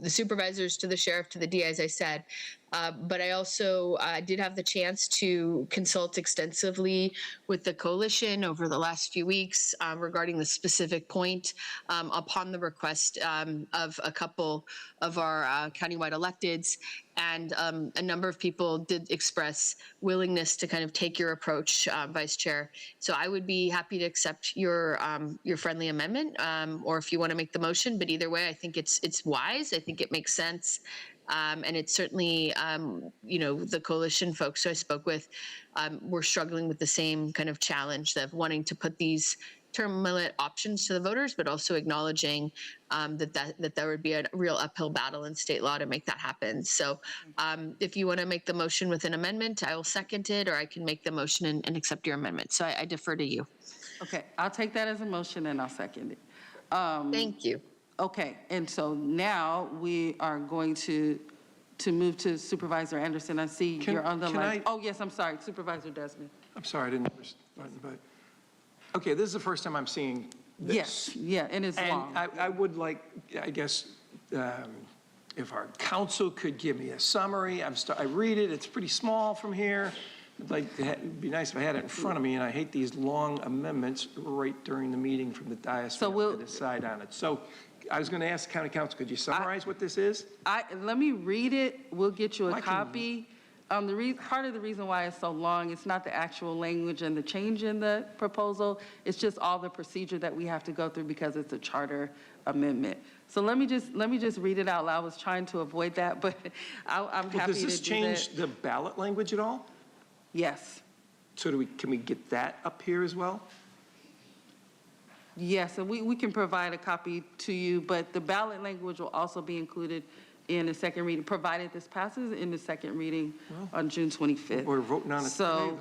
the supervisors to the sheriff to the DA, as I said. But I also did have the chance to consult extensively with the coalition over the last few weeks regarding the specific point upon the request of a couple of our countywide electeds. And a number of people did express willingness to kind of take your approach, Vice Chair. So I would be happy to accept your friendly amendment, or if you want to make the motion. But either way, I think it's wise. I think it makes sense. And it's certainly, the coalition folks who I spoke with were struggling with the same kind of challenge of wanting to put these term limit options to the voters, but also acknowledging that there would be a real uphill battle in state law to make that happen. So if you want to make the motion with an amendment, I will second it, or I can make the motion and accept your amendment. So I defer to you. Okay, I'll take that as a motion and I'll second it. Thank you. Okay, and so now we are going to move to Supervisor Anderson. I see you're on the line. Oh, yes, I'm sorry, Supervisor Desmond. I'm sorry, I didn't push the button, but, okay, this is the first time I'm seeing this. Yes, yeah, and it's long. And I would like, I guess, if our council could give me a summary. I read it, it's pretty small from here. It'd be nice if I had it in front of me, and I hate these long amendments right during the meeting from the dais. So we have to decide on it. So I was going to ask the county council, could you summarize what this is? Let me read it. We'll get you a copy. Part of the reason why it's so long, it's not the actual language and the change in the proposal. It's just all the procedure that we have to go through because it's a charter amendment. So let me just read it out loud. I was trying to avoid that, but I'm happy to do that. Does this change the ballot language at all? Yes. So can we get that up here as well? Yes, and we can provide a copy to you, but the ballot language will also be included in the second reading, provided this passes in the second reading on June 25th. We're voting on it So today,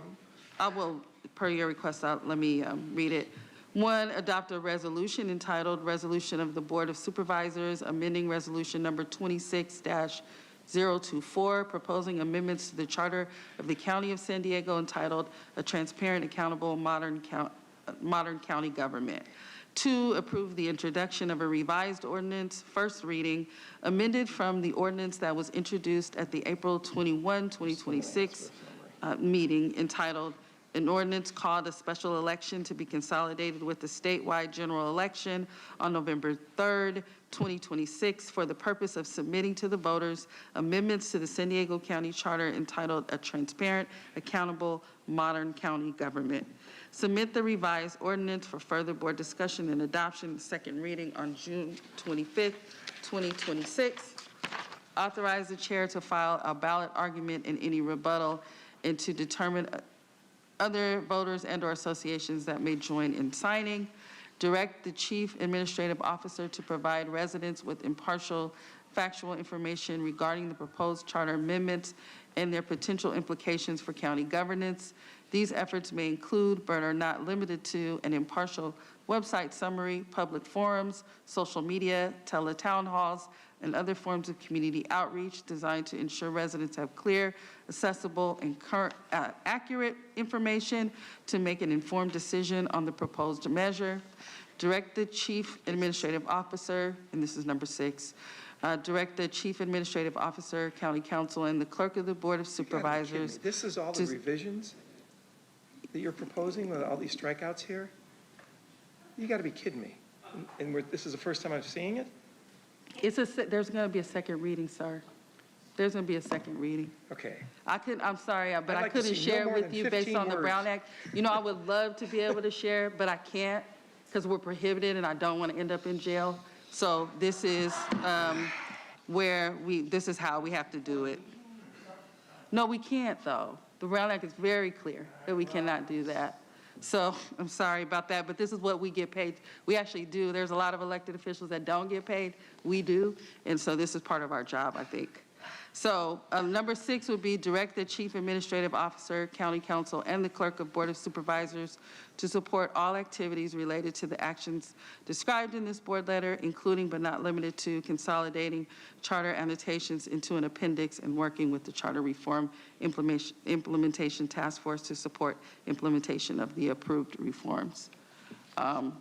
I will, per your request, let me read it. 1, adopt a resolution entitled Resolution of the Board of Supervisors, amending resolution number 26-024, proposing amendments to the charter of the County of San Diego entitled A Transparent, Accountable, Modern County Government. 2, approve the introduction of a revised ordinance, first reading, amended from the ordinance that was introduced at the April 21, 2026 meeting entitled An ordinance called a special election to be consolidated with the statewide general election on November 3rd, 2026, for the purpose of submitting to the voters amendments to the San Diego County Charter entitled A Transparent, Accountable, Modern County Government. Submit the revised ordinance for further board discussion and adoption, second reading on June 25th, 2026. Authorize the chair to file a ballot argument and any rebuttal, and to determine other voters and/or associations that may join in signing. Direct the chief administrative officer to provide residents with impartial, factual information regarding the proposed charter amendments and their potential implications for county governance. These efforts may include, but are not limited to, an impartial website summary, public forums, social media, tele-town halls, and other forms of community outreach designed to ensure residents have clear, accessible, and current, accurate information to make an informed decision on the proposed measure. Direct the chief administrative officer, and this is number 6, direct the chief administrative officer, county council, and the clerk of the board of supervisors. This is all the revisions that you're proposing with all these strikeouts here? You got to be kidding me. And this is the first time I'm seeing it? There's going to be a second reading, sir. There's going to be a second reading. Okay. I'm sorry, but I'd I like to couldn't see no share more with than you based 15 on the words. Brown Act. You know, I would love to be able to share, but I can't because we're prohibited and I don't want to end up in jail. So this is this is how we have to do it. No, we can't though. The Brown Act is very clear that we cannot do that. So I'm sorry about that, but this is what we get paid. We actually do. There's a lot of elected officials that don't get paid. We do. And so this is part of our job, I think. So number 6 would be direct the chief administrative officer, county council, and the clerk of board of supervisors to support all activities related to the actions described in this board letter, including but not limited to consolidating charter annotations into an appendix and working with the charter reform implementation task force to support implementation of the approved reforms. Can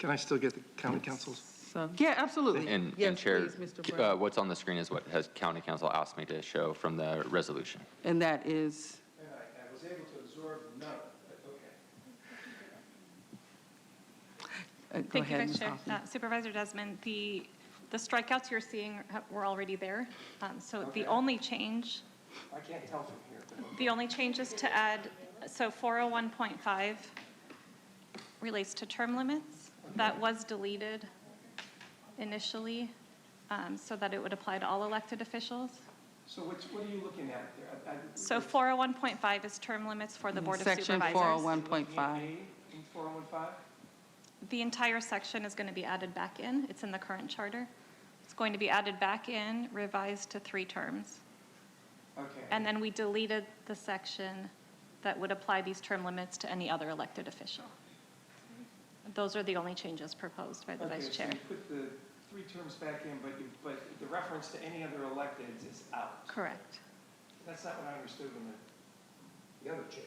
I still get the county council's? Yeah, absolutely. And Yes, Chair, please, Mr. Brown. what's on the screen is what has county council asked me to show from the resolution. And that is? I was able to absorb none, but okay. Go Thank you, ahead, Vice Ms. Chair. Hoffman. Supervisor Desmond, the strikeouts you're seeing were already there. So the only change, I can't tell from here. the only change is to add, so 401.5 relates to term limits. That was deleted initially so that it would apply to all elected officials. So what are you looking at there? So 401.5 is term limits for the Board of Section Supervisors. 401.5. In 401.5? The entire section is going to be added back in. It's in the current charter. It's going to be added back in, revised to 3 terms. Okay. And then we deleted the section that would apply these term limits to any other elected official. Those are the only changes proposed by the Vice Chair. So you put the 3 terms back in, but the reference to any other electeds is out. Correct. That's not what I understood when the other chair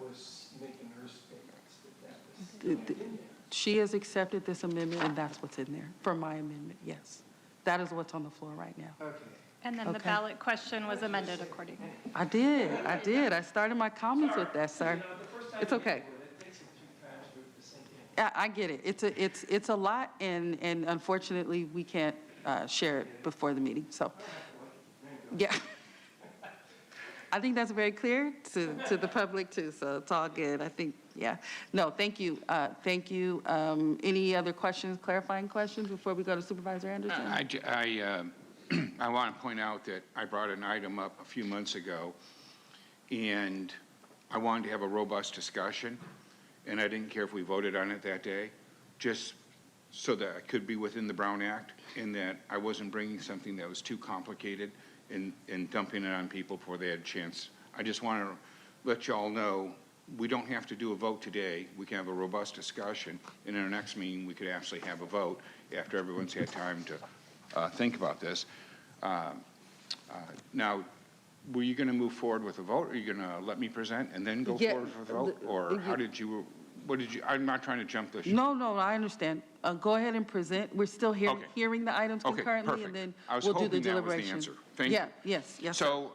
was making her statements. She has accepted this amendment, and that's what's in there, for my amendment, yes. That is what's on the floor right now. Okay. And then the Okay. ballot question was amended accordingly. I did. I started my comments with that, sir. It's okay. I get it. It's a lot, and unfortunately, we can't share it before the meeting, so. Yeah. I think that's very clear to the public too, so it's all good. I think, yeah. No, thank you. Thank you. Any other questions, clarifying questions before we go to Supervisor Anderson? I want to point out that I brought an item up a few months ago, and I wanted to have a robust discussion, and I didn't care if we voted on it that day, just so that it could be within the Brown Act, and that I wasn't bringing something that was too complicated and dumping it on people before they had a chance. I just want to let you all know, we don't have to do a vote today. We can have a robust discussion, and in our next meeting, we could actually have a vote after everyone's had time to think about this. Now, were you going to move forward with a vote, or are you going to let me present and then go forward with a vote? Or how did you, what did you, I'm not trying to jump the No, I understand. Go ahead and present. We're still hearing the items Okay, concurrently, perfect. and then I was we'll do the hoping that was the deliberation. answer. Thank you. Yes, sir. So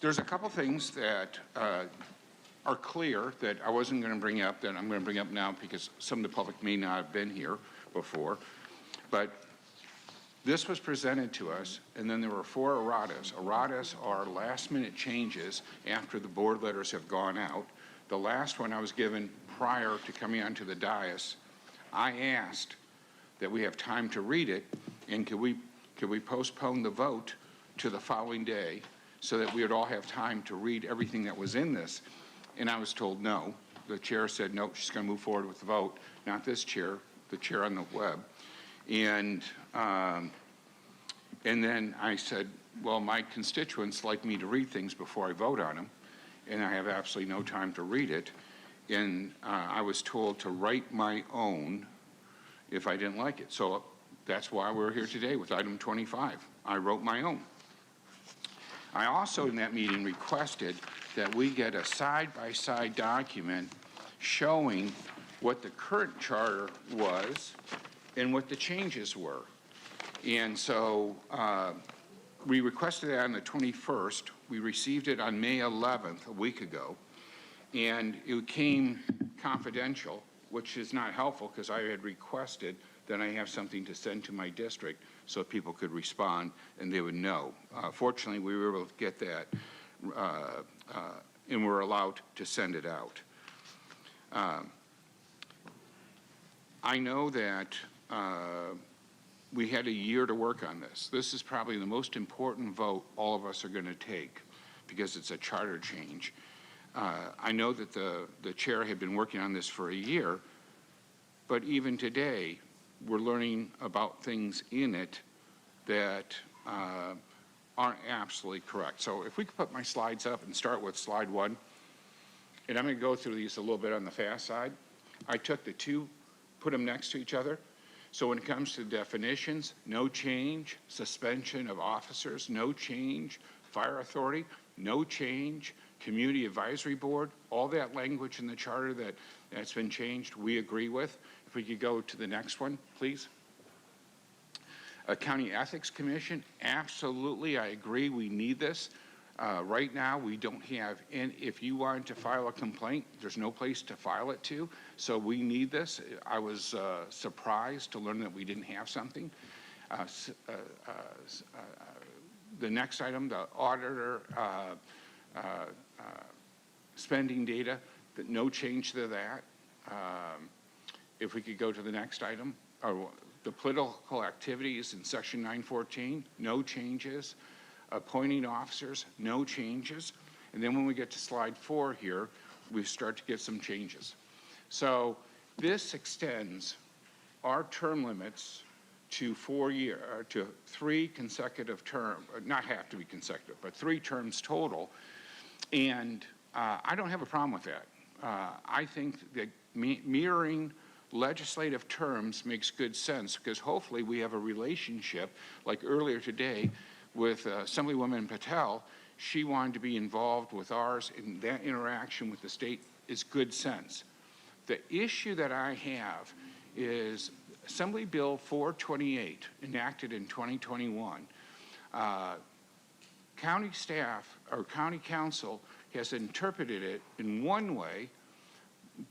There's a couple things that are clear that I wasn't going to bring up that I'm going to bring up now because some of the public may not have been here before. But this was presented to us, and then there were 4 erratas. Erratas are last-minute changes after the board letters have gone out. The last one I was given prior to coming onto the dais, I asked that we have time to read it, and could we postpone the vote to the following day so that we would all have time to read everything that was in this? And I was told no. The chair said, no, she's going to move forward with the vote. Not this chair, the chair on the web. And then I said, well, my constituents like me to read things before I vote on them, and I have absolutely no time to read it. And I was told to write my own if I didn't like it. So that's why we're here today with item 25. I wrote my own. I also, in that meeting, requested that we get a side-by-side document showing what the current charter was and what the changes were. And so we requested that on the 21st. We received it on May 11th, a week ago, and it came confidential, which is not helpful because I had requested that I have something to send to my district so people could respond and they would know. Fortunately, we were able to get that and we're allowed to send it out. I know that we had a year to work on this. This is probably the most important vote all of us are going to take because it's a charter change. I know that the chair had been working on this for a year, but even today, we're learning about things in it that aren't absolutely correct. So if we could put my slides up and start with slide 1, and I'm going to go through these a little bit on the fast side. I took the 2, put them next to each other. So when it comes to definitions, no change. Suspension of officers, no change. Fire authority, no change. Community advisory board, all that language in the charter that's been changed, we agree with. If we could go to the next one, please. A county ethics commission, absolutely, I agree, we need this. Right now, we don't have, and if you wanted to file a complaint, there's no place to file it to, so we need this. I was surprised to learn that we didn't have something. The next item, the auditor spending data, no change to that. If we could go to the next item, the political activities in section 914, no changes. Appointing officers, no changes. And then when we get to slide 4 here, we start to get some changes. So this extends our term limits to 3 consecutive terms, not have to be consecutive, but 3 terms total. And I don't have a problem with that. I think that mirroring legislative terms makes good sense because hopefully we have a relationship like earlier today with Assemblywoman Patel. She wanted to be involved with ours, and that interaction with the state is good sense. The issue that I have is Assembly Bill 428, enacted in 2021. County staff or county council has interpreted it in one way,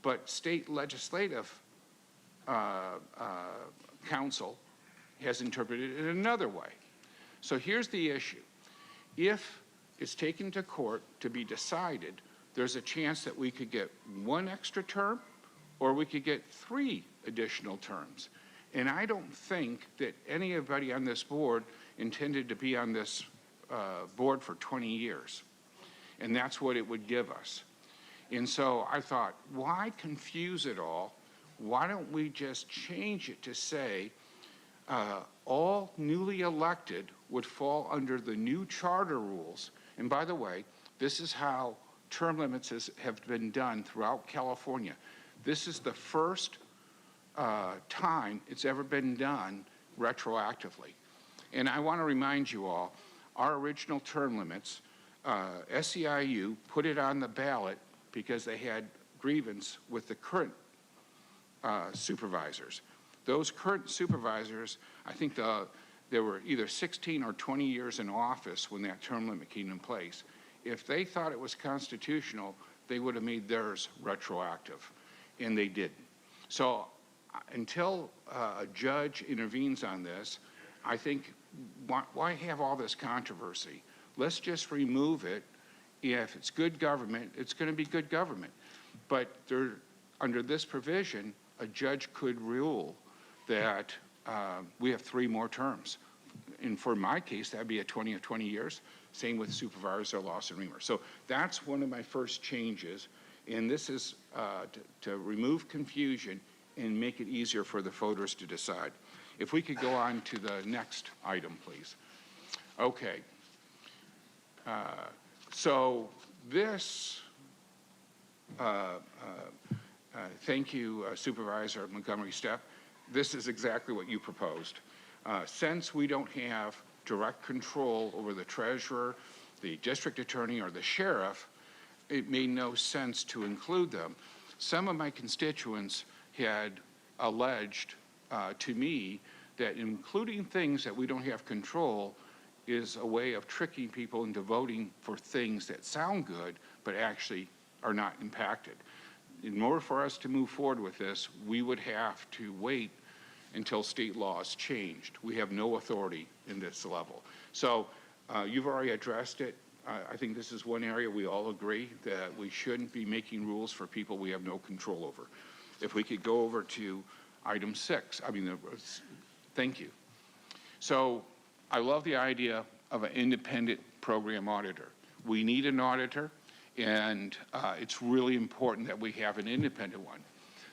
but state legislative council has interpreted it in another way. So here's the issue. If it's taken to court to be decided, there's a chance that we could get 1 extra term or we could get 3 additional terms. And I don't think that anybody on this board intended to be on this board for 20 years. And that's what it would give us. And so I thought, why confuse it all? Why don't we just change it to say all newly elected would fall under the new charter rules. And by the way, this is how term limits have been done throughout California. This is the first time it's ever been done retroactively. And I want to remind you all, our original term limits, SEIU put it on the ballot because they had grievance with the current supervisors. Those current supervisors, I think there were either 16 or 20 years in office when that term limit came in place. if they thought it was constitutional, they would have made theirs retroactive, and they didn't. So until a judge intervenes on this, I think, why have all this controversy? Let's just remove it. If it's good government, it's going to be good government. But under this provision, a judge could rule that we have 3 more terms. And for my case, that'd be a 20 or 20 years. Same with supervisor Lawson-Remer. So that's one of my first changes. And this is to remove confusion and make it easier for the voters to decide. If we could go on to the next item, please. Okay. So this, thank you, Supervisor Montgomery Stepp. This is exactly what you proposed. Since we don't have direct control over the treasurer, the district attorney, or the sheriff, it made no sense to include them. Some of my constituents had alleged to me that including things that we don't have control is a way of tricking people into voting for things that sound good but actually are not impacted. In order for us to move forward with this, we would have to wait until state laws changed. We have no authority in this level. So you've already addressed it. I think this is one area we all agree that we shouldn't be making rules for people we have no control over. If we could go over to item 6, thank you. So I love the idea of an independent program auditor. We need an auditor, and it's really important that we have an independent one.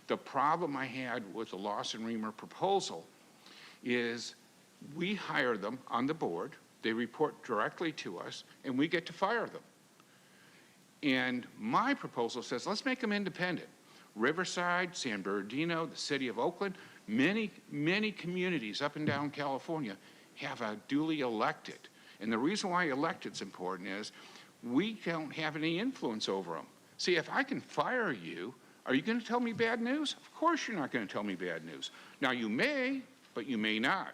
The problem I had with the Lawson-Remer proposal is we hire them on the board, they report directly to us, and we get to fire them. And my proposal says, let's make them independent. Riverside, San Bernardino, the city of Oakland, many communities up and down California have a duly elected. And the reason why elected's important is we don't have any influence over them. See, if I can fire you, are you going to tell me bad news? Of course you're not going to tell me bad news. Now you may, but you may not.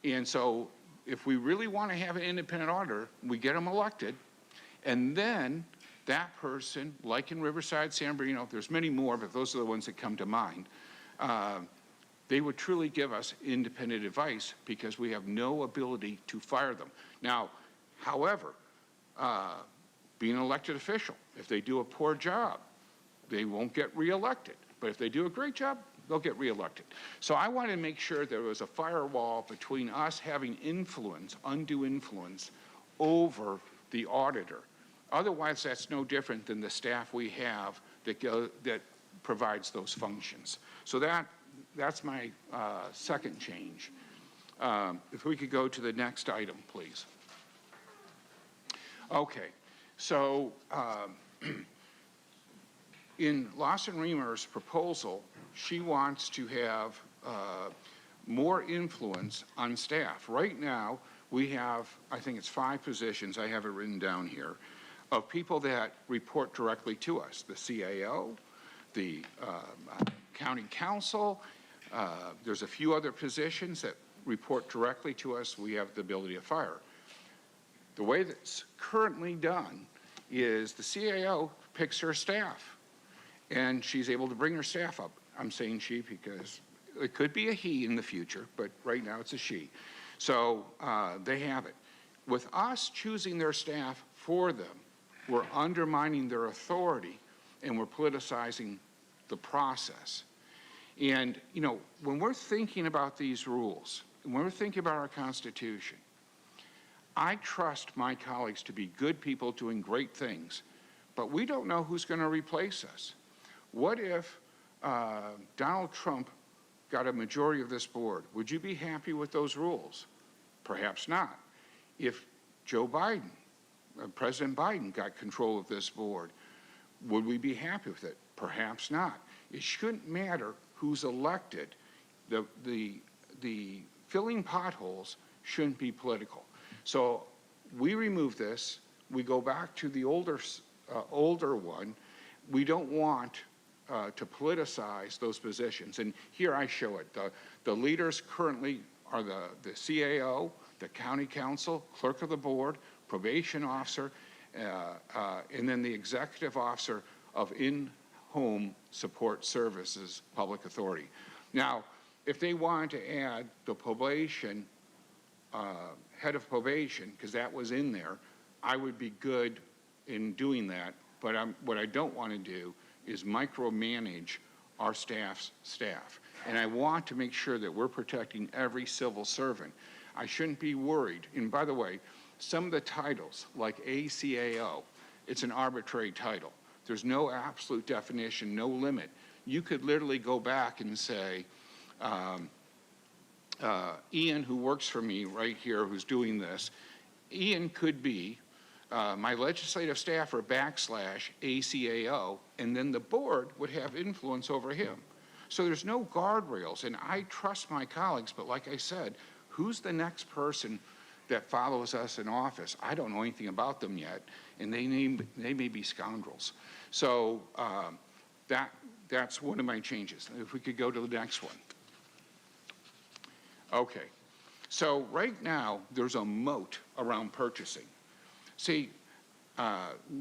And so if we really want to have an independent auditor, we get them elected, and then that person, like in Riverside, San Bernardino, there's many more, but those are the ones that come to mind, they would truly give us independent advice because we have no ability to fire them. Now, however, being an elected official, if they do a poor job, they won't get reelected. But if they do a great job, they'll get reelected. So I wanted to make sure there was a firewall between us having influence, undue influence, over the auditor. Otherwise, that's no different than the staff we have that provides those functions. So that's my second change. If we could go to the next item, please. Okay, so in Lawson-Remer's proposal, she wants to have more influence on staff. Right now, we have, I think it's 5 positions, I have it written down here, of people that report directly to us. The CAO, the county council, there's a few other positions that report directly to us. We have the ability to fire. The way that's currently done is the CAO picks her staff, and she's able to bring her staff up. I'm saying she because it could be a he in the future, but right now it's a she. So they have it. With us choosing their staff for them, we're undermining their authority, and we're politicizing the process. And, you know, when we're thinking about these rules, when we're thinking about our Constitution, I trust my colleagues to be good people doing great things, but we don't know who's going to replace us. What if Donald Trump got a majority of this board? Would you be happy with those rules? Perhaps not. If Joe Biden, President Biden got control of this board, would we be happy with it? Perhaps not. It shouldn't matter who's elected. The filling potholes shouldn't be political. So we remove this. We go back to the older one. We don't want to politicize those positions. And here I show it. The leaders currently are the CAO, the county council, clerk of the board, probation officer, and then the executive officer of in-home support services public authority. Now, if they wanted to add the probation, head of probation, because that was in there, I would be good in doing that. But what I don't want to do is micromanage our staff's staff. And I want to make sure that we're protecting every civil servant. I shouldn't be worried. And by the way, some of the titles, like ACAO, it's an arbitrary title. There's no absolute definition, no limit. You could literally go back and say, Ian, who works for me right here, who's doing this, Ian could be my legislative staffer / ACAO, and then the board would have influence over him. So there's no guardrails, and I trust my colleagues, but like I said, who's the next person that follows us in office? I don't know anything about them yet, and they may be scoundrels. So that's one of my changes. If we could go to the next one. Okay, so right now there's a moat around purchasing. See,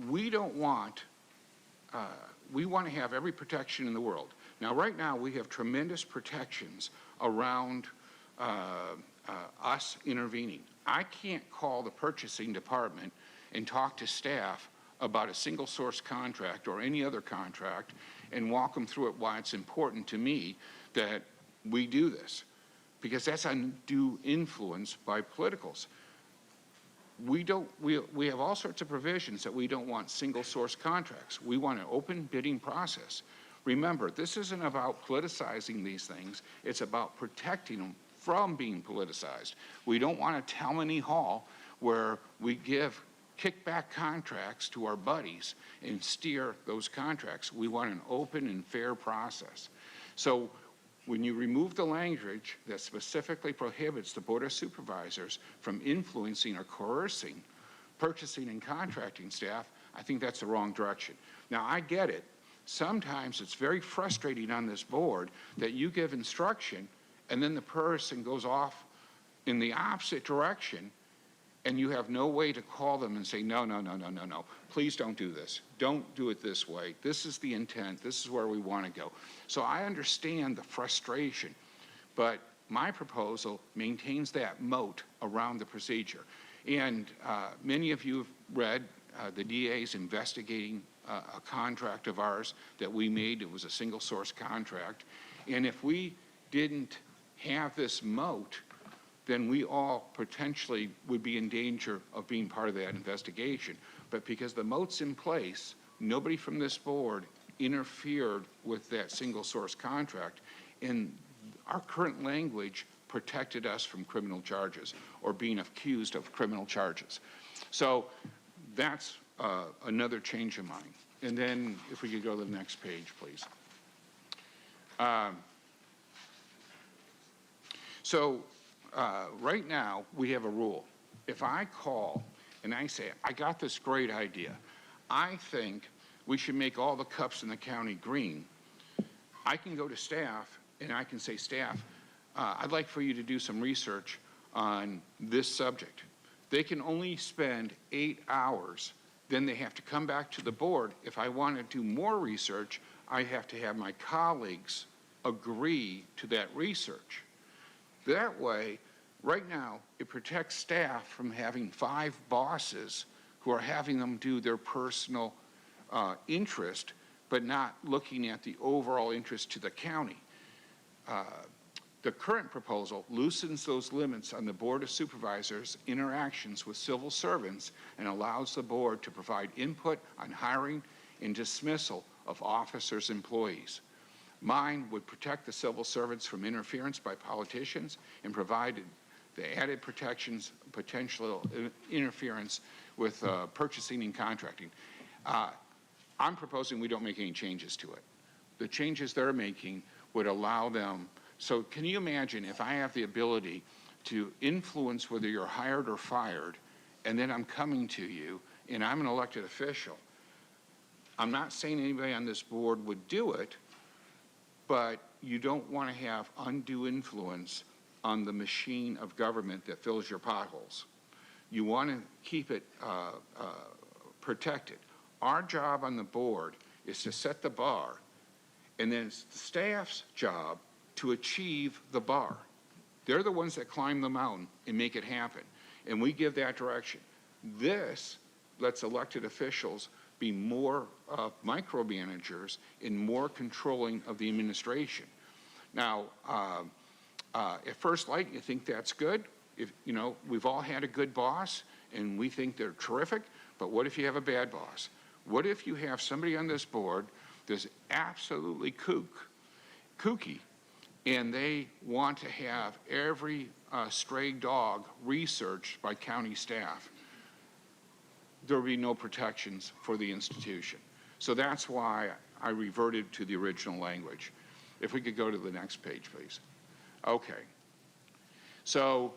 we want to have every protection in the world. Now, right now we have tremendous protections around us intervening. I can't call the purchasing department and talk to staff about a single source contract or any other contract and walk them through it why it's important to me that we do this, because that's undue influence by politicals. We have all sorts of provisions that we don't want single source contracts. We want an open bidding process. Remember, this isn't about politicizing these things. It's about protecting them from being politicized. We don't want a Tammany Hall where we give kickback contracts to our buddies and steer those contracts. We want an open and fair process. So when you remove the language that specifically prohibits the Board of Supervisors from influencing or coercing purchasing and contracting staff, I think that's the wrong direction. Now, I get it. Sometimes it's very frustrating on this board that you give instruction and then the person goes off in the opposite direction and you have no way to call them and say, no, please don't do this. Don't do it this way. This is the intent. This is where we want to go. So I understand the frustration, but my proposal maintains that moat around the procedure. And many of you have read the DA's investigating a contract of ours that we made. It was a single source contract. And if we didn't have this moat, then we all potentially would be in danger of being part of that investigation. But because the moat's in place, nobody from this board interfered with that single source contract, and our current language protected us from criminal charges or being accused of criminal charges. So that's another change of mine. And then if we could go to the next page, please. Right now, we have a rule. If I call and I say, I got this great idea, I think we should make all the cups in the county green, I can go to staff and I can say, staff, I'd like for you to do some research on this subject. They can only spend 8 hours, then they have to come back to the board. If I want to do more research, I have to have my colleagues agree to that research. That way, right now, it protects staff from having 5 bosses who are having them do their personal interest, but not looking at the overall interest to the county. The current proposal loosens those limits on the Board of Supervisors' interactions with civil servants and allows the board to provide input on hiring and dismissal of officers' employees. Mine would protect the civil servants from interference by politicians and provide the added protections, potential interference with purchasing and contracting. I'm proposing we don't make any changes to it. The changes they're making would allow them. So can you imagine if I have the ability to influence whether you're hired or fired, and then I'm coming to you and I'm an elected official? I'm not saying anybody on this board would do it, but you don't want to have undue influence on the machine of government that fills your potholes. You want to keep it protected. Our job on the board is to set the bar, and then it's the staff's job to achieve the bar. They're the ones that climb the mountain and make it happen, and we give that direction. This lets elected officials be more micromanagers and more controlling of the administration. Now, at first light, you think that's good. If, you know, we've all had a good boss, and we think they're terrific, but what if you have a bad boss? What if you have somebody on this board that's absolutely kooky, and they want to have every stray dog researched by county staff? There will be no protections for the institution. So that's why I reverted to the original language. If we could go to the next page, please. Okay. So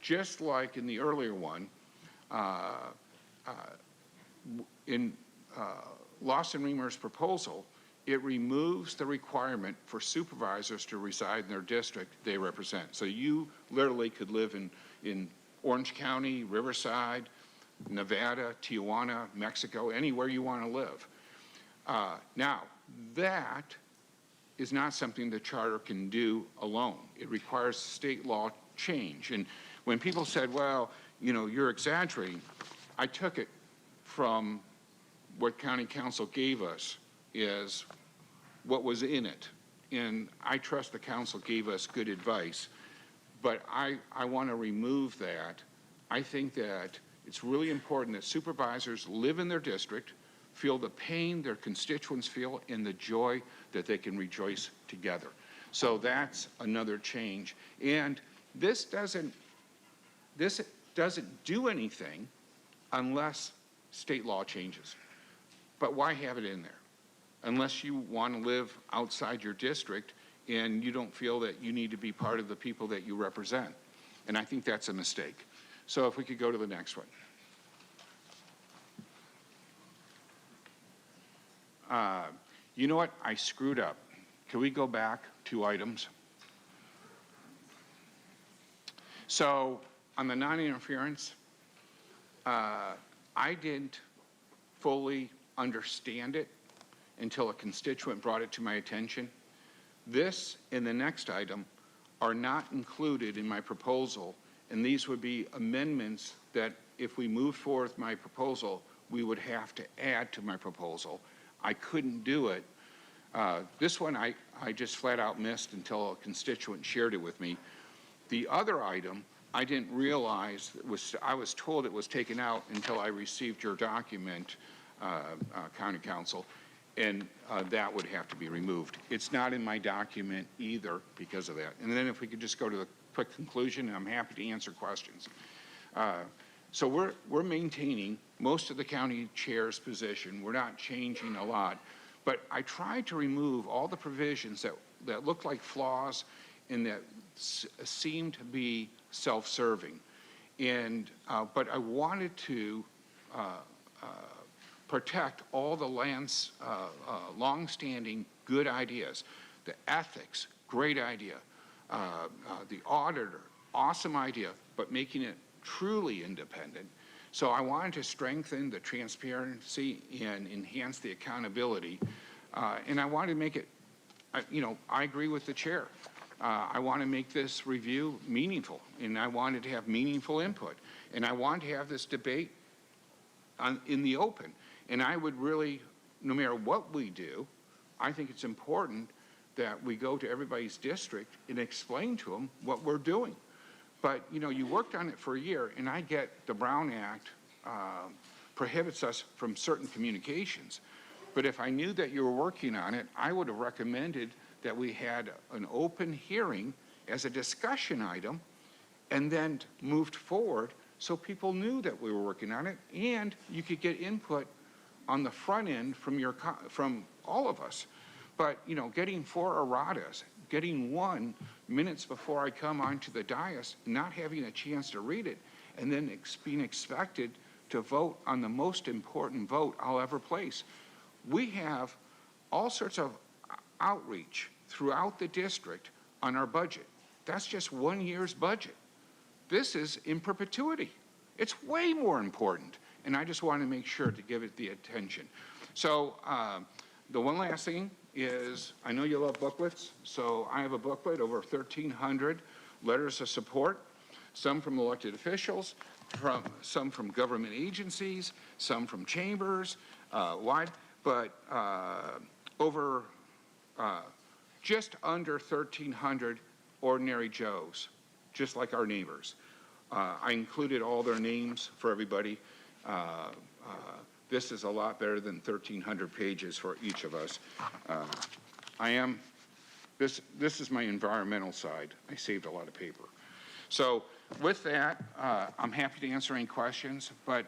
just like in the earlier one, in Lawson-Reamer's proposal, it removes the requirement for supervisors to reside in their district they represent. So you literally could live in Orange County, Riverside, Nevada, Tijuana, Mexico, anywhere you want to live. Now, that is not something the charter can do alone. It requires state law change. And when people said, well, you know, you're exaggerating, I took it from what county council gave us is what was in it. And I trust the council gave us good advice, but I want to remove that. I think that it's really important that supervisors live in their district, feel the pain their constituents feel, and the joy that they can rejoice together. So that's another change. And this doesn't do anything unless state law changes. But why have it in there? Unless you want to live outside your district and you don't feel that you need to be part of the people that you represent. And I think that's a mistake. So if we could go to the next one. You know what? I screwed up. Can we go back 2 items? So on the non-interference, I didn't fully understand it until a constituent brought it to my attention. This and the next item are not included in my proposal, and these would be amendments that if we move forward with my proposal, we would have to add to my proposal. I couldn't do it. This one I just flat out missed until a constituent shared it with me. The other item I didn't realize, I was told it was taken out until I received your document, County Council, and that would have to be removed. It's not in my document either because of that. And then if we could just go to the quick conclusion, and I'm happy to answer questions. So we're maintaining most of the county chair's position. We're not changing a lot, but I tried to remove all the provisions that looked like flaws and that seemed to be self-serving. And but I wanted to protect all the land's long-standing good ideas. The ethics, great idea. The auditor, awesome idea, but making it truly independent. So I wanted to strengthen the transparency and enhance the accountability. And I wanted to make it, you know, I agree with the chair. I want to make this review meaningful, and I wanted to have meaningful input. And I wanted to have this debate in the open. And I would really, no matter what we do, I think it's important that we go to everybody's district and explain to them what we're doing. But, you know, you worked on it for a year, and I get the Brown Act prohibits us from certain communications. But if I knew that you were working on it, I would have recommended that we had an open hearing as a discussion item and then moved forward so people knew that we were working on it, and you could get input on the front end from all of us. But, you know, getting 4 erratas, getting 1 minutes before I come onto the dais, not having a chance to read it, and then being expected to vote on the most important vote I'll ever place. We have all sorts of outreach throughout the district on our budget. That's just 1 year's budget. This is in perpetuity. It's way more important. and I just want to make sure to give it the attention. So the one last thing is, I know you love booklets, so I have a booklet, over 1,300 letters of support, some from elected officials, some from government agencies, some from chambers, but over just under 1,300 ordinary Joes, just like our neighbors. I included all their names for everybody. This is a lot better than 1,300 pages for each of us. This is my environmental side. I saved a lot of paper. So with that, I'm happy to answer any questions, but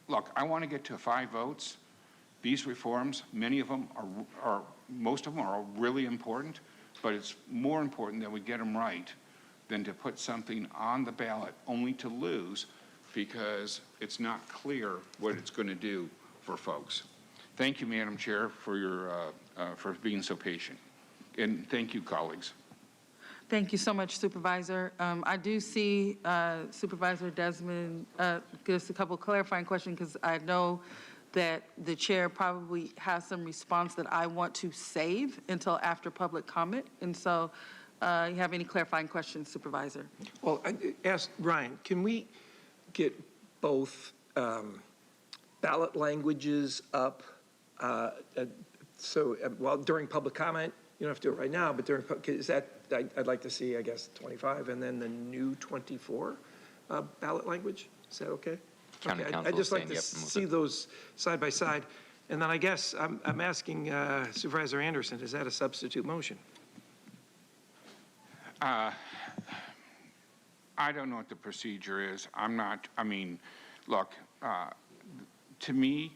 look, I want to get to 5 votes. These reforms, many of them most of them are really important, but it's more important that we get them right than to put something on the ballot only to lose because it's not clear what it's going to do for folks. Thank you, Madam Chair, for being so patient. And thank you, colleagues. Thank you so much, Supervisor. I do see Supervisor Desmond gives a couple clarifying questions because I know that the chair probably has some response that I want to save until after public comment. And so you have any clarifying questions, Supervisor? Well, I asked Ryan, can we get both ballot languages up during public comment? You don't have to do it right now, but I'd like to see, I guess, 25 and then the new 24 ballot language. Is that okay? County Council I'd just like to saying, yep, see those side by side. And then I guess I'm asking Supervisor Anderson, is that a substitute motion? I don't know what the procedure is. Look, to me,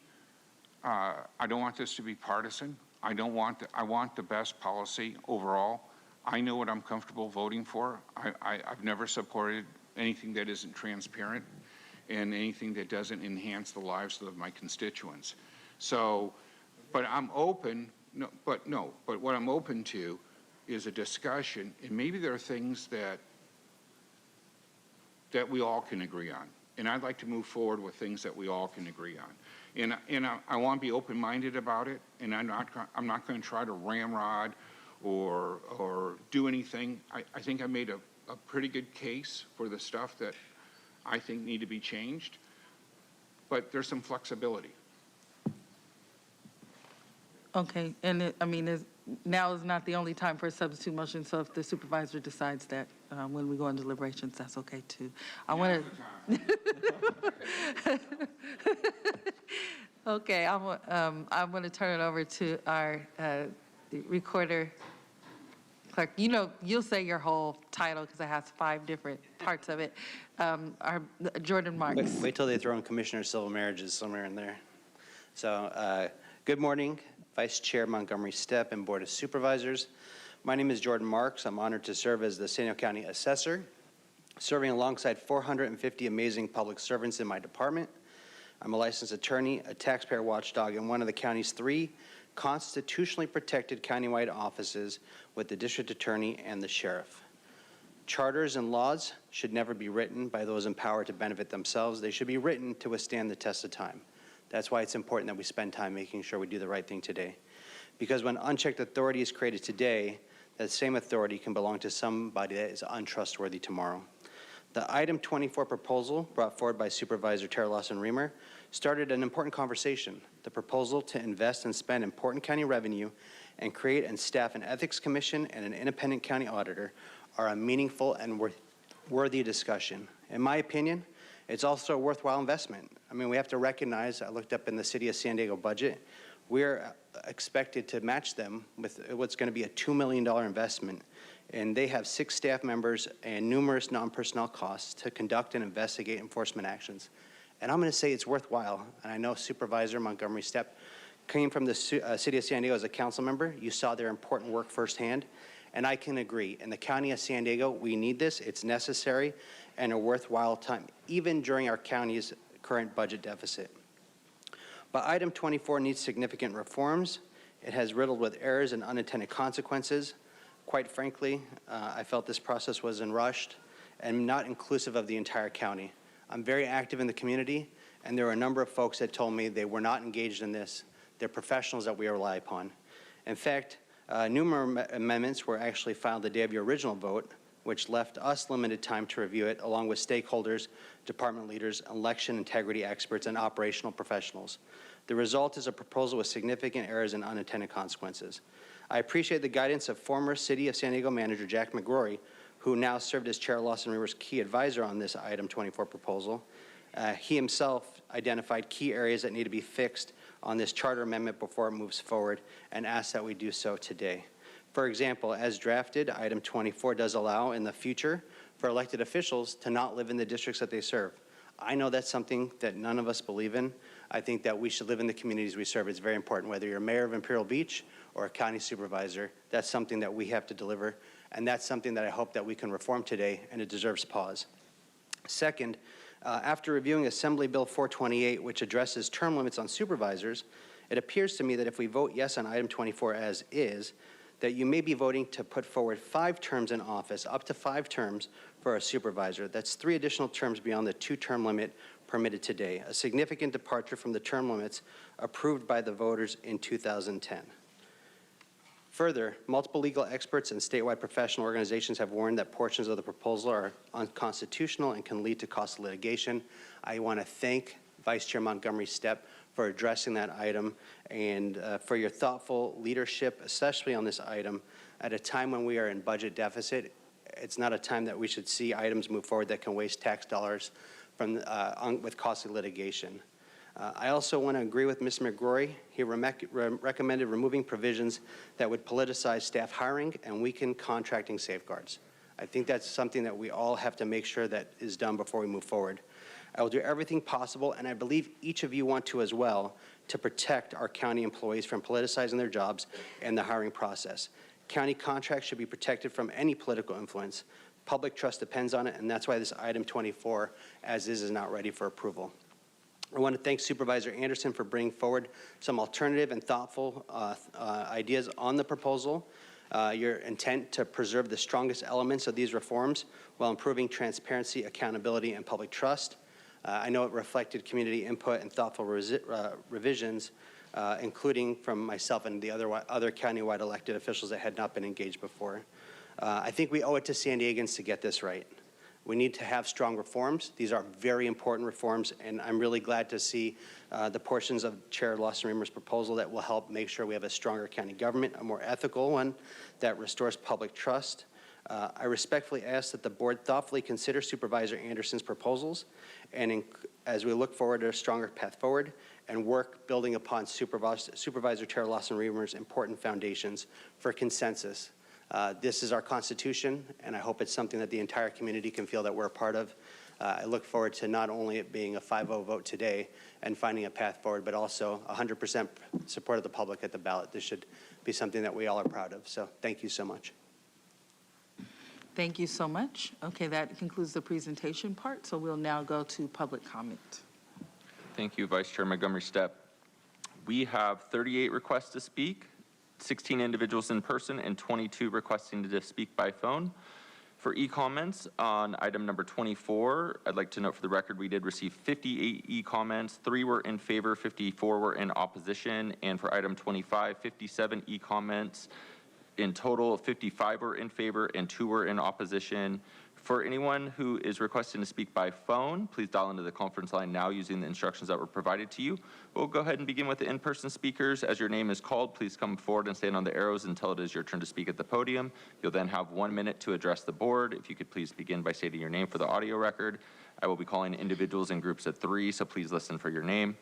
I don't want this to be partisan. I want the best policy overall. I know what I'm comfortable voting for. I've never supported anything that isn't transparent and anything that doesn't enhance the lives of my constituents. So, but I'm open, but what I'm open to is a discussion, and maybe there are things that we all can agree on. And I'd like to move forward with things that we all can agree on. And I want to be open-minded about it, and I'm not going to try to ramrod or do anything. I think I made a pretty good case for the stuff that I think need to be changed, but there's some flexibility. Okay, and now is not the only time for a substitute motion, so if the supervisor decides that when we go on deliberations, that's okay too. I'm going to turn it over to our recorder clerk. You'll say your whole title because it has 5 different parts of it. Our Jordan Marks. Wait till they throw in Commissioner Civil Marriages somewhere in there. So, good morning, Vice Chair Montgomery Stepp and Board of Supervisors. My name is Jordan Marks. I'm honored to serve as the San Diego County Assessor, serving alongside 450 amazing public servants in my department. I'm a licensed attorney, a taxpayer watchdog, and one of the county's 3 constitutionally protected countywide offices with the district attorney and the sheriff. Charters and laws should never be written by those empowered to benefit themselves. They should be written to withstand the test of time. That's why it's important that we spend time making sure we do the right thing today. Because when unchecked authority is created today, that same authority can belong to somebody that is untrustworthy tomorrow. The item 24 proposal brought forward by Supervisor Tara Lawson-Remer started an important conversation. The proposal to invest and spend important county revenue and create and staff an ethics commission and an independent county auditor are a meaningful and worthy discussion. In my opinion, it's also a worthwhile investment. We have to recognize, I looked up in the City of San Diego budget, we're expected to match them with what's going to be a $2 million investment. And they have 6 staff members and numerous non-personnel costs to conduct and investigate enforcement actions. And I'm going to say it's worthwhile. And I know Supervisor Montgomery Stepp came from the City of San Diego as a council member. You saw their important work firsthand. And I can agree. In the County of San Diego, we need this. It's necessary and a worthwhile time, even during our county's current budget deficit. But item 24 needs significant reforms. It has riddled with errors and unintended consequences. Quite frankly, I felt this process was rushed and not inclusive of the entire county. I'm very active in the community, And there were a number of folks that told me they were not engaged in this. They're professionals that we rely upon. In fact, numerous amendments were actually filed the day of your original vote, which left us limited time to review it, along with stakeholders, department leaders, election integrity experts, and operational professionals. The result is a proposal with significant errors and unintended consequences. I appreciate the guidance of former City of San Diego Manager Jack McGrory, who now served as Chair Lawson Reamer's key advisor on this item 24 proposal. He himself identified key areas that need to be fixed on this charter amendment before it moves forward, and asked that we do so today. For example, as drafted, item 24 does allow in the future for elected officials to not live in the districts that they serve. I know that's something that none of us believe in. I think that we should live in the communities we serve. It's very important, whether you're mayor of Imperial Beach or a county supervisor. That's something that we have to deliver, and that's something that I hope that we can reform today, and it deserves pause. Second, after reviewing Assembly Bill 428, which addresses term limits on supervisors, it appears to me that if we vote yes on item 24 as is, that you may be voting to put forward 5 terms in office, up to 5 terms for a supervisor. That's 3 additional terms beyond the 2-term limit permitted today, a significant departure from the term limits approved by the voters in 2010. Further, multiple legal experts and statewide professional organizations have warned that portions of the proposal are unconstitutional and can lead to costly litigation. I want to thank Vice Chair Montgomery Stepp for addressing that item and for your thoughtful leadership, especially on this item. At a time when we are in budget deficit, it's not a time that we should see items move forward that can waste tax dollars from, with costly litigation. I also want to agree with Ms. McGrory. He recommended removing provisions that would politicize staff hiring and weaken contracting safeguards. I think that's something that we all have to make sure that is done before we move forward. I will do everything possible, and I believe each of you want to as well, to protect our county employees from politicizing their jobs and the hiring process. County contracts should be protected from any political influence. Public trust depends on it, and that's why this item 24, as is not ready for approval. I want to thank Supervisor Anderson for bringing forward some alternative and thoughtful ideas on the proposal. Your intent to preserve the strongest elements of these reforms while improving transparency, accountability, and public trust. I know it reflected community input and thoughtful revisions, including from myself and the other countywide elected officials that had not been engaged before. I think we owe it to San Diegans to get this right. We need to have strong reforms. These are very important reforms, and I'm really glad to see the portions of Chair Lawson Reamer's proposal that will help make sure we have a stronger county government, a more ethical one that restores public trust. I respectfully ask that the board thoughtfully consider Supervisor Anderson's proposals, and as we look forward to a stronger path forward, and work building upon Supervisor Chair Lawson Reamer's important foundations for consensus. This is our Constitution, and I hope it's something that the entire community can feel that we're a part of. I look forward to not only it being a 5-0 vote today and finding a path forward, but also 100% support of the public at the ballot. This should be something that we all are proud of. So thank you so much. Thank you so much. Okay, that concludes the presentation part, so we'll now go to public comment. Thank you, Vice Chair Montgomery Stepp. We have 38 requests to speak, 16 individuals in person, and 22 requesting to speak by phone. For e-comments on item number 24, I'd like to note for the record we did receive 58 e-comments, 3 were in favor, 54 were in opposition, and for item 25, 57 e-comments. In total, 55 were in favor and 2 were in opposition. For anyone who is requesting to speak by phone, please dial into the conference line now using the instructions that were provided to you. We'll go ahead and begin with the in-person speakers. As your name is called, please come forward and stand on the arrows until it is your turn to speak at the podium. You'll then have 1 minute to address the board. If you could please begin by stating your name for the audio record. I will be calling individuals in groups of 3, so please listen for your name.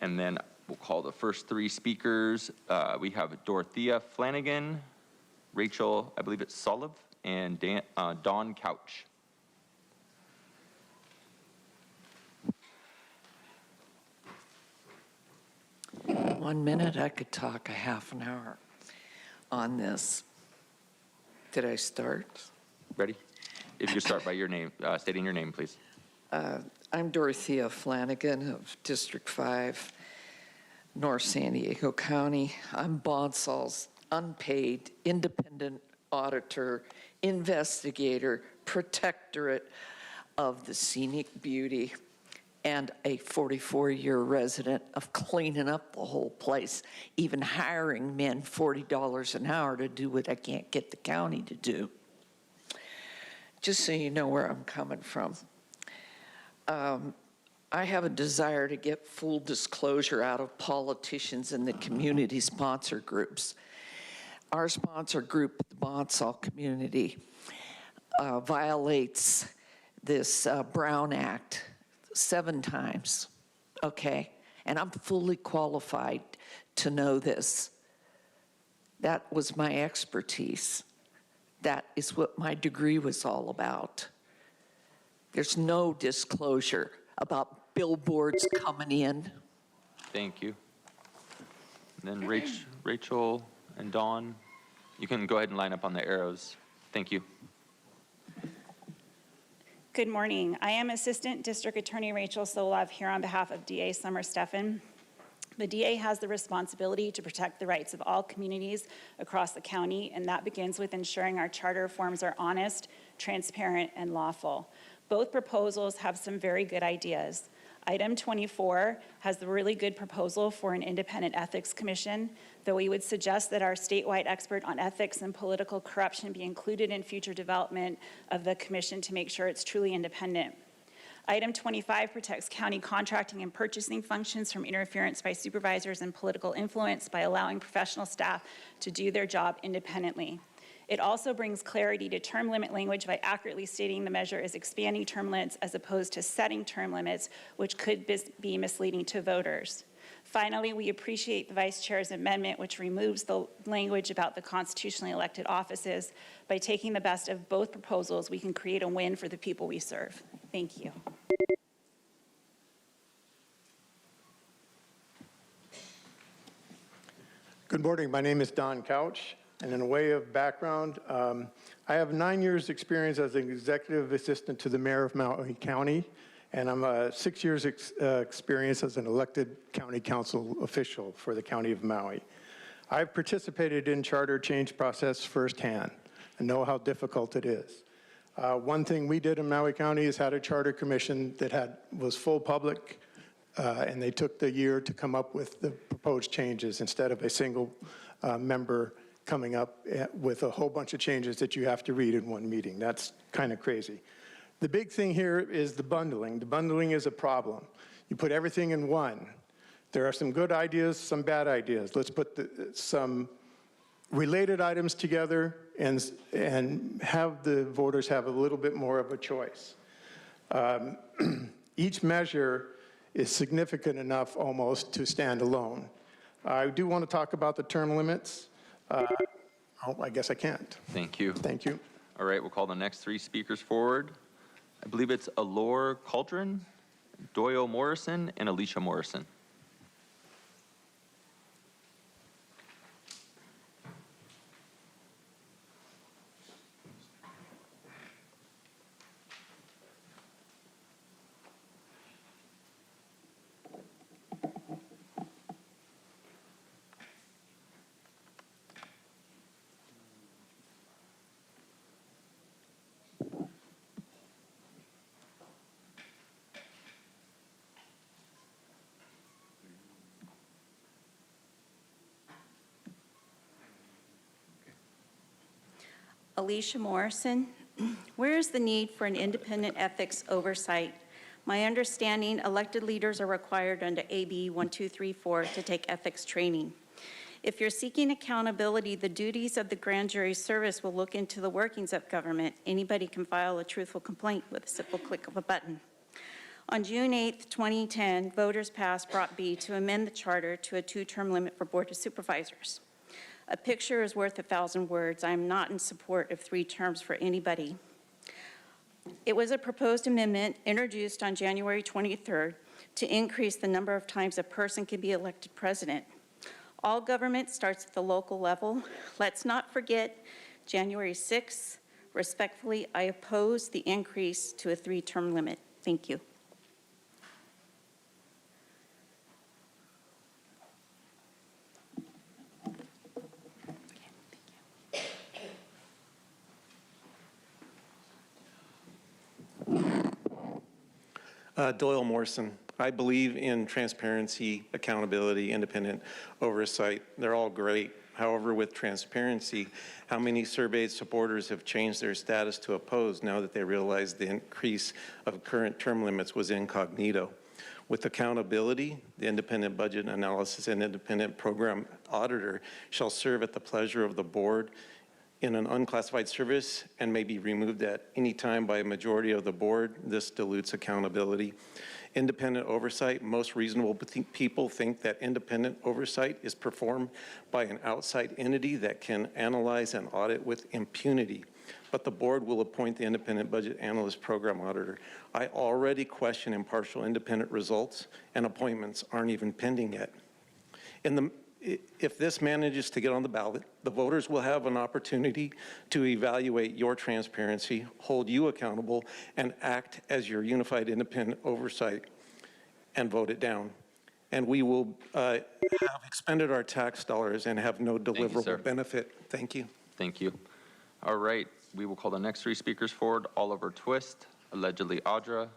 And then we'll call the first 3 speakers. We have Dorothea Flanagan, Rachel, I believe it's Sullivan, and Dawn Couch. One minute, I could talk a half an hour on this. Did I start? Ready? If you start by your name, stating your name, please. I'm Dorothea Flanagan of District 5, North San Diego County. I'm Bonsal's unpaid independent auditor, investigator, protectorate of the scenic beauty and a 44-year resident of cleaning up the whole place, even hiring men $40 an hour to do what I can't get the county to do. Just so you know where I'm coming from. I have a desire to get full disclosure out of politicians and the community sponsor groups. Our sponsor group, the Bonsall community, violates this Brown Act 7 times, okay? And I'm fully qualified to know this. That was my expertise. That is what my degree was all about. There's no disclosure about billboards coming in. Thank you. And then Rachel and Dawn, you can go ahead and line up on the arrows. Thank you. Good morning. I am Assistant District Attorney Rachel Solov here on behalf of DA Summer Steffen. The DA has the responsibility to protect the rights of all communities across the county, and that begins with ensuring our charter reforms are honest, transparent, and lawful. Both proposals have some very good ideas. Item 24 has the really good proposal for an independent ethics commission, though we would suggest that our statewide expert on ethics and political corruption be included in future development of the commission to make sure it's truly independent. Item 25 protects county contracting and purchasing functions from interference by supervisors and political influence by allowing professional staff to do their job independently. It also brings clarity to term limit language by accurately stating the measure is expanding term limits as opposed to setting term limits, which could be misleading to voters. Finally, we appreciate the Vice Chair's amendment, which removes the language about the constitutionally elected offices. By taking the best of both proposals, we can create a win for the people we serve. Thank you. Good morning. My name is Don Couch. And in a way of background, I have 9 years experience as an executive assistant to the mayor of Maui County, and I'm 6 years experience as an elected county council official for the county of Maui. I've participated in charter change process firsthand and know how difficult it is. One thing we did in Maui County is had a charter commission that was full public, and they took the year to come up with the proposed changes instead of a single member coming up with a whole bunch of changes that you have to read in one meeting. That's kind of crazy. The big thing here is the bundling. The bundling is a problem. You put everything in one. There are some good ideas, some bad ideas. Let's put some related items together and have the voters have a little bit more of a choice. Each measure is significant enough almost to stand alone. I do want to talk about the term limits. I guess I can't. Thank you. Thank you. All right, we'll call the next 3 speakers forward. I believe it's Alor Cauldron, Doyle Morrison, and Alicia Morrison. Alicia Morrison, where is the need for an independent ethics oversight? My understanding, elected leaders are required under AB 1234 to take ethics training. If you're seeking accountability, the duties of the grand jury service will look into the workings of government. Anybody can file a truthful complaint with a simple click of a button. On June 8th, 2010, voters passed Prop B to amend the charter to a 2-term limit for Board of Supervisors. A picture is worth 1,000 words. I am not in support of 3 terms for anybody. It was a proposed amendment introduced on January 23rd to increase the number of times a person can be elected president. All government starts at the local level. Let's not forget January 6th. Respectfully, I oppose the increase to a 3-term limit. Thank you. Doyle Morrison. I believe in transparency, accountability, independent oversight. They're all great. However, with transparency, how many surveyed supporters have changed their status to opposed now that they realize the increase of current term limits was incognito? With accountability, the independent budget analysis and independent program auditor shall serve at the pleasure of the board in an unclassified service and may be removed at any time by a majority of the board. This dilutes accountability. Independent oversight, most reasonable people think that independent oversight is performed by an outside entity that can analyze and audit with impunity. But the board will appoint the independent budget analyst program auditor. I already question impartial independent results, and appointments aren't even pending yet. If this manages to get on the ballot, the voters will have an opportunity to evaluate your transparency, hold you accountable, and act as your unified independent oversight and vote it down. And we will have expended our tax dollars and have no deliverable benefit. Thank you. Thank you. All right, we will call the next 3 speakers forward. Oliver Twist, allegedly Audra,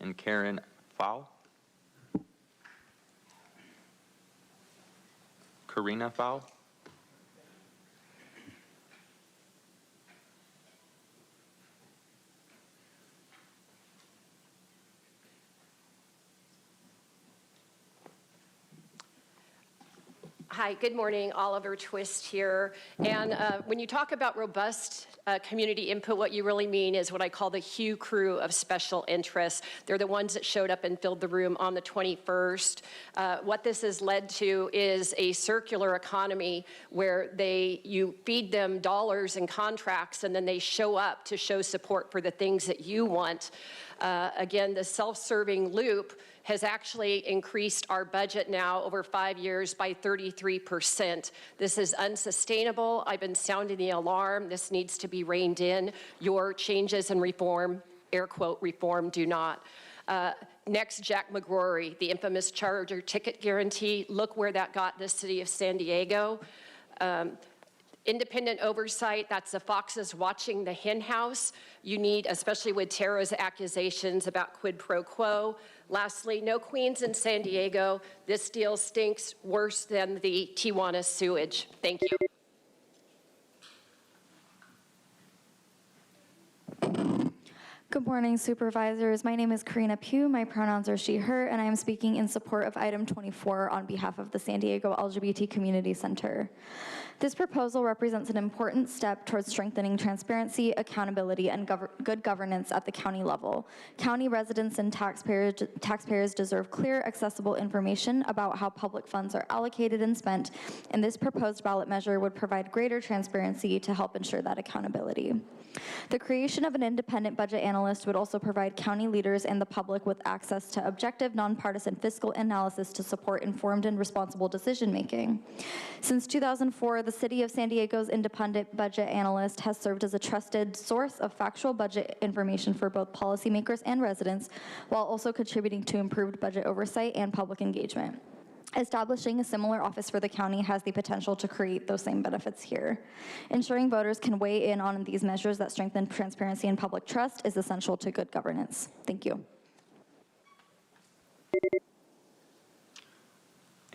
and Karen Fowl. Karina Fowl. Hi, good morning. Oliver Twist here. And when you talk about robust community input, what you really mean is what I call the Hue crew of special interests. They're the ones that showed up and filled the room on the 21st. What this has led to is a circular economy where you feed them dollars and contracts, and then they show up to show support for the things that you want. Again, the self-serving loop has actually increased our budget now over 5 years by 33%. This is unsustainable. I've been sounding the alarm. This needs to be reined in. Your changes and reform, air quote, reform, do not. Next, Jack McGrory, the infamous charger ticket guarantee. Look where that got the city of San Diego. Independent oversight, that's the foxes watching the hen house. You need, especially with Tara's accusations about quid pro quo. Lastly, no queens in San Diego. This deal stinks worse than the Tijuana sewage. Thank you. Good morning, supervisors. My name is Karina Pugh. My pronouns are she, her, and I am speaking in support of item 24 on behalf of the San Diego LGBT Community Center. This proposal represents an important step towards strengthening transparency, accountability, and good governance at the county level. County residents and taxpayers deserve clear, accessible information about how public funds are allocated and spent, and this proposed ballot measure would provide greater transparency to help ensure that accountability. The creation of an independent budget analyst would also provide county leaders and the public with access to objective, nonpartisan fiscal analysis to support informed and responsible decision-making. Since 2004, the City of San Diego's independent budget analyst has served as a trusted source of factual budget information for both policymakers and residents, while also contributing to improved budget oversight and public engagement. Establishing a similar office for the county has the potential to create those same benefits here. Ensuring voters can weigh in on these measures that strengthen transparency and public trust is essential to good governance. Thank you.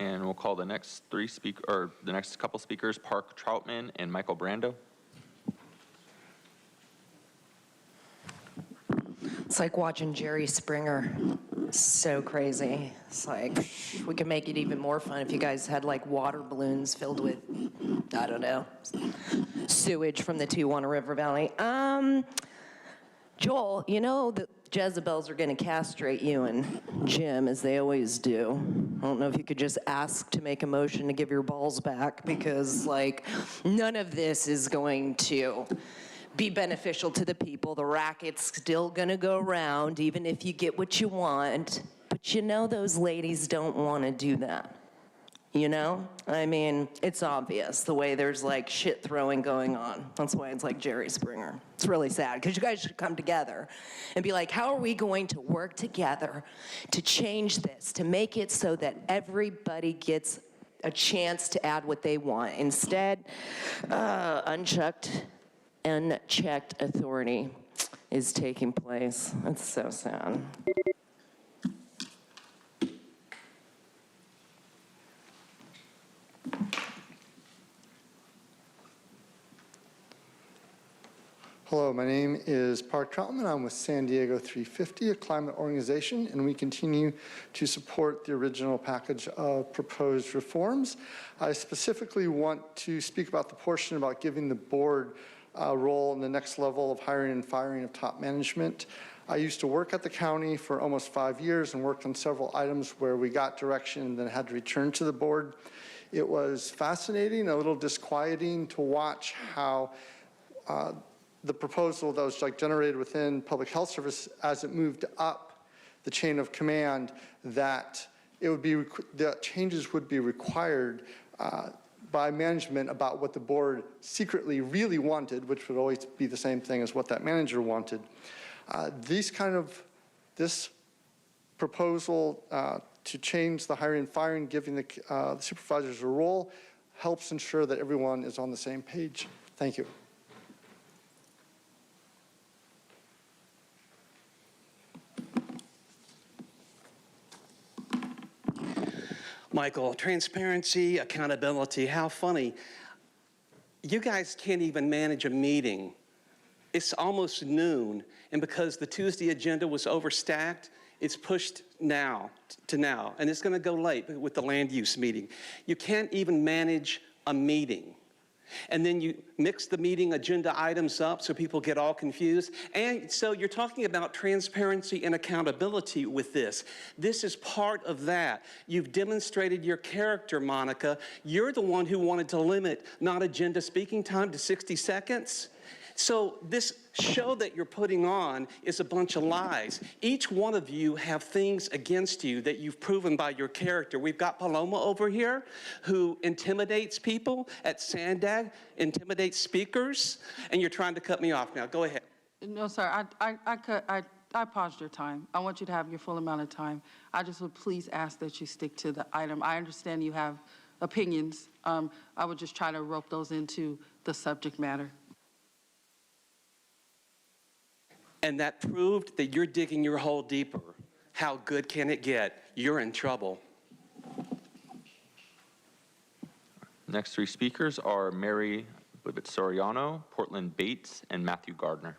And we'll call the next the next couple speakers, Park Troutman and Michael Brando. It's like watching Jerry Springer. So crazy. It's like, we could make it even more fun if you guys had like water balloons filled with, I don't know, sewage from the Tijuana River Valley. Joel, you know that Jezebels are going to castrate you and Jim, as they always do. I don't know if you could just ask to make a motion to give your balls back, because like none of this is going to be beneficial to the people. The racket's still gonna go around, even if you get what you want. But you know those ladies don't wanna do that. You know? I mean, it's obvious the way there's like shit throwing going on. That's why it's like Jerry Springer. It's really sad, because you guys should come together and be like, how are we going to work together to change this, to make it so that everybody gets a chance to add what they want? Instead, unchecked authority is taking place. It's so sad. Hello, my name is Park Troutman. I'm with San Diego 350, a climate organization, and we continue to support the original package of proposed reforms. I specifically want to speak about the portion about giving the board a role in the next level of hiring and firing of top management. I used to work at the county for almost 5 years and worked on several items where we got direction and then had to return to the board. It was fascinating, a little disquieting to watch how the proposal that was generated within Public Health Service, as it moved up the chain of command, that it would be that changes would be required by management about what the board secretly really wanted, which would always be the same thing as what that manager wanted. This proposal to change the hiring and firing, giving the supervisors a role, helps ensure that everyone is on the same page. Thank you. Michael, transparency, accountability, how funny. You guys can't even manage a meeting. It's almost noon, and because the Tuesday agenda was overstacked, it's pushed now to now, and it's going to go late with the land use meeting. You can't even manage a meeting. And then you mix the meeting agenda items up so people get all confused. And so you're talking about transparency and accountability with this. This is part of that. You've demonstrated your character, Monica. You're the one who wanted to limit non-agenda speaking time to 60 seconds. So this show that you're putting on is a bunch of lies. Each one of you have things against you that you've proven by your character. We've got Paloma over here who intimidates people at Sandag, intimidates speakers, and you're trying to cut me off now. Go ahead. No, sir, I paused your time. I want you to have your full amount of time. I just would please ask that you stick to the item. I understand you have opinions. I would just try to rope those into the subject matter. And that proved that you're digging your hole deeper. How good can it get? You're in trouble. Next three speakers are Mary Soriano, Portland Bates, and Matthew Gardner.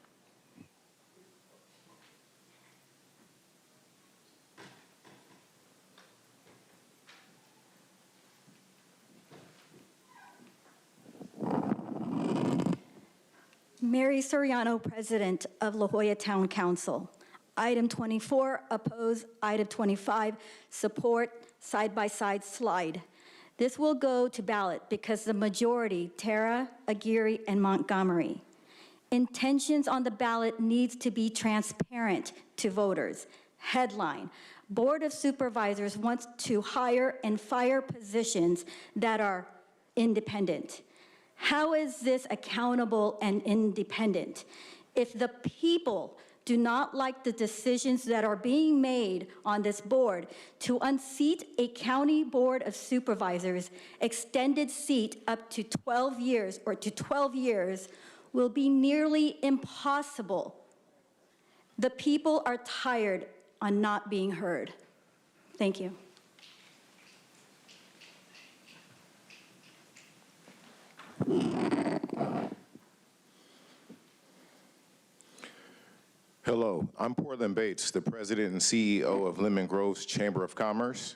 Mary Soriano, President of La Jolla Town Council. Item 24, oppose. Item 25, support. Side-by-side slide. This will go to ballot because the majority, Tara, Aguirre, and Montgomery. Intentions on the ballot needs to be transparent to voters. Headline, Board of Supervisors wants to hire and fire positions that are independent. How is this accountable and independent? If the people do not like the decisions that are being made on this board to unseat a county board of supervisors, extended seat up to 12 years or to 12 years will be nearly impossible. The people are tired on not being heard. Thank you. Hello, I'm Portland Bates, the President and CEO of Lemon Grove's Chamber of Commerce.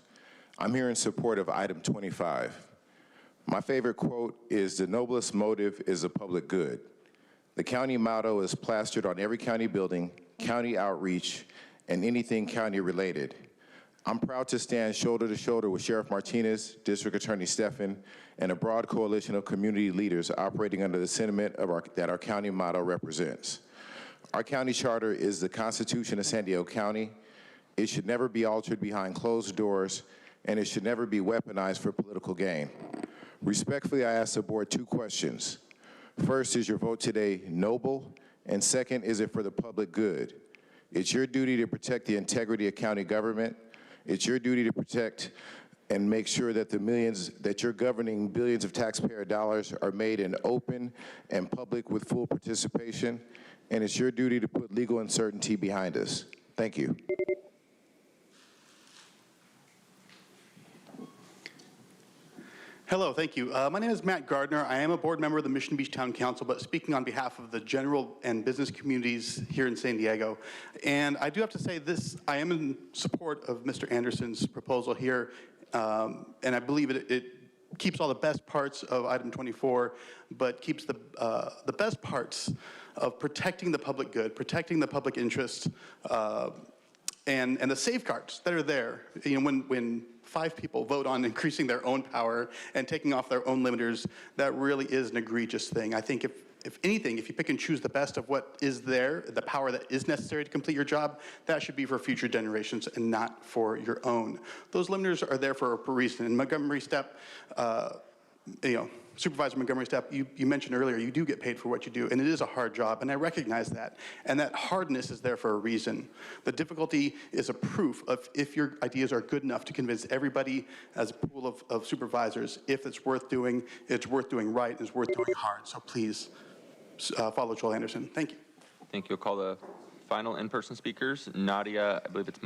I'm here in support of item 25. My favorite quote is, "The noblest motive is the public good." The county motto is plastered on every county building, county outreach, and anything county related. I'm proud to stand shoulder to shoulder with Sheriff Martinez, District Attorney Steffen, and a broad coalition of community leaders operating under the sentiment of that our county motto represents. Our county charter is the Constitution of San Diego County. It should never be altered behind closed doors, and it should never be weaponized for political gain. Respectfully, I ask the board two questions. First, is your vote today noble? And second, is it for the public good? It's your duty to protect the integrity of county government. It's your duty to protect and make sure that the millions, that you're governing billions of taxpayer dollars are made in open and public with full participation. And it's your duty to put legal uncertainty behind us. Thank you. Hello, thank you. My name is Matt Gardner. I am a board member of the Mission Beach Town Council, but speaking on behalf of the general and business communities here in San Diego. And I do have to say this, I am in support of Mr. Anderson's proposal here, and I believe it keeps all the best parts of item 24, but keeps the best parts of protecting the public good, protecting the public interest, and the safeguards that are there. You know, when 5 people vote on increasing their own power and taking off their own limiters, that really is an egregious thing. I think if anything, if you pick and choose the best of what is there, the power that is necessary to complete your job, that should be for future generations and not for your own. Those limiters are there for a reason. In Montgomery Step, Supervisor Montgomery Step, you mentioned earlier, you do get paid for what you do, and it is a hard job, and I recognize that. And that hardness is there for a reason. The difficulty is a proof of if your ideas are good enough to convince everybody as a pool of supervisors, if it's worth doing right, and it's worth doing hard. So please follow Joel Anderson. Thank you. Thank you. I'll call the final in-person speakers. Nadia, I believe it's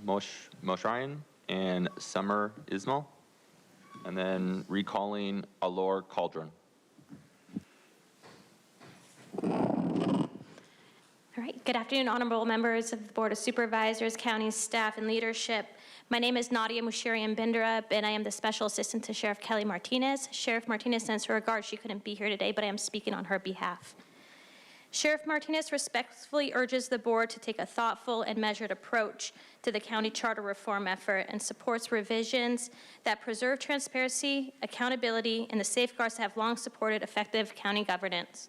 Moshryan, and Summer Ismail. And then recalling Alor Cauldron. All right, good afternoon, honorable members of the Board of Supervisors, county staff, and leadership. My name is Nadia Mushirian Bindarup, and I am the Special Assistant to Sheriff Kelly Martinez. Sheriff Martinez sends her regards. She couldn't be here today, but I am speaking on her behalf. Sheriff Martinez respectfully urges the board to take a thoughtful and measured approach to the county charter reform effort and supports revisions that preserve transparency, accountability, and the safeguards that have long supported effective county governance.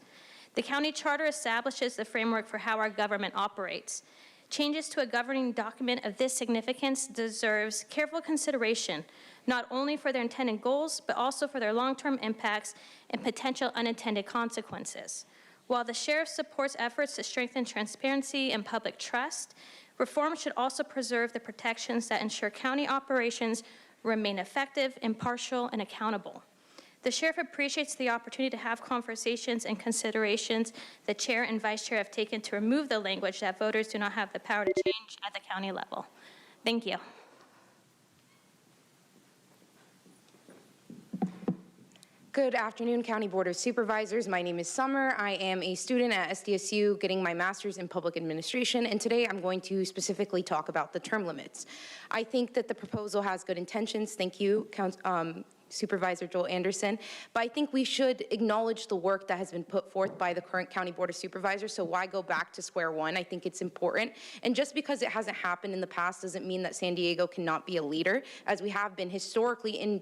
The county charter establishes the framework for how our government operates. Changes to a governing document of this significance deserves careful consideration, not only for their intended goals, but also for their long-term impacts and potential unintended consequences. While the sheriff supports efforts to strengthen transparency and public trust, reform should also preserve the protections that ensure county operations remain effective, impartial, and accountable. The sheriff appreciates the opportunity to have conversations and considerations the chair and vice chair have taken to remove the language that voters do not have the power to change at the county level. Thank you. Good afternoon, County Board of Supervisors. My name is Summer. I am a student at SDSU getting my master's in public administration, and today I'm going to specifically talk about the term limits. I think that the proposal has good intentions. Thank you, Supervisor Joel Anderson, but I think we should acknowledge the work that has been put forth by the current County Board of Supervisors, so why go back to square one? I think it's important, and just because it hasn't happened in the past doesn't mean that San Diego cannot be a leader, as we have been historically in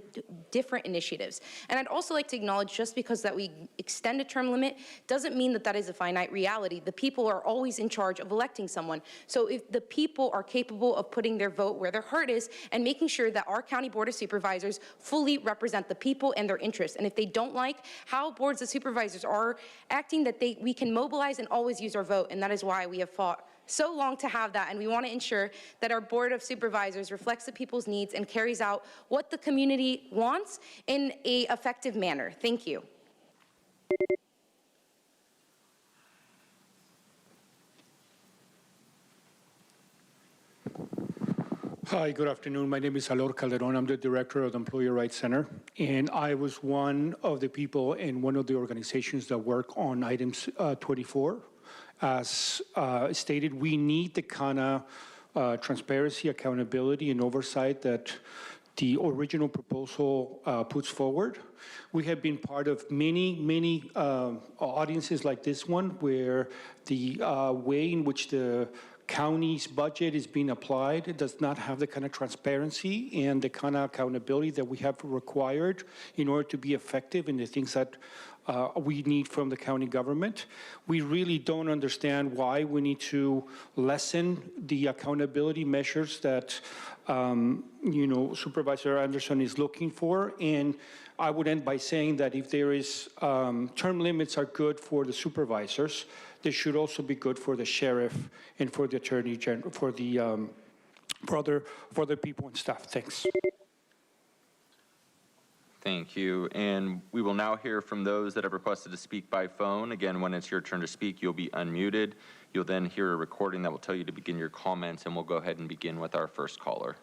different initiatives. And I'd also like to acknowledge, just because that we extend a term limit doesn't mean that that is a finite reality. The people are always in charge of electing someone, so if the people are capable of putting their vote where their heart is and making sure that our County Board of Supervisors fully represent the people and their interests. And if they don't like how boards of supervisors are acting, that we can mobilize and always use our vote. And that is why we have fought so long to have that. And we want to ensure that our Board of Supervisors reflects the people's needs and carries out what the community wants in an effective manner. Thank you. Hi, good afternoon. My name is Alor Calderon. I'm the director of the Employee Rights Center, and I was one of the people in one of the organizations that work on items 24. As stated, we need the kind of transparency, accountability, and oversight that the original proposal puts forward. We have been part of many audiences like this one, where the way in which the county's budget is being applied. It does not have the kind of transparency and the kind of accountability that we have required in order to be effective in the things that we need from the county government. We really don't understand why we need to lessen the accountability measures that Supervisor Anderson is looking for. And I would end by saying that if there is term limits are good for the supervisors, they should also be good for the sheriff and for the attorney general, for other people and staff. Thanks. Thank you. And we will now hear from those that have requested to speak by phone. Again, when it's your turn to speak, you'll be unmuted. You'll then hear a recording that will tell you to begin your comments, and we'll go ahead and begin with our first caller.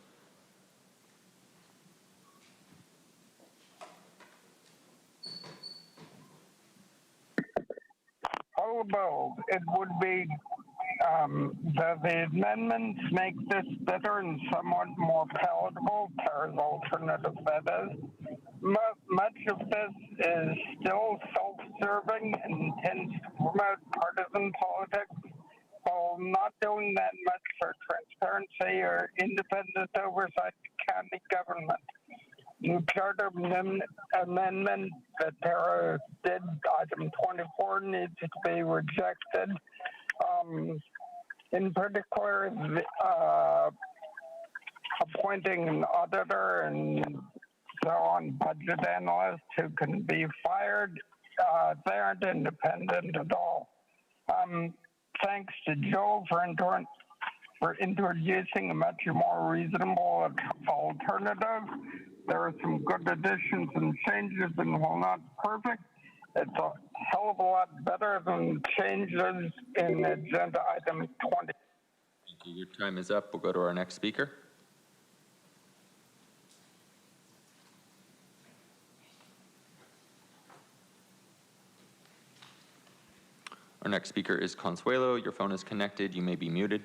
so bold, it would be the amendments make this better and somewhat more palatable, as alternative that is. Much of this is still self-serving and tends to promote partisan politics, while not doing that much for transparency or independent oversight of county government. The charter amendment that Tara did, item 24, needs to be rejected. In particular, appointing an auditor and so on, budget analysts who can be fired, they aren't independent at all. Thanks to Joel for introducing a much more reasonable alternative. There are some good additions and changes, and while not perfect, it's a hell of a lot better than changes in agenda item 20. Thank you. Your time is up. We'll go to our next speaker. Our next speaker is Consuelo. Your phone is connected. You may be muted.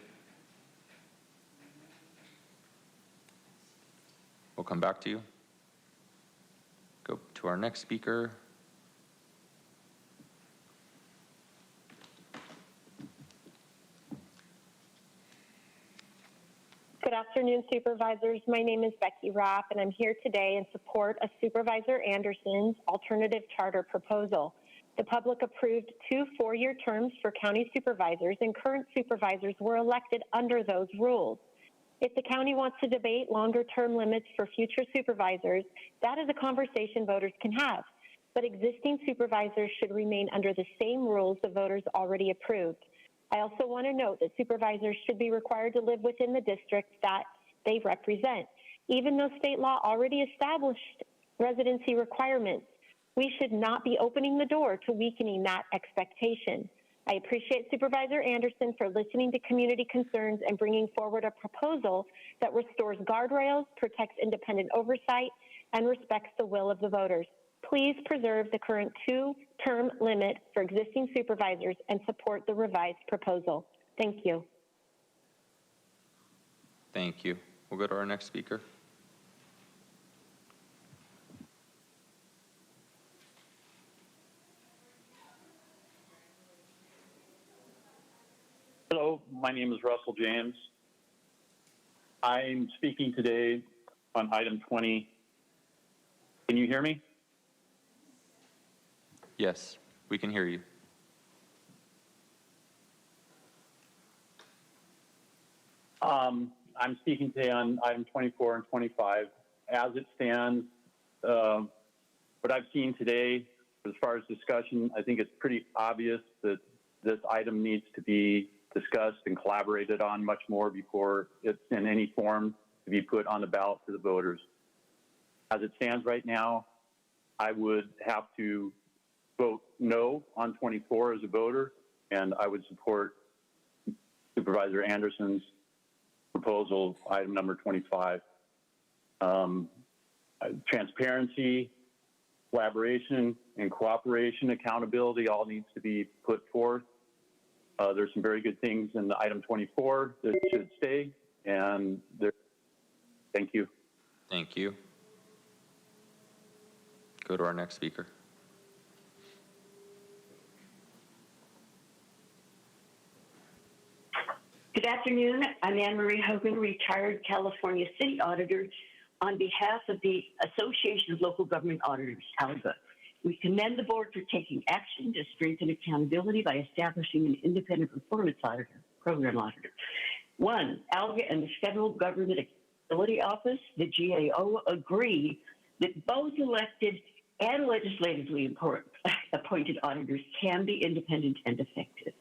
We'll come back to you. Go to our next speaker. Good afternoon, supervisors. My name is Becky Rapp, and I'm here today in support of Supervisor Anderson's alternative charter proposal. The public approved 2 4-year terms for county supervisors, and current supervisors were elected under those rules. If the county wants to debate longer term limits for future supervisors, that is a conversation voters can have. But existing supervisors should remain under the same rules the voters already approved. I also want to note that supervisors should be required to live within the district that they represent. Even though state law already established residency requirements, we should not be opening the door to weakening that expectation. I appreciate Supervisor Anderson for listening to community concerns and bringing forward a proposal that restores guardrails, protects independent oversight, and respects the will of the voters. Please preserve the current 2-term limit for existing supervisors and support the revised proposal. Thank you. Thank you. We'll go to our next speaker. Hello, my name is Russell James. I'm speaking today on item 20. Can you hear me? Yes, we can hear you. I'm speaking today on item 24 and 25. As it stands, what I've seen today, as far as discussion, I think it's pretty obvious that this item needs to be discussed and collaborated on much more before it's in any form to be put on the ballot to the voters. As it stands right now, I would have to vote no on 24 as a voter, and I would support Supervisor Anderson's proposal, item number 25. Transparency, collaboration, and cooperation, accountability all needs to be put forth. There's some very good things in the item 24 that should stay, and thank you. Thank you. Go to our next speaker. Good afternoon. I'm Anne Marie Hogan, retired California City Auditor, on behalf of the Association of Local Government Auditors, ALGA. We commend the board for taking action to strengthen accountability by establishing an independent performance auditor, program auditor. 1, ALGA and the Federal Government Accountability Office, the GAO, agree that both elected and legislatively appointed auditors can be independent and effective.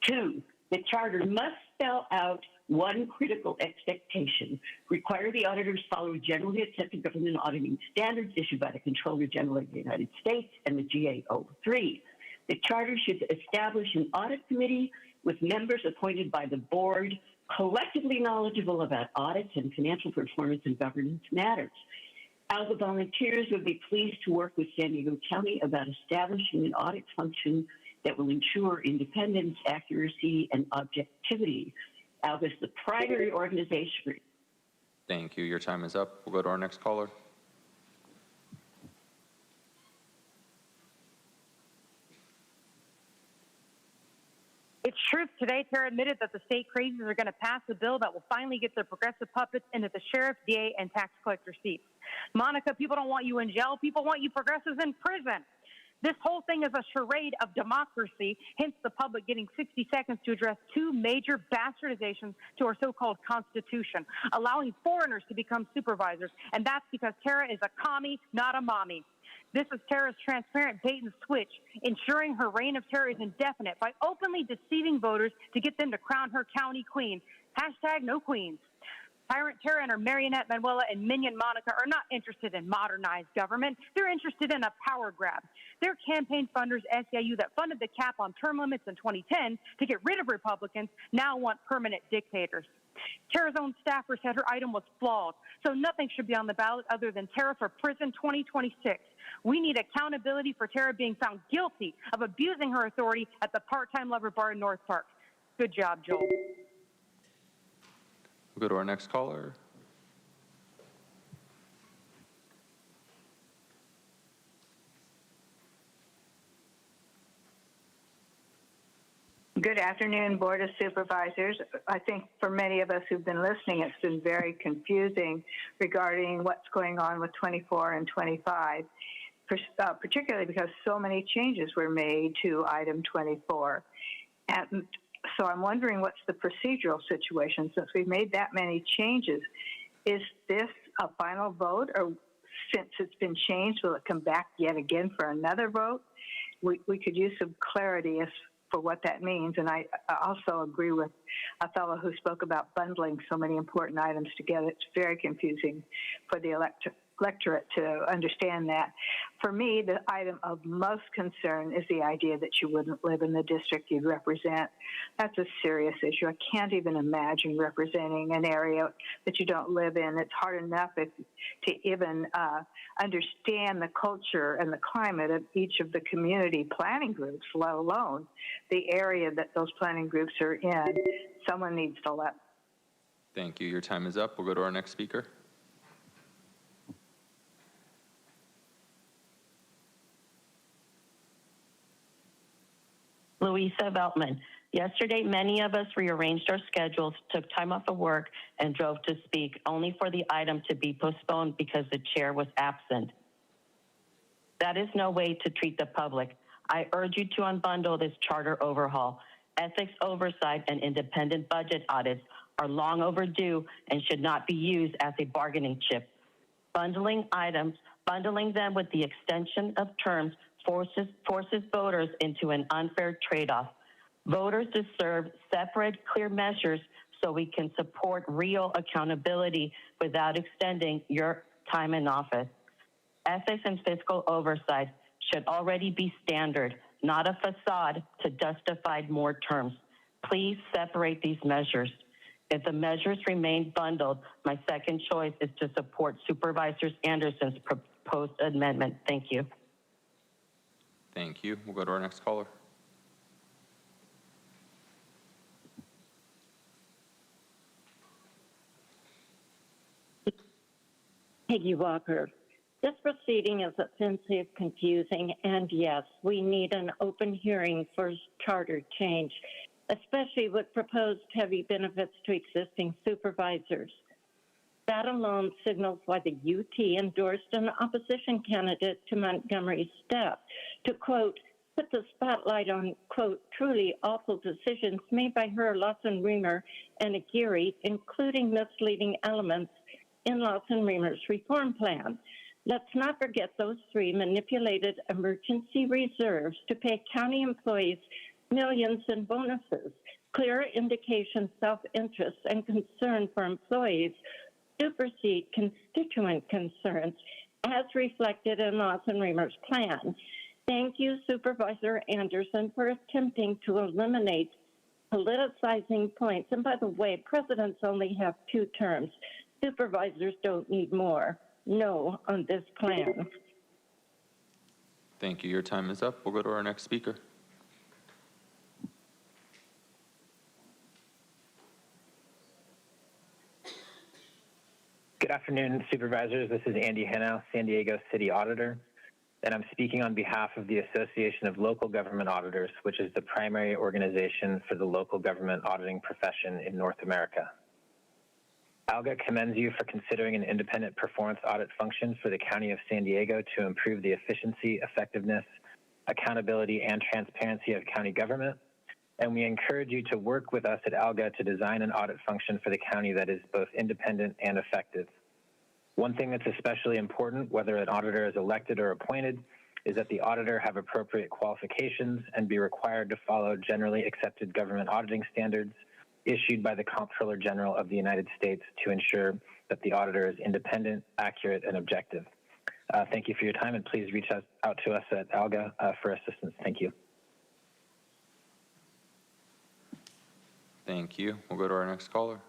2, the charter must spell out one critical expectation: require the auditors follow generally accepted government auditing standards issued by the Comptroller General of the United States and the GAO. 3, the charter should establish an audit committee with members appointed by the board, collectively knowledgeable about audits and financial performance and governance matters. ALGA volunteers would be pleased to work with San Diego County about establishing an audit function that will ensure independence, accuracy, and objectivity. ALGA is the primary organization. Thank you. Your time is up. We'll go to our next caller. It's truth. Today, Tara admitted that the state crazies are going to pass a bill that will finally get the progressive puppets into the sheriff, DA, and tax collector seats. Monica, people don't want you in jail. People want you progressives in prison. This whole thing is a charade of democracy, hence the public getting 60 seconds to address two major bastardizations to our so-called Constitution, allowing foreigners to become supervisors. And that's because Tara is a commie, not a mommy. This is Tara's transparent bait and switch, ensuring her reign of terror is indefinite by openly deceiving voters to get them to crown her county queen. Hashtag no queens. Tyrant Tara and her marionette Manuela and minion Monica are not interested in modernized government. They're interested in a power grab. Their campaign funders, SEIU, that funded the cap on term limits in 2010 to get rid of Republicans, now want permanent dictators. Tara's own staffer said her item was flawed, so nothing should be on the ballot other than Tara for prison 2026. We need accountability for Tara being found guilty of abusing her authority at the part-time lover bar in North Park. Good job, Joel. We'll go to our next caller. Good afternoon, Board of Supervisors. I think for many of us who've been listening, it's been very confusing regarding what's going on with 24 and 25, particularly because so many changes were made to item 24. And so I'm wondering what's the procedural situation since we've made that many changes. Is this a final vote, or since it's been changed, will it come back yet again for another vote? We could use some clarity as for what that means. And I also agree with a fellow who spoke about bundling so many important items together. It's very confusing for the electorate to understand that. For me, the item of most concern is the idea that you wouldn't live in the district you'd represent. That's a serious issue. I can't even imagine representing an area that you don't live in. It's hard enough to even understand the culture and the climate of each of the community planning groups, let alone the area that those planning groups are in. Someone needs to let. Thank you. Your time is up. We'll go to our next speaker. Louisa Veltman. Yesterday, many of us rearranged our schedules, took time off of work, and drove to speak, only for the item to be postponed because the chair was absent. That is no way to treat the public. I urge you to unbundle this charter overhaul. Ethics oversight and independent budget audits are long overdue and should not be used as a bargaining chip. Bundling items, bundling them with the extension of terms forces voters into an unfair trade-off. Voters deserve separate, clear measures so we can support real accountability without extending your time in office. Ethics and fiscal oversight should already be standard, not a facade to justify more terms. Please separate these measures. If the measures remain bundled, my second choice is to support Supervisor Anderson's proposed amendment. Thank you. Thank you. We'll go to our next caller. Peggy Walker. This proceeding is offensive, confusing, and yes, we need an open hearing for charter change, especially with proposed heavy benefits to existing supervisors. That alone signals why the UT endorsed an opposition candidate to Montgomery's staff to, quote, put the spotlight on, quote, truly awful decisions made by her, Lawson Reamer, and Aguirre, including misleading elements in Lawson Reamer's reform plan. Let's not forget those three manipulated emergency reserves to pay county employees millions in bonuses. Clear indication self-interest and concern for employees supersede constituent concerns as reflected in Lawson Reamer's plan. Thank you, Supervisor Anderson, for attempting to eliminate politicizing points. And by the way, presidents only have 2 terms. Supervisors don't need more. No on this plan. Thank you. Your time is up. We'll go to our next speaker. afternoon, Supervisors. This is Andy Hennow, San Diego City Auditor, and I'm speaking on behalf of the Association of Local Government Auditors, which is the primary organization for the local government auditing profession in North America. ALGA commends you for considering an independent performance audit function for the County of San Diego to improve the efficiency, effectiveness, accountability, and transparency of county government. And we encourage you to work with us at ALGA to design an audit function for the county that is both independent and effective. One thing that's especially important, whether an auditor is elected or appointed, is that the auditor have appropriate qualifications and be required to follow generally accepted government auditing standards issued by the Comptroller General of the United States to ensure that the auditor is independent, accurate, and objective. Thank you for your time, and please reach out to us at ALGA for assistance. Thank you. Thank you. We'll go to our next caller.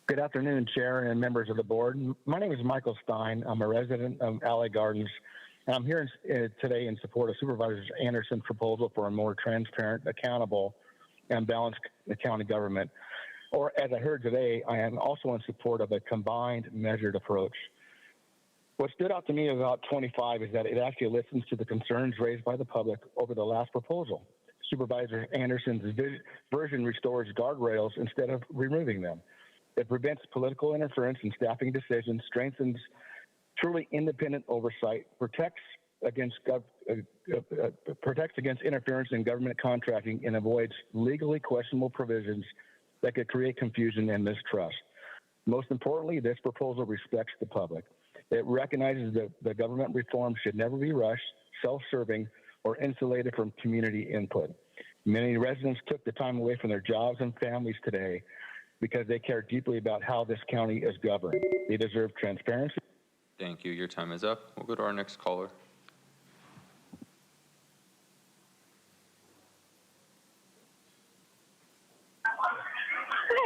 Good afternoon, Chair and members of the board. My name is Michael Stein. I'm a resident of Alley Gardens, and I'm here today in support of Supervisor Anderson's proposal for a more transparent, accountable, and balanced county government. Or as I heard today, I am also in support of a combined, measured approach. What stood out to me about 25 is that it actually listens to the concerns raised by the public over the last proposal. Supervisor Anderson's version restores guardrails instead of removing them. It prevents political interference in staffing decisions, strengthens truly independent oversight, protects against interference in government contracting, and avoids legally questionable provisions that could create confusion and mistrust. Most importantly, this proposal respects the public. It recognizes that the government reform should never be rushed, self-serving, or insulated from community input. Many residents took the time away from their jobs and families today because they care deeply about how this county is governed. They deserve transparency. Thank you. Your time is up. We'll go to our next caller.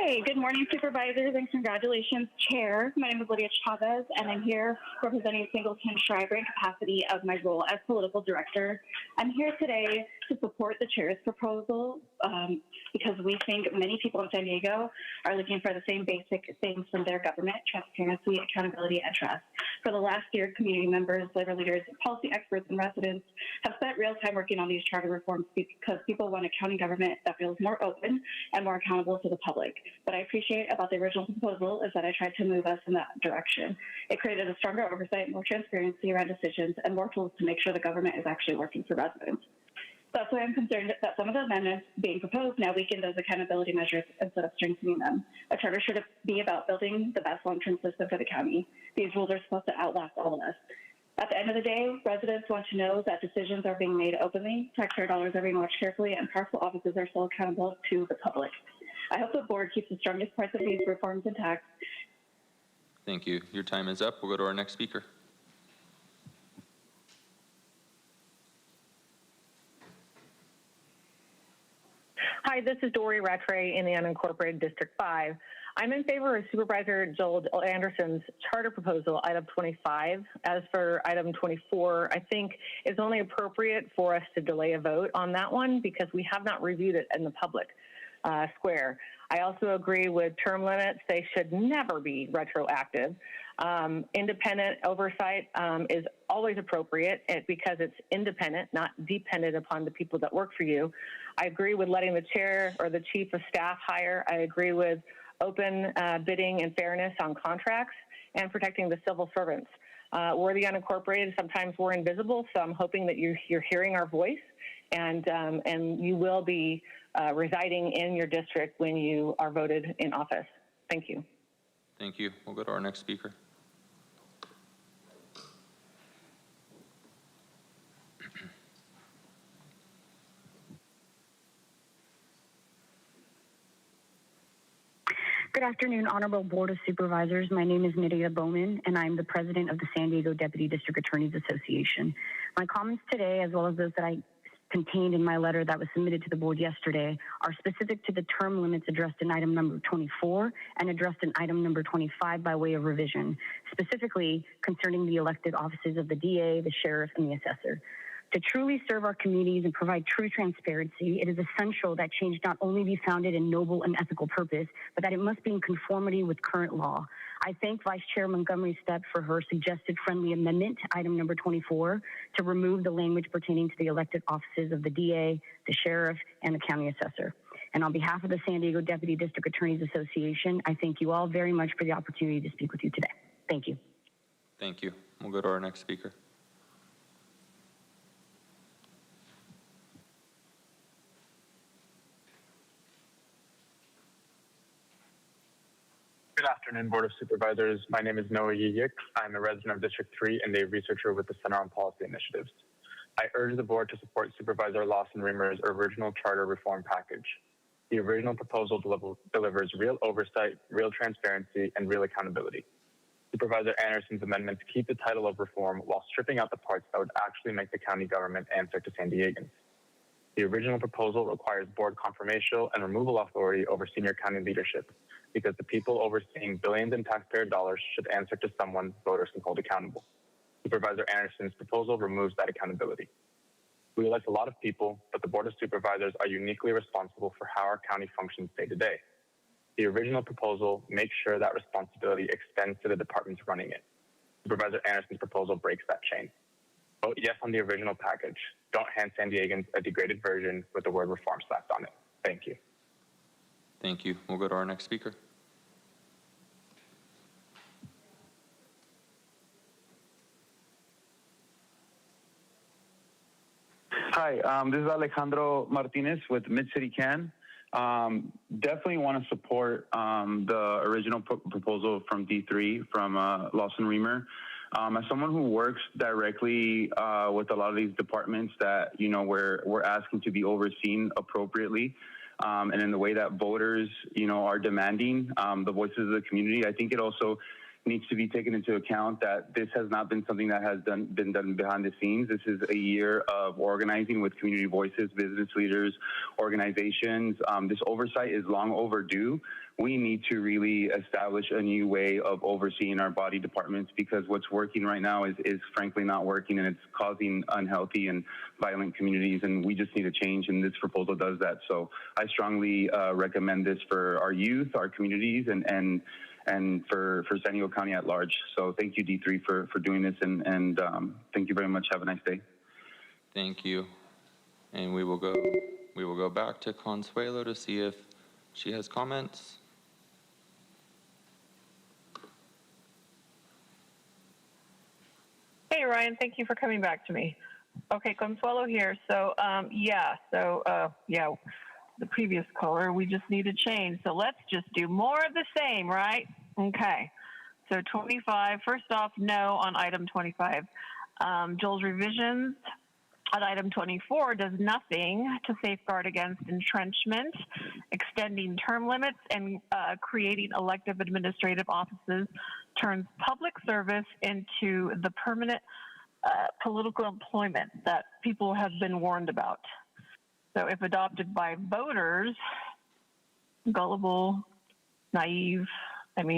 Hi, good morning, Supervisors, and congratulations, Chair. My name is Lydia Chavez, and I'm here representing Singleton Schreiber in capacity of my role as political director. I'm here today to support the Chair's proposal because we think many people in San Diego are looking for the same basic things from their government: transparency, accountability, and trust. For the last year, community members, labor leaders, policy experts, and residents have spent real time working on these charter reforms because people want a county government that feels more open and more accountable to the public. What I appreciate about the original proposal is that I tried to move us in that direction. It created a stronger oversight, more transparency around decisions, and more tools to make sure the government is actually working for residents. That's why I'm concerned that some of the amendments being proposed now weaken those accountability measures instead of strengthening them. A charter should be about building the best long-term system for the county. These rules are supposed to outlast all of us. At the end of the day, residents want to know that decisions are being made openly, taxpayer dollars are being watched carefully, and powerful offices are still accountable to the public. I hope the board keeps the strongest parts of these reforms intact. Thank you. Your time is up. We'll go to our next speaker. Hi, this is Dory Rattray in the unincorporated District 5. I'm in favor of Supervisor Joel Anderson's charter proposal, item 25. As for item 24, I think it's only appropriate for us to delay a vote on that one because we have not reviewed it in the public square. I also agree with term limits. They should never be retroactive. Independent oversight is always appropriate because it's independent, not dependent upon the people that work for you. I agree with letting the chair or the chief of staff hire. I agree with open bidding and fairness on contracts and protecting the civil servants. We're the unincorporated. Sometimes we're invisible, so I'm hoping that you're hearing our voice and you will be residing in your district when you are voted in office. Thank you. Thank you. We'll go to our next speaker. Good afternoon, Honorable Board of Supervisors. My name is Nydia Bowman, and I'm the president of the San Diego Deputy District Attorneys Association. My comments today, as well as those that I contained in my letter that was submitted to the board yesterday, are specific to the term limits addressed in item number 24 and addressed in item number 25 by way of revision, specifically concerning the elected offices of the DA, the sheriff, and the assessor. To truly serve our communities and provide true transparency, it is essential that change not only be founded in noble and ethical purpose, but that it must be in conformity with current law. I thank Vice Chair Montgomery Stepp for her suggested friendly amendment to item number 24 to remove the language pertaining to the elected offices of the DA, the sheriff, and the county assessor. And on behalf of the San Diego Deputy District Attorneys Association, I thank you all very much for the opportunity to speak with you today. Thank you. Thank you. We'll go to our next speaker. Good afternoon, Board of Supervisors. My name is Noah Yiyik. I'm a resident of District 3 and a researcher with the Center on Policy Initiatives. I urge the board to support Supervisor Lawson Reamer's original charter reform package. The original proposal delivers real oversight, real transparency, and real accountability. Supervisor Anderson's amendments keep the title of reform while stripping out the parts that would actually make the county government answer to San Diegans. The original proposal requires board confirmation and removal authority over senior county leadership, because the people overseeing billions in taxpayer dollars should answer to someone voters can hold accountable. Supervisor Anderson's proposal removes that accountability. We elect a lot of people, but the Board of Supervisors are uniquely responsible for how our county functions day to day. The original proposal makes sure that responsibility extends to the departments running it. Supervisor Anderson's proposal breaks that chain. Vote yes on the original package. Don't hand San Diegans a degraded version with the word reform slapped on it. Thank you. Thank you. We'll go to our next speaker. Hi, this is Alejandro Martinez with Mid-City CAN. Definitely want to support the original proposal from D3 from Lawson Reamer. As someone who works directly with a lot of these departments that we're asking to be overseen appropriately, and in the way that voters are demanding the voices of the community, I think it also needs to be taken into account that this has not been something that has been done behind the scenes. This is a year of organizing with community voices, business leaders, organizations. This oversight is long overdue. We need to really establish a new way of overseeing our body departments, because what's working right now is frankly not working, and it's causing unhealthy and violent communities, and we just need a change, and this proposal does that. So I strongly recommend this for our youth, our communities, and for San Diego County at large. So thank you, D3, for doing this, and thank you very much. Have a nice day. Thank you. And we will go back to Consuelo to see if she has comments. Hey, Ryan, thank you for coming back to me. Okay, Consuelo here. So, the previous caller, we just need a change. So let's just do more of the same, right? Okay. So 25, first off, no on item 25. Joel's revisions on item 24 does nothing to safeguard against entrenchment, extending term limits, and creating elective administrative offices turns public service into the permanent political employment that people have been warned about. So if adopted by voters, gullible, naive,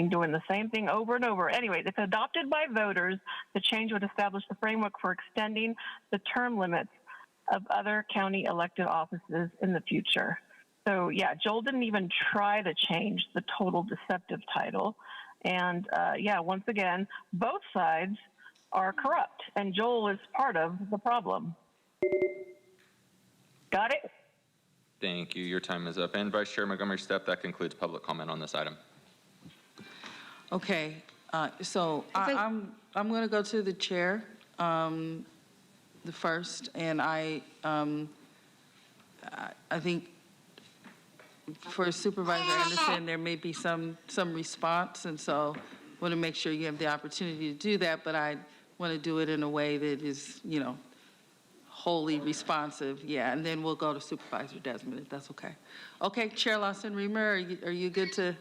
doing the same thing over and over. Anyway, if adopted by voters, the change would establish the framework for extending the term limits of other county elected offices in the future. So yeah, Joel didn't even try to change the total deceptive title. And once again, both sides are corrupt, and Joel is part of the problem. Got it? Thank you. Your time is up. And Vice Chair Montgomery Stepp, that concludes public comment on this item. Okay, so I'm going to go to the chair, the first, and I think for Supervisor Anderson there may be some response, and so I want to make sure you have the opportunity to do that, but I want to do it in a way that is, wholly responsive. Yeah, and then we'll go to Supervisor Desmond, if that's okay. Okay, Chair Lawson Reamer, are you good to?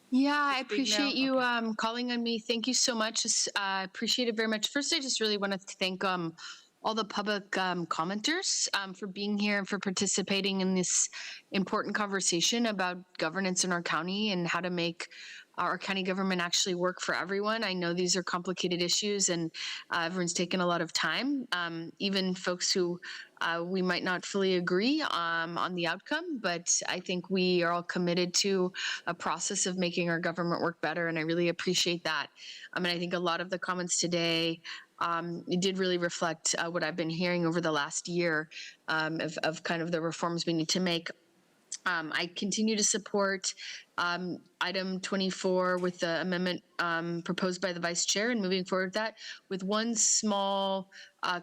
Yeah, I appreciate you calling on me. Thank you so much. I appreciate it very much. First, I just really want to thank all the public commenters for being here and for participating in this important conversation about governance in our county and how to make our county government actually work for everyone. I know these are complicated issues and everyone's taken a lot of time, even folks who we might not fully agree on the outcome, but I think we are all committed to a process of making our government work better, and I really appreciate that. And I think a lot of the comments today it did really reflect what I've been hearing over the last year of kind of the reforms we need to make. I continue to support item 24 with the amendment proposed by the vice chair and moving forward with that with one small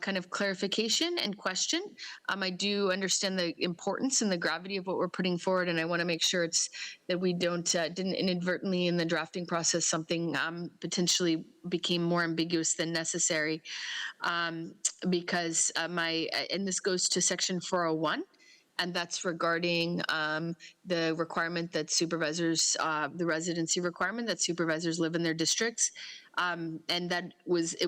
kind of clarification and question. I do understand the importance and the gravity of what we're putting forward, and I want to make sure it's that we didn't inadvertently in the drafting process something potentially became more ambiguous than necessary because and this goes to section 401. And that's regarding the requirement that supervisors, the residency requirement that supervisors live in their districts. And it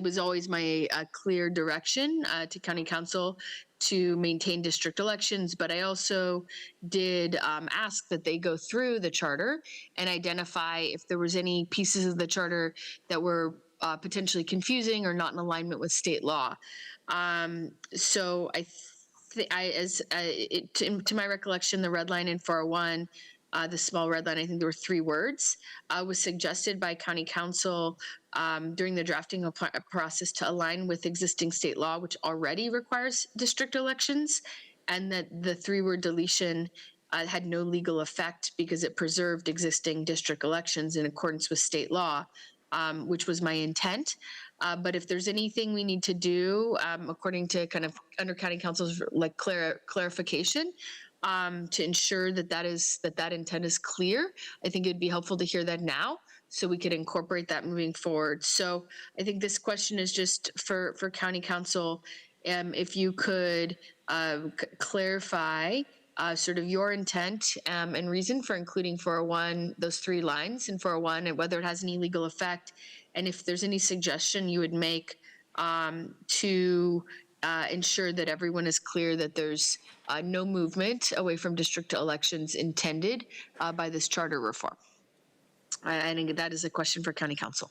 was always my clear direction to county council to maintain district elections, but I also did ask that they go through the charter and identify if there was any pieces of the charter that were potentially confusing or not in alignment with state law. So to my recollection, the red line in 401, the small red line, I think there were 3 words, was suggested by county council during the drafting process to align with existing state law, which already requires district elections, and that the 3-word deletion had no legal effect because it preserved existing district elections in accordance with state law, which was my intent. But if there's anything we need to do, according to kind of under county council's like clarification, to ensure that intent is clear, I think it'd be helpful to hear that now so we could incorporate that moving forward. So I think this question is just for county council, if you could clarify sort of your intent and reason for including 401, those 3 lines in 401, and whether it has any legal effect, and if there's any suggestion you would make to ensure that everyone is clear that there's no movement away from district elections intended by this charter reform. I think that is a question for county council.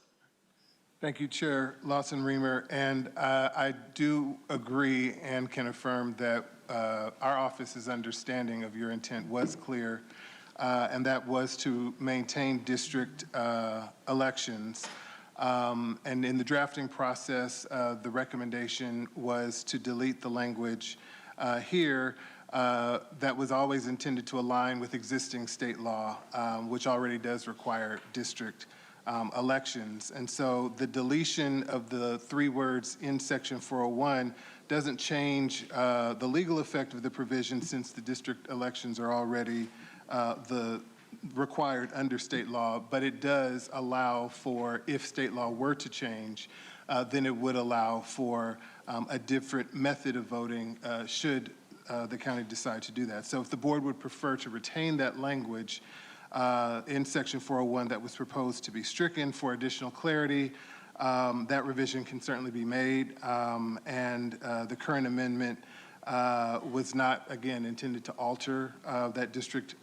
Thank you, Chair Lawson-Remer. And I do agree and can affirm that our office's understanding of your intent was clear, and that was to maintain district elections. And in the drafting process, the recommendation was to delete the language here that was always intended to align with existing state law, which already does require district elections. And so the deletion of the 3 words in section 401 doesn't change the legal effect of the provision, since the district elections are already required under state law, but it does allow for, if state law were to change, then it would allow for a different method of voting should the county decide to do that. So if the board would prefer to retain that language in section 401 that was proposed to be stricken for additional clarity, that revision can certainly be made, and the current amendment was not, again, intended to alter that district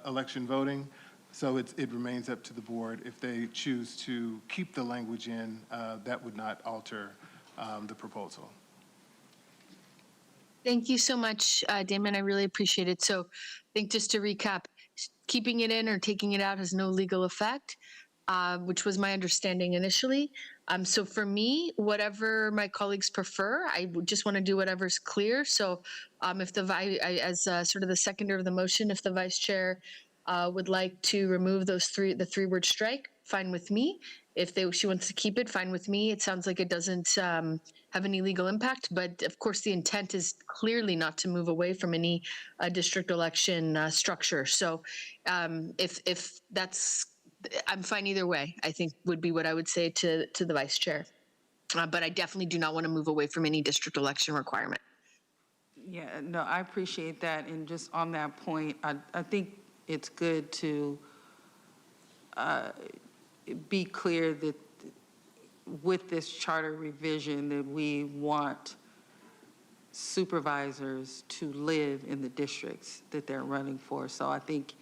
election voting. So it remains up to the board. If they choose to keep the language in, that would not alter the proposal. Thank you so much, Damon. I really appreciate it. So I think just to recap, keeping it in or taking it out has no legal effect, which was my understanding initially. So for me, whatever my colleagues prefer, I would just want to do whatever's clear. So if as sort of the seconder of the motion, if the vice chair would like to remove the 3-word strike, fine with me. If she wants to keep it, fine with me. It sounds like it doesn't have any legal impact, but of course the intent is clearly not to move away from any district election structure. So if that's, I'm fine either way, I think would be what I would say to the vice chair. But I definitely do not want to move away from any district election requirement. Yeah, no, I appreciate that. And just on that point, I think it's good to be clear that with this charter revision that we want supervisors to live in the districts that they're running for. So I think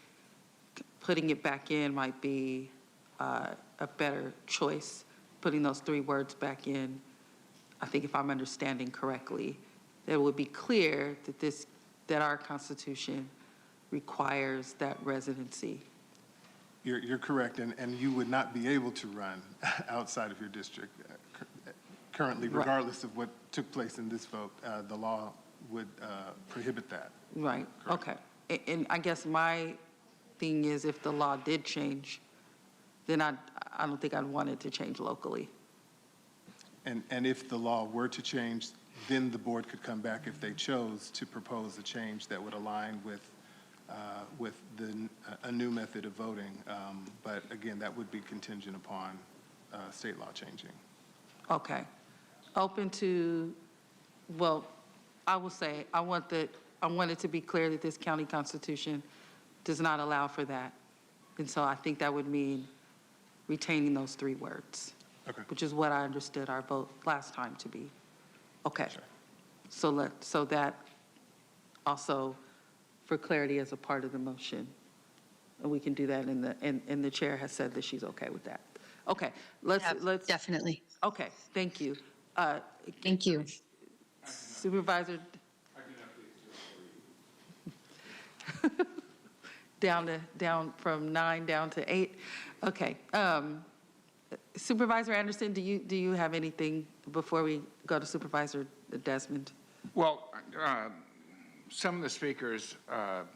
putting it back in might be a better choice, putting those 3 words back in. I think if I'm understanding correctly, that it would be clear that that our Constitution requires that residency. You're correct, and you would not be able to run outside of your district currently, regardless of what took place in this vote. The law would prohibit that. Right, okay. And I guess my thing is, if the law did change, then I don't think I'd want it to change locally. And if the law were to change, then the board could come back if they chose to propose a change that would align with a new method of voting. But again, that would be contingent upon state law changing. Okay. Open to, well, I will say, I want it to be clear that this county constitution does not allow for that. And so I think that would mean retaining those 3 words, which is what I understood our vote last time to be. Okay. Sure. So that also, for clarity, as a part of the motion, and we can do that and the chair has said that she's okay with that. Okay, let's definitely. Okay, thank you. Thank you. Supervisor. down from 9 down to 8. Okay. Supervisor Anderson, do you have anything before we go to Supervisor Desmond? Well, some of the speakers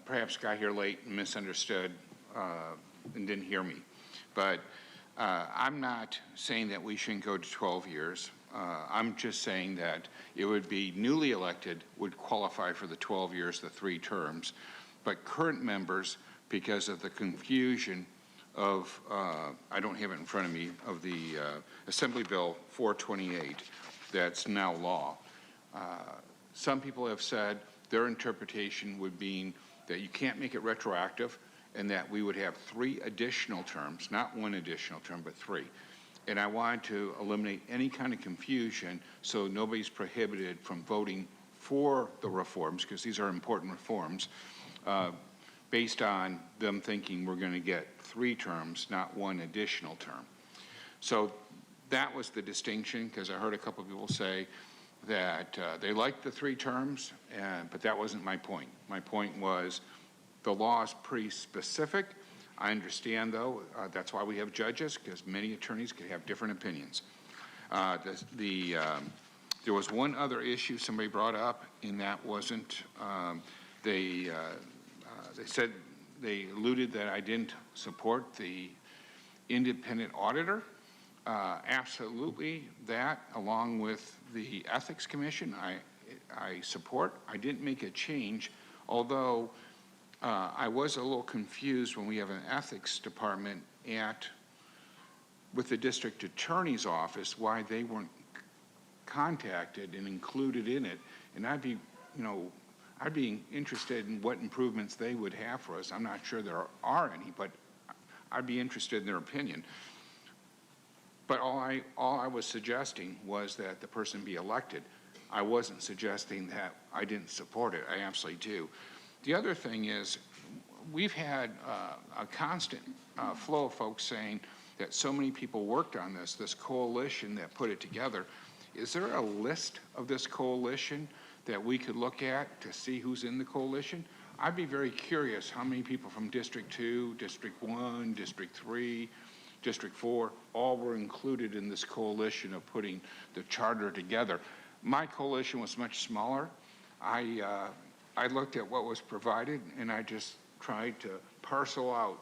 perhaps got here late and misunderstood and didn't hear me. But I'm not saying that we shouldn't go to 12 years. I'm just saying that it would be newly elected would qualify for the 12 years, the 3 terms. But current members, because of the confusion of, I don't have it in front of me, of the Assembly Bill 428 that's now law. Some people have said their interpretation would be that you can't make it retroactive and that we would have 3 additional terms, not 1 additional term, but 3. And I wanted to eliminate any kind of confusion so nobody's prohibited from voting for the reforms, because these are important reforms, based on them thinking we're going to get 3 terms, not 1 additional term. So that was the distinction, because I heard a couple of people say that they liked the 3 terms, but that wasn't my point. My point was the law is pretty specific. I understand, though, that's why we have judges, because many attorneys could have different opinions. There was one other issue somebody brought up, and that wasn't, they said, they alluded that I didn't support the independent auditor. Absolutely that, along with the Ethics Commission, I support. I didn't make a change, although I was a little confused when we have an ethics department with the district attorney's office, why they weren't contacted and included in it. And I'd be interested in what improvements they would have for us. I'm not sure there are any, but I'd be interested in their opinion. But all I was suggesting was that the person be elected. I wasn't suggesting that I didn't support it. I absolutely do. The other thing is, we've had a constant flow of folks saying that so many people worked on this coalition that put it together. Is there a list of this coalition that we could look at to see who's in the coalition? I'd be very curious how many people from District 2, District 1, District 3, District 4, all were included in this coalition of putting the charter together. My coalition was much smaller. I looked at what was provided, and I just tried to parcel out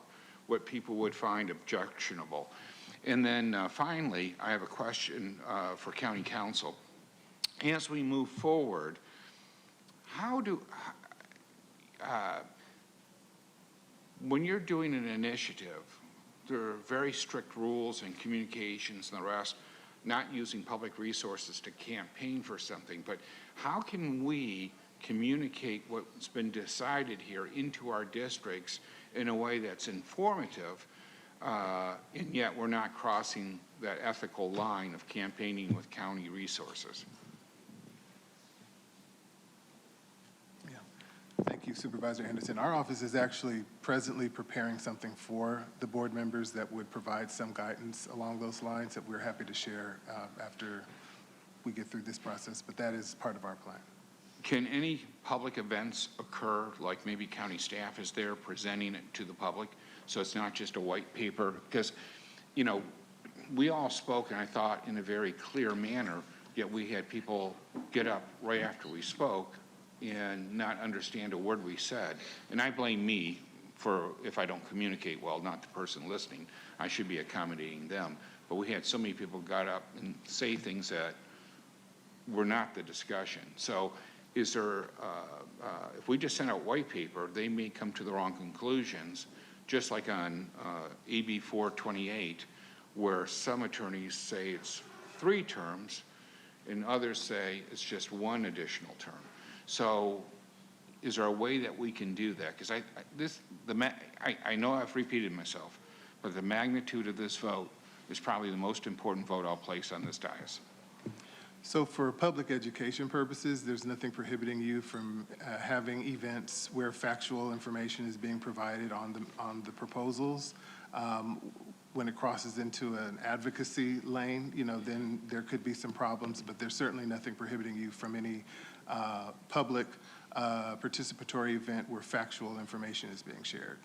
what people would find objectionable. And then finally, I have a question for County Council. As we move forward, when you're doing an initiative, there are very strict rules and communications and the rest, not using public resources to campaign for something, but how can we communicate what's been decided here into our districts in a way that's informative, and yet we're not crossing that ethical line of campaigning with county resources? Thank you, Supervisor Anderson. Our office is actually presently preparing something for the board members that would provide some guidance along those lines that we're happy to share after we get through this process, but that is part of our plan. Can any public events occur, like maybe county staff is there presenting it to the public, so it's not just a white paper? Because, you know, we all spoke, and I thought in a very clear manner, yet we had people get up right after we spoke and not understand a word we said. And I blame me for if I don't communicate well, not the person listening. I should be accommodating them. But we had so many people got up and say things that were not the discussion. So is there, if we just send out white paper, they may come to the wrong conclusions, just like on AB 428, where some attorneys say it's 3 terms and others say it's just 1 additional term. So is there a way that we can do that? Because I know I've repeated myself, but the magnitude of this vote is probably the most important vote I'll place on this dais. So for public education purposes, there's nothing prohibiting you from having events where factual information is being provided on the proposals. When it crosses into an advocacy lane, you know, then there could be some problems, but there's certainly nothing prohibiting you from any public participatory event where factual information is being shared.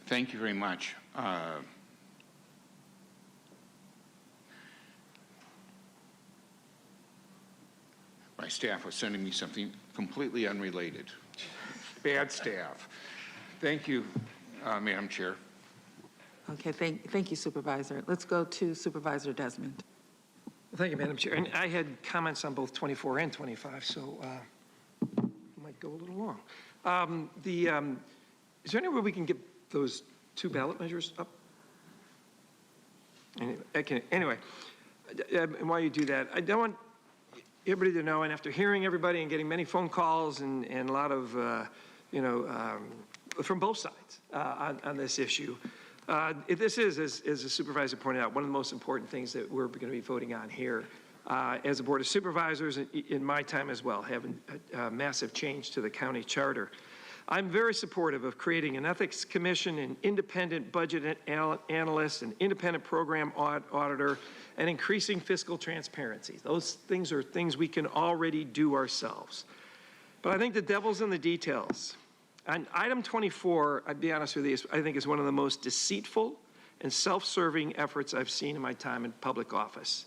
Thank you very much. My staff was sending me something completely unrelated. Bad staff. Thank you, Madam Chair. Okay, thank you, Supervisor. Let's go to Supervisor Desmond. Thank you, Madam Chair. And I had comments on both 24 and 25, so might go a little long. Is there any way we can get those 2 ballot measures up? Anyway, and while you do that, I don't want everybody to know, and after hearing everybody and getting many phone calls and a lot of, from both sides on this issue, this is, as the supervisor pointed out, one of the most important things that we're going to be voting on here as a Board of Supervisors in my time as well, having a massive change to the county charter. I'm very supportive of creating an ethics commission, an independent budget analyst, an independent program auditor, and increasing fiscal transparency. Those things are things we can already do ourselves. But I think the devil's in the details. On item 24, I'd be honest with you, I think is one of the most deceitful and self-serving efforts I've seen in my time in public office.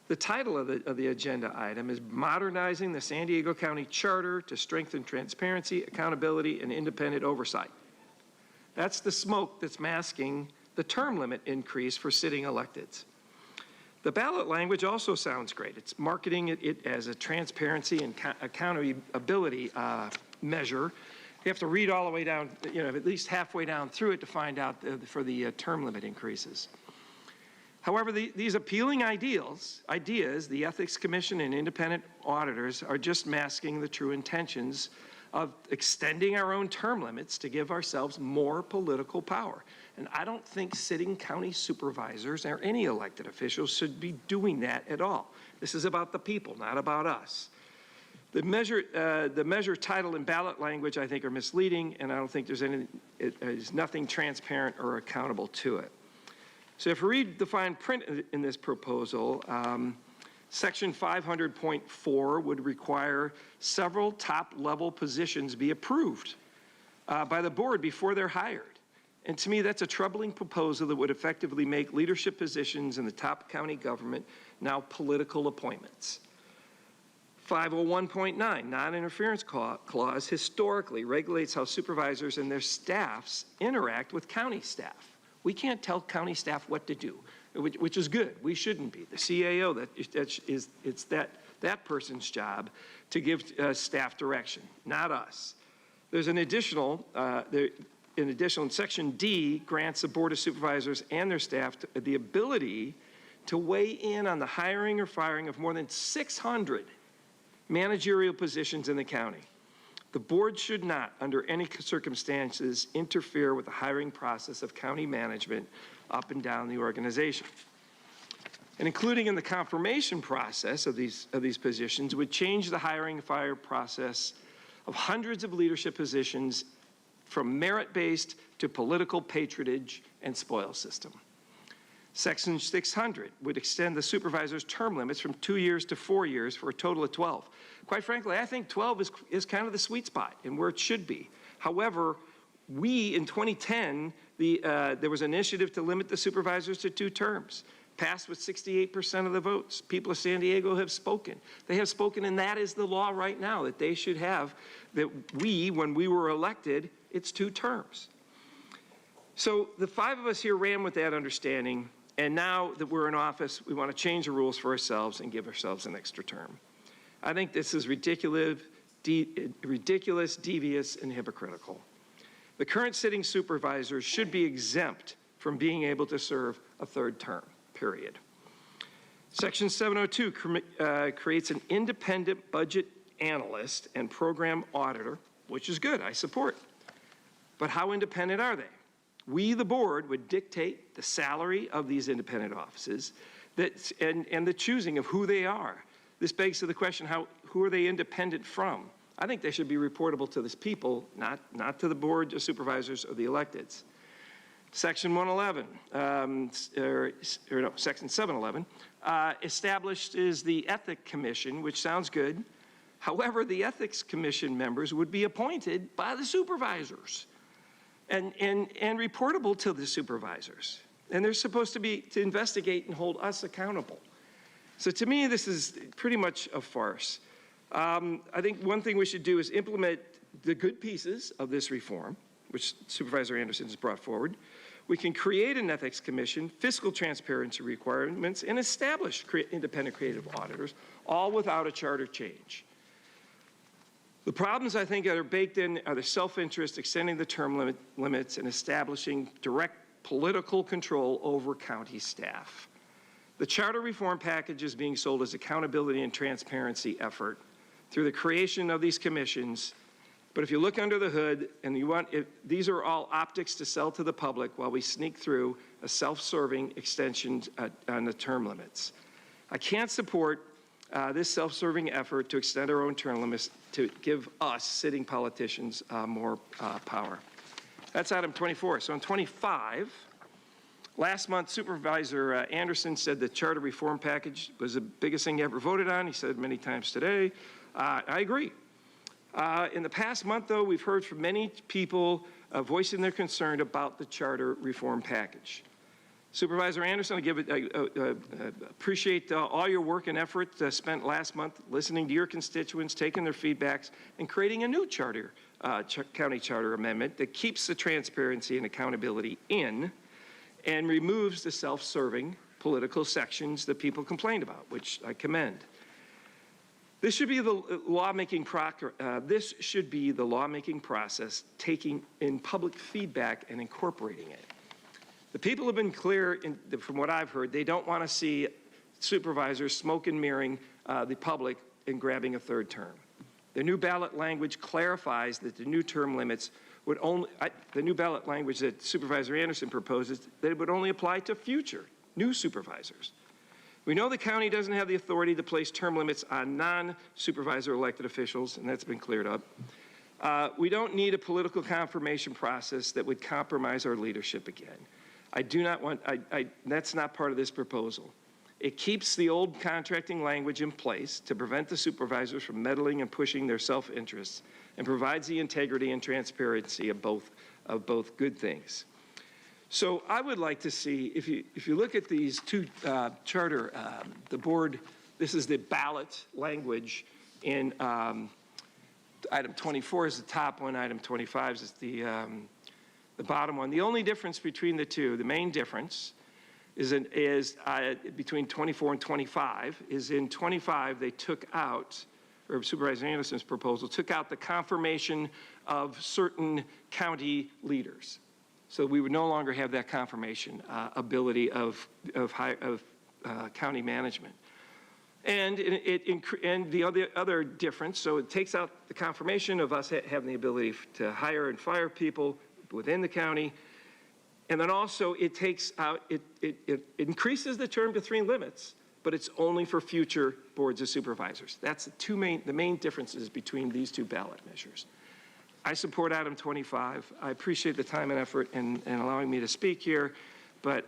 The title of the agenda item is Modernizing the San Diego County Charter to Strengthen Transparency, Accountability, and Independent Oversight. That's the smoke that's masking the term limit increase for sitting electeds. The ballot language also sounds great. It's marketing it as a transparency and accountability measure. You have to read all the way down, at least halfway down through it to find out for the term limit increases. However, these appealing ideas, the Ethics Commission and independent auditors are just masking the true intentions of extending our own term limits to give ourselves more political power. And I don't think sitting county supervisors or any elected officials should be doing that at all. This is about the people, not about us. The measure title and ballot language, I think, are misleading, and I don't think there's nothing transparent or accountable to it. So if we read the fine print in this proposal, Section 500.4 would require several top-level positions be approved by the board before they're hired. And to me, that's a troubling proposal that would effectively make leadership positions in the top county government now political appointments. 501.9, non-interference clause, historically regulates how supervisors and their staffs interact with county staff. We can't tell county staff what to do, which is good. We shouldn't be. The CAO, it's that person's job to give staff direction, not us. There's an additional, Section D grants the Board of Supervisors and their staff the ability to weigh in on the hiring or firing of more than 600 managerial positions in the county. The board should not, under any circumstances, interfere with the hiring process of county management up and down the organization. And including in the confirmation process of these positions would change the hiring and fire process of hundreds of leadership positions from merit-based to political patronage and spoil system. Section 600 would extend the supervisor's term limits from 2 years to 4 years for a total of 12. Quite frankly, I think 12 is kind of the sweet spot and where it should be. However, in 2010, there was an initiative to limit the supervisors to 2 terms. Passed with 68% of the votes. People of San Diego have spoken. They have spoken, and that is the law right now, that they should have, that when we were elected, it's 2 terms. So the 5 of us here ran with that understanding, and now that we're in office, we want to change the rules for ourselves and give ourselves an extra term. I think this is ridiculous, devious, and hypocritical. The current sitting supervisors should be exempt from being able to serve a 3rd term. Period. Section 702 creates an independent budget analyst and program auditor, which is good, I support. But how independent are they? We, the board, would dictate the salary of these independent offices and the choosing of who they are. This begs to the question, who are they independent from? I think they should be reportable to the people, not to the board of supervisors or the electeds. Section 111, Section 711, establishes the Ethics Commission, which sounds good. However, the Ethics Commission members would be appointed by the supervisors and reportable to the supervisors. And they're supposed to investigate and hold us accountable. So to me, this is pretty much a farce. I think one thing we should do is implement the good pieces of this reform, which Supervisor Anderson has brought forward. We can create an ethics commission, fiscal transparency requirements, and establish independent creative auditors, all without a charter change. The problems I think that are baked in are the self-interest, extending the term limits, and establishing direct political control over county staff. The charter reform package is being sold as accountability and transparency effort through the creation of these commissions. But if you look under the hood and these are all optics to sell to the public while we sneak through a self-serving extension on the term limits. I can't support this self-serving effort to extend our own term limits to give us sitting politicians more power. That's item 24. So on 25, last month Supervisor Anderson said the charter reform package was the biggest thing he ever voted on. He said it many times today. I agree. In the past month, though, we've heard from many people voicing their concern about the charter reform package. Supervisor Anderson, I appreciate all your work and effort spent last month listening to your constituents, taking their feedbacks, and creating a new charter, county charter amendment that keeps the transparency and accountability in and removes the self-serving political sections that people complained about, which I commend. This should be the lawmaking process, taking in public feedback and incorporating it. The people have been clear, from what I've heard, they don't want to see supervisors smoke and mirroring the public and grabbing a 3rd term. The new ballot language clarifies that the new term limits would only, the new ballot language that Supervisor Anderson proposes, that it would only apply to future new supervisors. We know the county doesn't have the authority to place term limits on non-supervisor elected officials, and that's been cleared up. We don't need a political confirmation process that would compromise our leadership again. I do not want, that's not part of this proposal. It keeps the old contracting language in place to prevent the supervisors from meddling and pushing their self-interests, and provides the integrity and transparency of both good things. So I would like to see, if you look at these 2 charter, the board, this is the ballot language in item 24 is the top one, item 25 is the bottom one. The only difference between the 2, the main difference is between 24 and 25, is in 25 they took out, or Supervisor Anderson's proposal, took out the confirmation of certain county leaders. So we would no longer have that confirmation ability of county management. And the other difference, so it takes out the confirmation of us having the ability to hire and fire people within the county, And then also it takes out, it increases the term to 3 limits, but it's only for future boards of supervisors. That's the main differences between these 2 ballot measures. I support item 25. I appreciate the time and effort in allowing me to speak here, but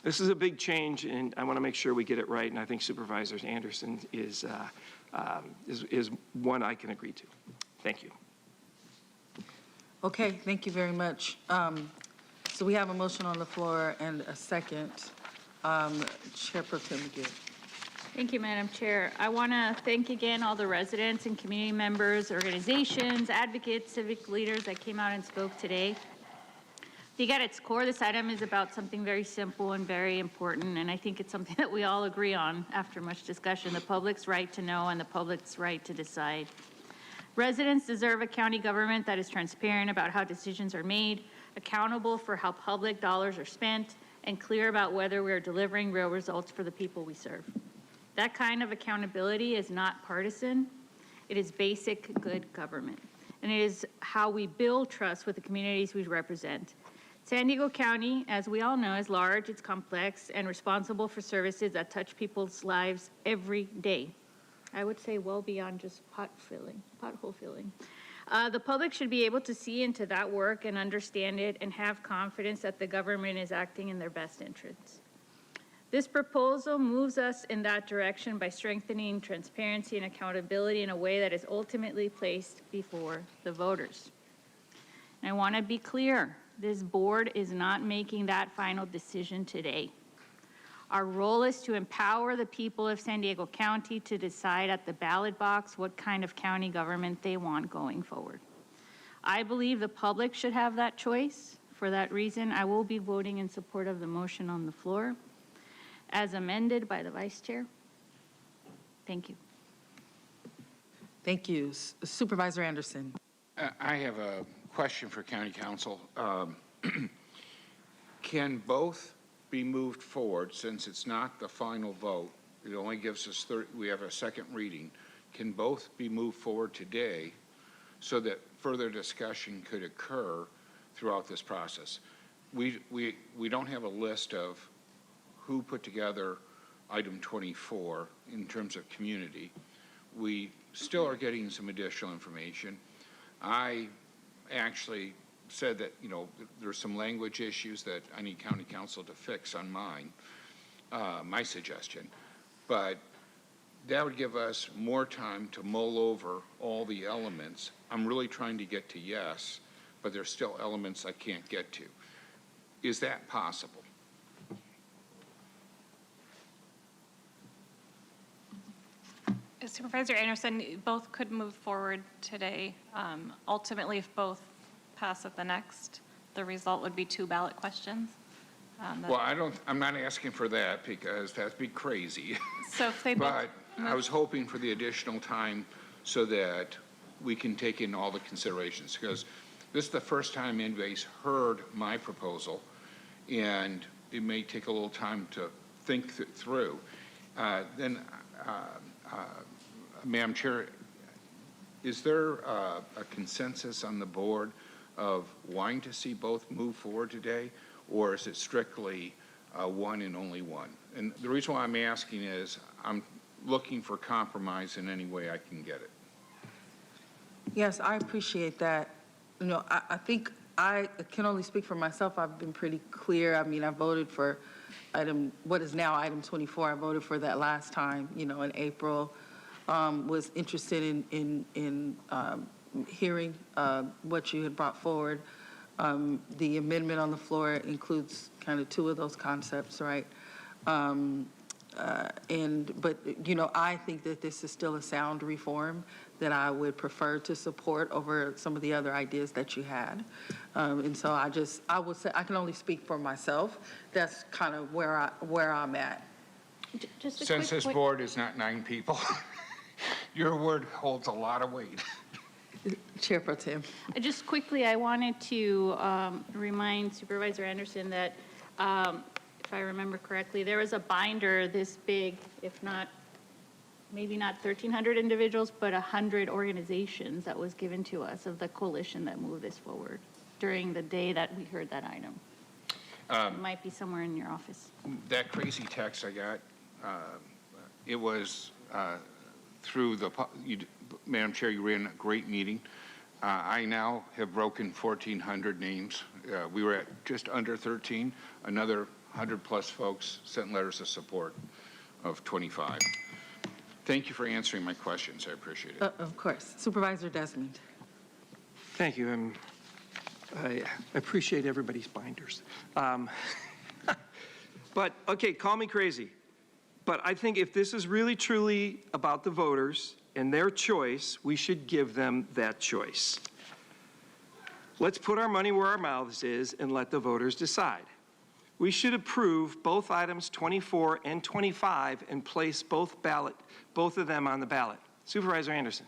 this is a big change, and I want to make sure we get it right, and I think Supervisor Anderson is one I can agree to. Thank you. Okay, thank you very much. So we have a motion on the floor and a second. Chair Pro Tem McGill. Thank you, Madam Chair. I want to thank again all the residents and community members, organizations, advocates, civic leaders that came out and spoke today. I think at its core, this item is about something very simple and very important, and I think it's something that we all agree on after much discussion, the public's right to know and the public's right to decide. Residents deserve a county government that is transparent about how decisions are made, accountable for how public dollars are spent, and clear about whether we are delivering real results for the people we serve. That kind of accountability is not partisan. It is basic good government, and it is how we build trust with the communities we represent. San Diego County, as we all know, is large, it's complex, and responsible for services that touch people's lives every day. I would say well beyond just pothole filling. The public should be able to see into that work and understand it and have confidence that the government is acting in their best interests. This proposal moves us in that direction by strengthening transparency and accountability in a way that is ultimately placed before the voters. And I want to be clear, this board is not making that final decision today. Our role is to empower the people of San Diego County to decide at the ballot box what kind of county government they want going forward. I believe the public should have that choice. For that reason, I will be voting in support of the motion on the floor as amended by the Vice Chair. Thank you. Thank you. Supervisor Anderson. I have a question for County Council. Can both be moved forward, since it's not the final vote? It only gives us we have a second reading. Can both be moved forward today so that further discussion could occur throughout this process? We don't have a list of who put together item 24 in terms of community. We still are getting some additional information. I actually said that, you know, there's some language issues that I need County Council to fix on mine, my suggestion. But that would give us more time to mull over all the elements. I'm really trying to get to yes, but there's still elements I can't get to. Is that possible? Supervisor Anderson, both could move forward today. Ultimately, if both pass at the next, the result would be 2 ballot questions. Well, I'm not asking for that because that'd be crazy. So if they but I was hoping for the additional time so that we can take in all the considerations, because this is the first time anybody's heard my proposal, and it may take a little time to think through. Madam Chair, is there a consensus on the board of wanting to see both move forward today, or is it strictly one and only one? And the reason why I'm asking is I'm looking for compromise in any way I can get it. Yes, I appreciate that. You know, I think I can only speak for myself. I've been pretty clear. I mean, I voted for what is now item 24. I voted for that last time, you know, in April. Was interested in hearing what you had brought forward. The amendment on the floor includes kind of 2 of those concepts, right? But you know, I think that this is still a sound reform that I would prefer to support over some of the other ideas that you had. And so I would say I can only speak for myself. That's kind of where I'm at. Since this board is not 9 people, your word holds a lot of weight. Chair Pro Tem. Just quickly, I wanted to remind Supervisor Anderson that, if I remember correctly, there was a binder this big, if not, maybe not 1,300 individuals, but 100 organizations that was given to us of the coalition that moved this forward during the day that we heard that item. It might be somewhere in your office. That crazy text I got, it was through the, Madam Chair, you ran a great meeting. I now have broken 1,400 names. We were at just under 13. Another 100-plus folks sent letters of support of 25. Thank you for answering my questions. I appreciate it. Of course. Supervisor Desmond. Thank you. I appreciate everybody's binders. But, okay, call me crazy. But I think if this is really truly about the voters and their choice, we should give them that choice. Let's put our money where our mouths is and let the voters decide. We should approve both items 24 and 25 and place both of them on the ballot. Supervisor Anderson.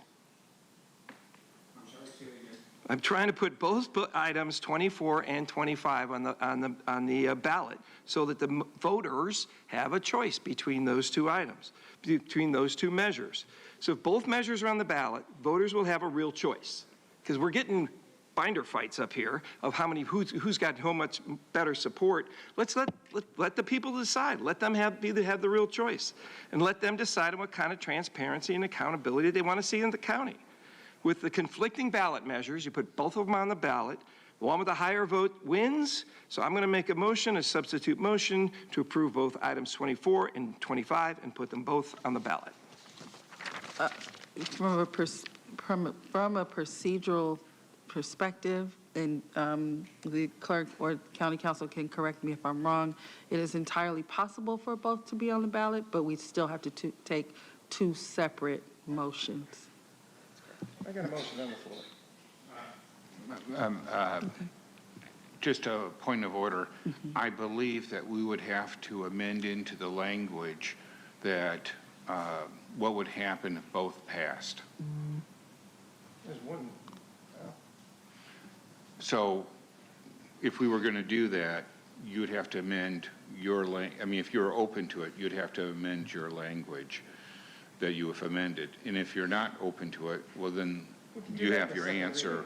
I'm trying to put both items 24 and 25 on the ballot so that the voters have a choice between those two items, between those two measures. So if both measures are on the ballot, voters will have a real choice, because we're getting binder fights up here of who's got how much better support. Let's let the people decide. Let them have the real choice, and let them decide on what kind of transparency and accountability they want to see in the county. With the conflicting ballot measures, you put both of them on the ballot. The one with the higher vote wins. So I'm going to make a substitute motion, to approve both items 24 and 25 and put them both on the ballot. From a procedural perspective, and the clerk or county council can correct me if I'm wrong, it is entirely possible for both to be on the ballot, but we still have to take two separate motions. I got a motion on the floor. Just a point of order. I believe that we would have to amend into the language that what would happen if both passed. There's one. So if we were going to do that, you would have to amend your if you're open to it, you'd have to amend your language that you have amended. And if you're not open to it, well, then you have your answer.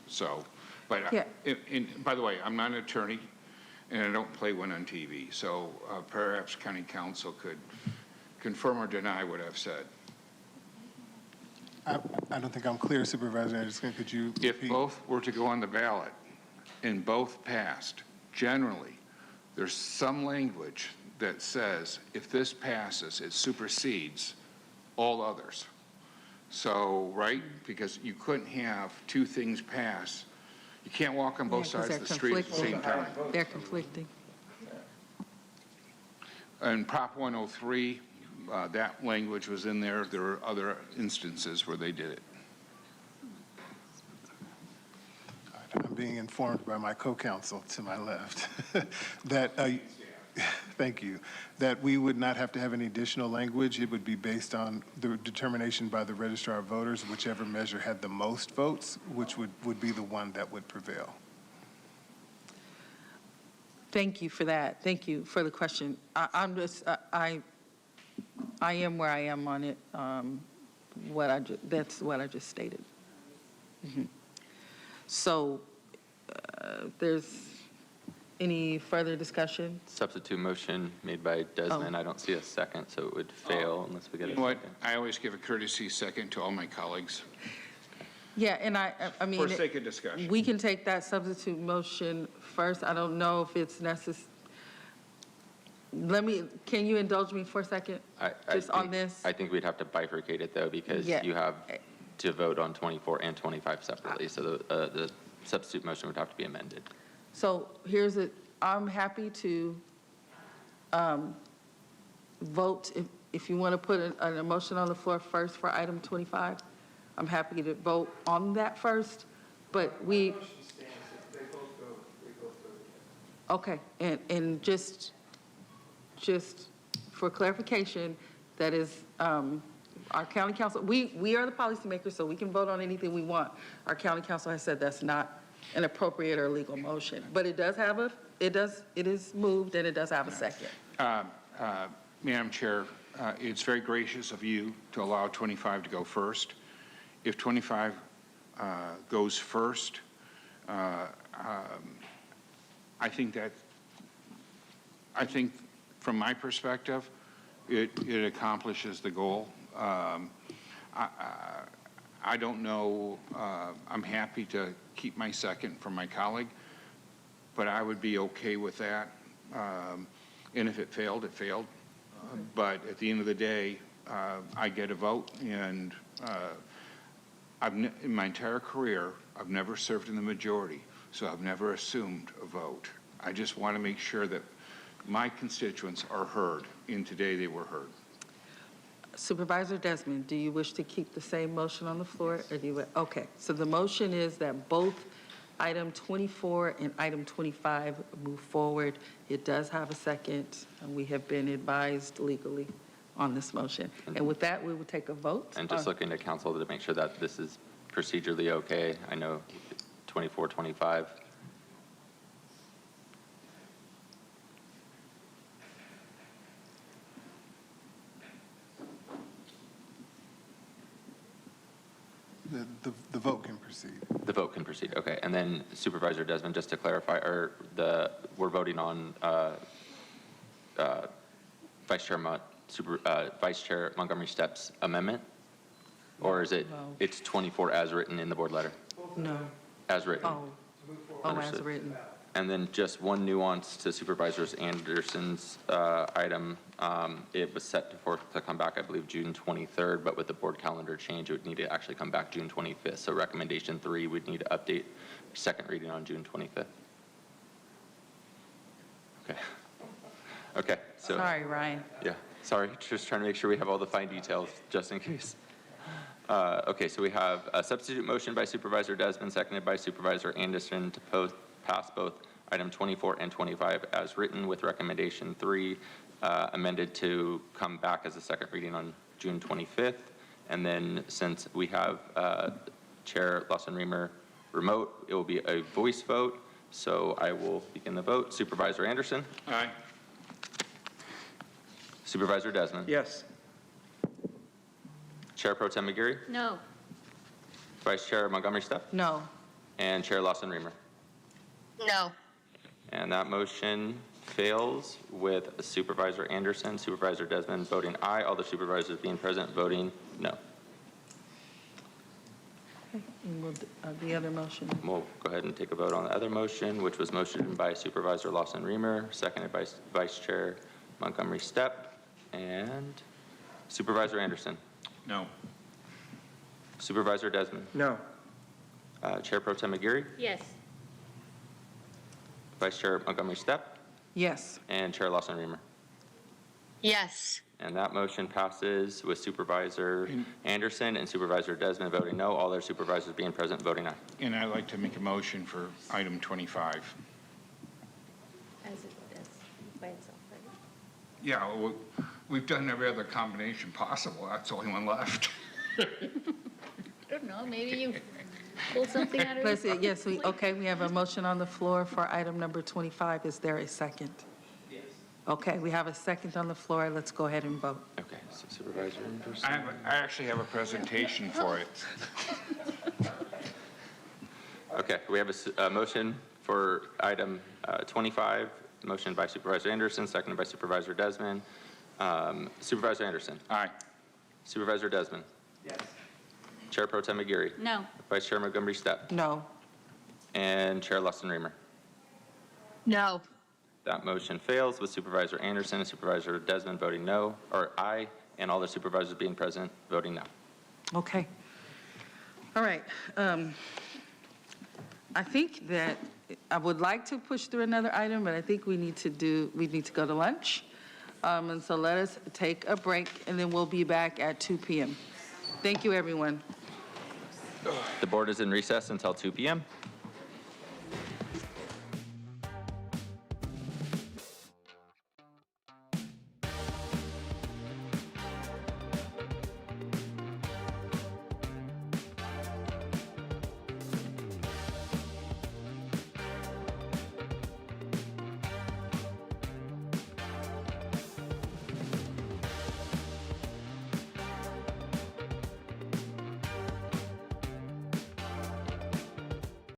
So, but yeah. By the way, I'm not an attorney, and I don't play one on TV. So perhaps county council could confirm or deny what I've said. I don't think I'm clear, Supervisor Anderson. Could you repeat? If both were to go on the ballot and both passed, generally, there's some language that says if this passes, it supersedes all others. So, right? Because you couldn't have two things pass. You can't walk on both sides of the street at the same time. They're conflicting. And Prop 103, that language was in there. There were other instances where they did it. I'm being informed by my co-counsel to my left that, thank you, that we would not have to have any additional language. It would be based on the determination by the registrar of voters, whichever measure had the most votes, which would be the one that would prevail. Thank you for that. Thank you for the question. I am where I am on it. That's what I just stated. Mm-hmm. So, there's any further discussion? Substitute motion made by Desmond. I don't see a second, so it would fail unless we get a second. You know what? I always give a courtesy second to all my colleagues. Yeah, and I mean, for sake of discussion, we can take that substitute motion first. I don't know if it's necessary. Can you indulge me for a second? On this? I think we'd have to bifurcate it though, because you have to vote on 24 and 25 separately. So the substitute motion would have to be amended. So I'm happy to vote if you want to put an motion on the floor first for item 25. I'm happy to vote on that first, but okay, and just for clarification, that is our county council. We are the policymakers, so we can vote on anything we want. Our county council has said that's not an appropriate or legal motion, but it is moved and it does have a second. Madam Chair, it's very gracious of you to allow 25 to go first. If 25 goes first, I I think from my perspective, it accomplishes the goal. I don't know, I'm happy to keep my second from my colleague, but I would be okay with that. And if it failed, it failed. But at the end of the day, I get a vote, and in my entire career, I've never served in the majority, so I've never assumed a vote. I just want to make sure that my constituents are heard, and today they were heard. Supervisor Desmond, do you wish to keep the same motion on the floor? Or do you, okay, so the motion is that both item 24 and item 25 move forward. It does have a second, and we have been advised legally on this motion. And with that, we will take a vote. And just looking to council to make sure that this is procedurally okay. I know 24, 25. The vote can proceed. The vote can proceed, okay. And then Supervisor Desmond, just to clarify, we're voting on Vice Chair Montgomery Stepp's amendment? Or is it, No. it's 24 as written in the board letter? No. As written? As Understood. written. And then just one nuance to Supervisor Anderson's item. It was set to come back, I believe, June 23rd, but with the board calendar change, it would need to actually come back June 25th. So recommendation 3 would need to update second reading on June 25th. Okay. Okay. So. Sorry, Ryan. Yeah. Sorry. Just trying to make sure we have all the fine details just in case. Okay. So we have a substitute motion by Supervisor Desmond, seconded by Supervisor Anderson to pass both item 24 and 25 as written, with recommendation 3 amended to come back as a second reading on June 25th. And then since we have Chair Lawson-Remer remote, it will be a voice vote. So I will begin the vote. Supervisor Anderson? Aye. Supervisor Desmond? Yes. Chair Pro Tem McGarry? No. Vice Chair Montgomery Stepp? No. And Chair Lawson-Remer? No. And that motion fails with Supervisor Anderson, Supervisor Desmond voting aye, all the supervisors being present voting no. And the other motion. We'll go ahead and take a vote on the other motion, which was motioned by Supervisor Lawson-Remer, seconded by Vice Chair Montgomery Stepp. And Supervisor Anderson? No. Supervisor Desmond? No. Chair Pro Tem McGarry? Yes. Vice Chair Montgomery Stepp? Yes. And Chair Lawson-Remer? Yes. And that motion passes with Supervisor Anderson and Supervisor Desmond voting no, all their supervisors being present voting aye. And I'd like to make a motion for item 25. As by itself, right? Yeah, well, we've done every other combination possible. That's the only one left. I don't know, maybe you pull something out of Let's see, your yes, okay, we have a motion on the floor for item number 25. Is there a second? Yes. Okay, we have a second on the floor. Let's go ahead and vote. Okay, so Supervisor Anderson. I actually have a presentation for it. Okay, we have a motion for item 25, motion by Supervisor Anderson, seconded by Supervisor Desmond. Supervisor Anderson? Aye. Supervisor Desmond? Yes. Chair Pro Tem McGarry? No. Vice Chair Montgomery Stepp? No. And Chair Lawson-Remer? No. That motion fails with Supervisor Anderson and Supervisor Desmond voting no, or aye, and all the supervisors being present voting no. Okay. All right. I think that I would like to push through another item, but I think we need to go to lunch. And so let us take a break, and then we'll be back at 2 p.m. Thank you, everyone. The board is in recess until 2 p.m.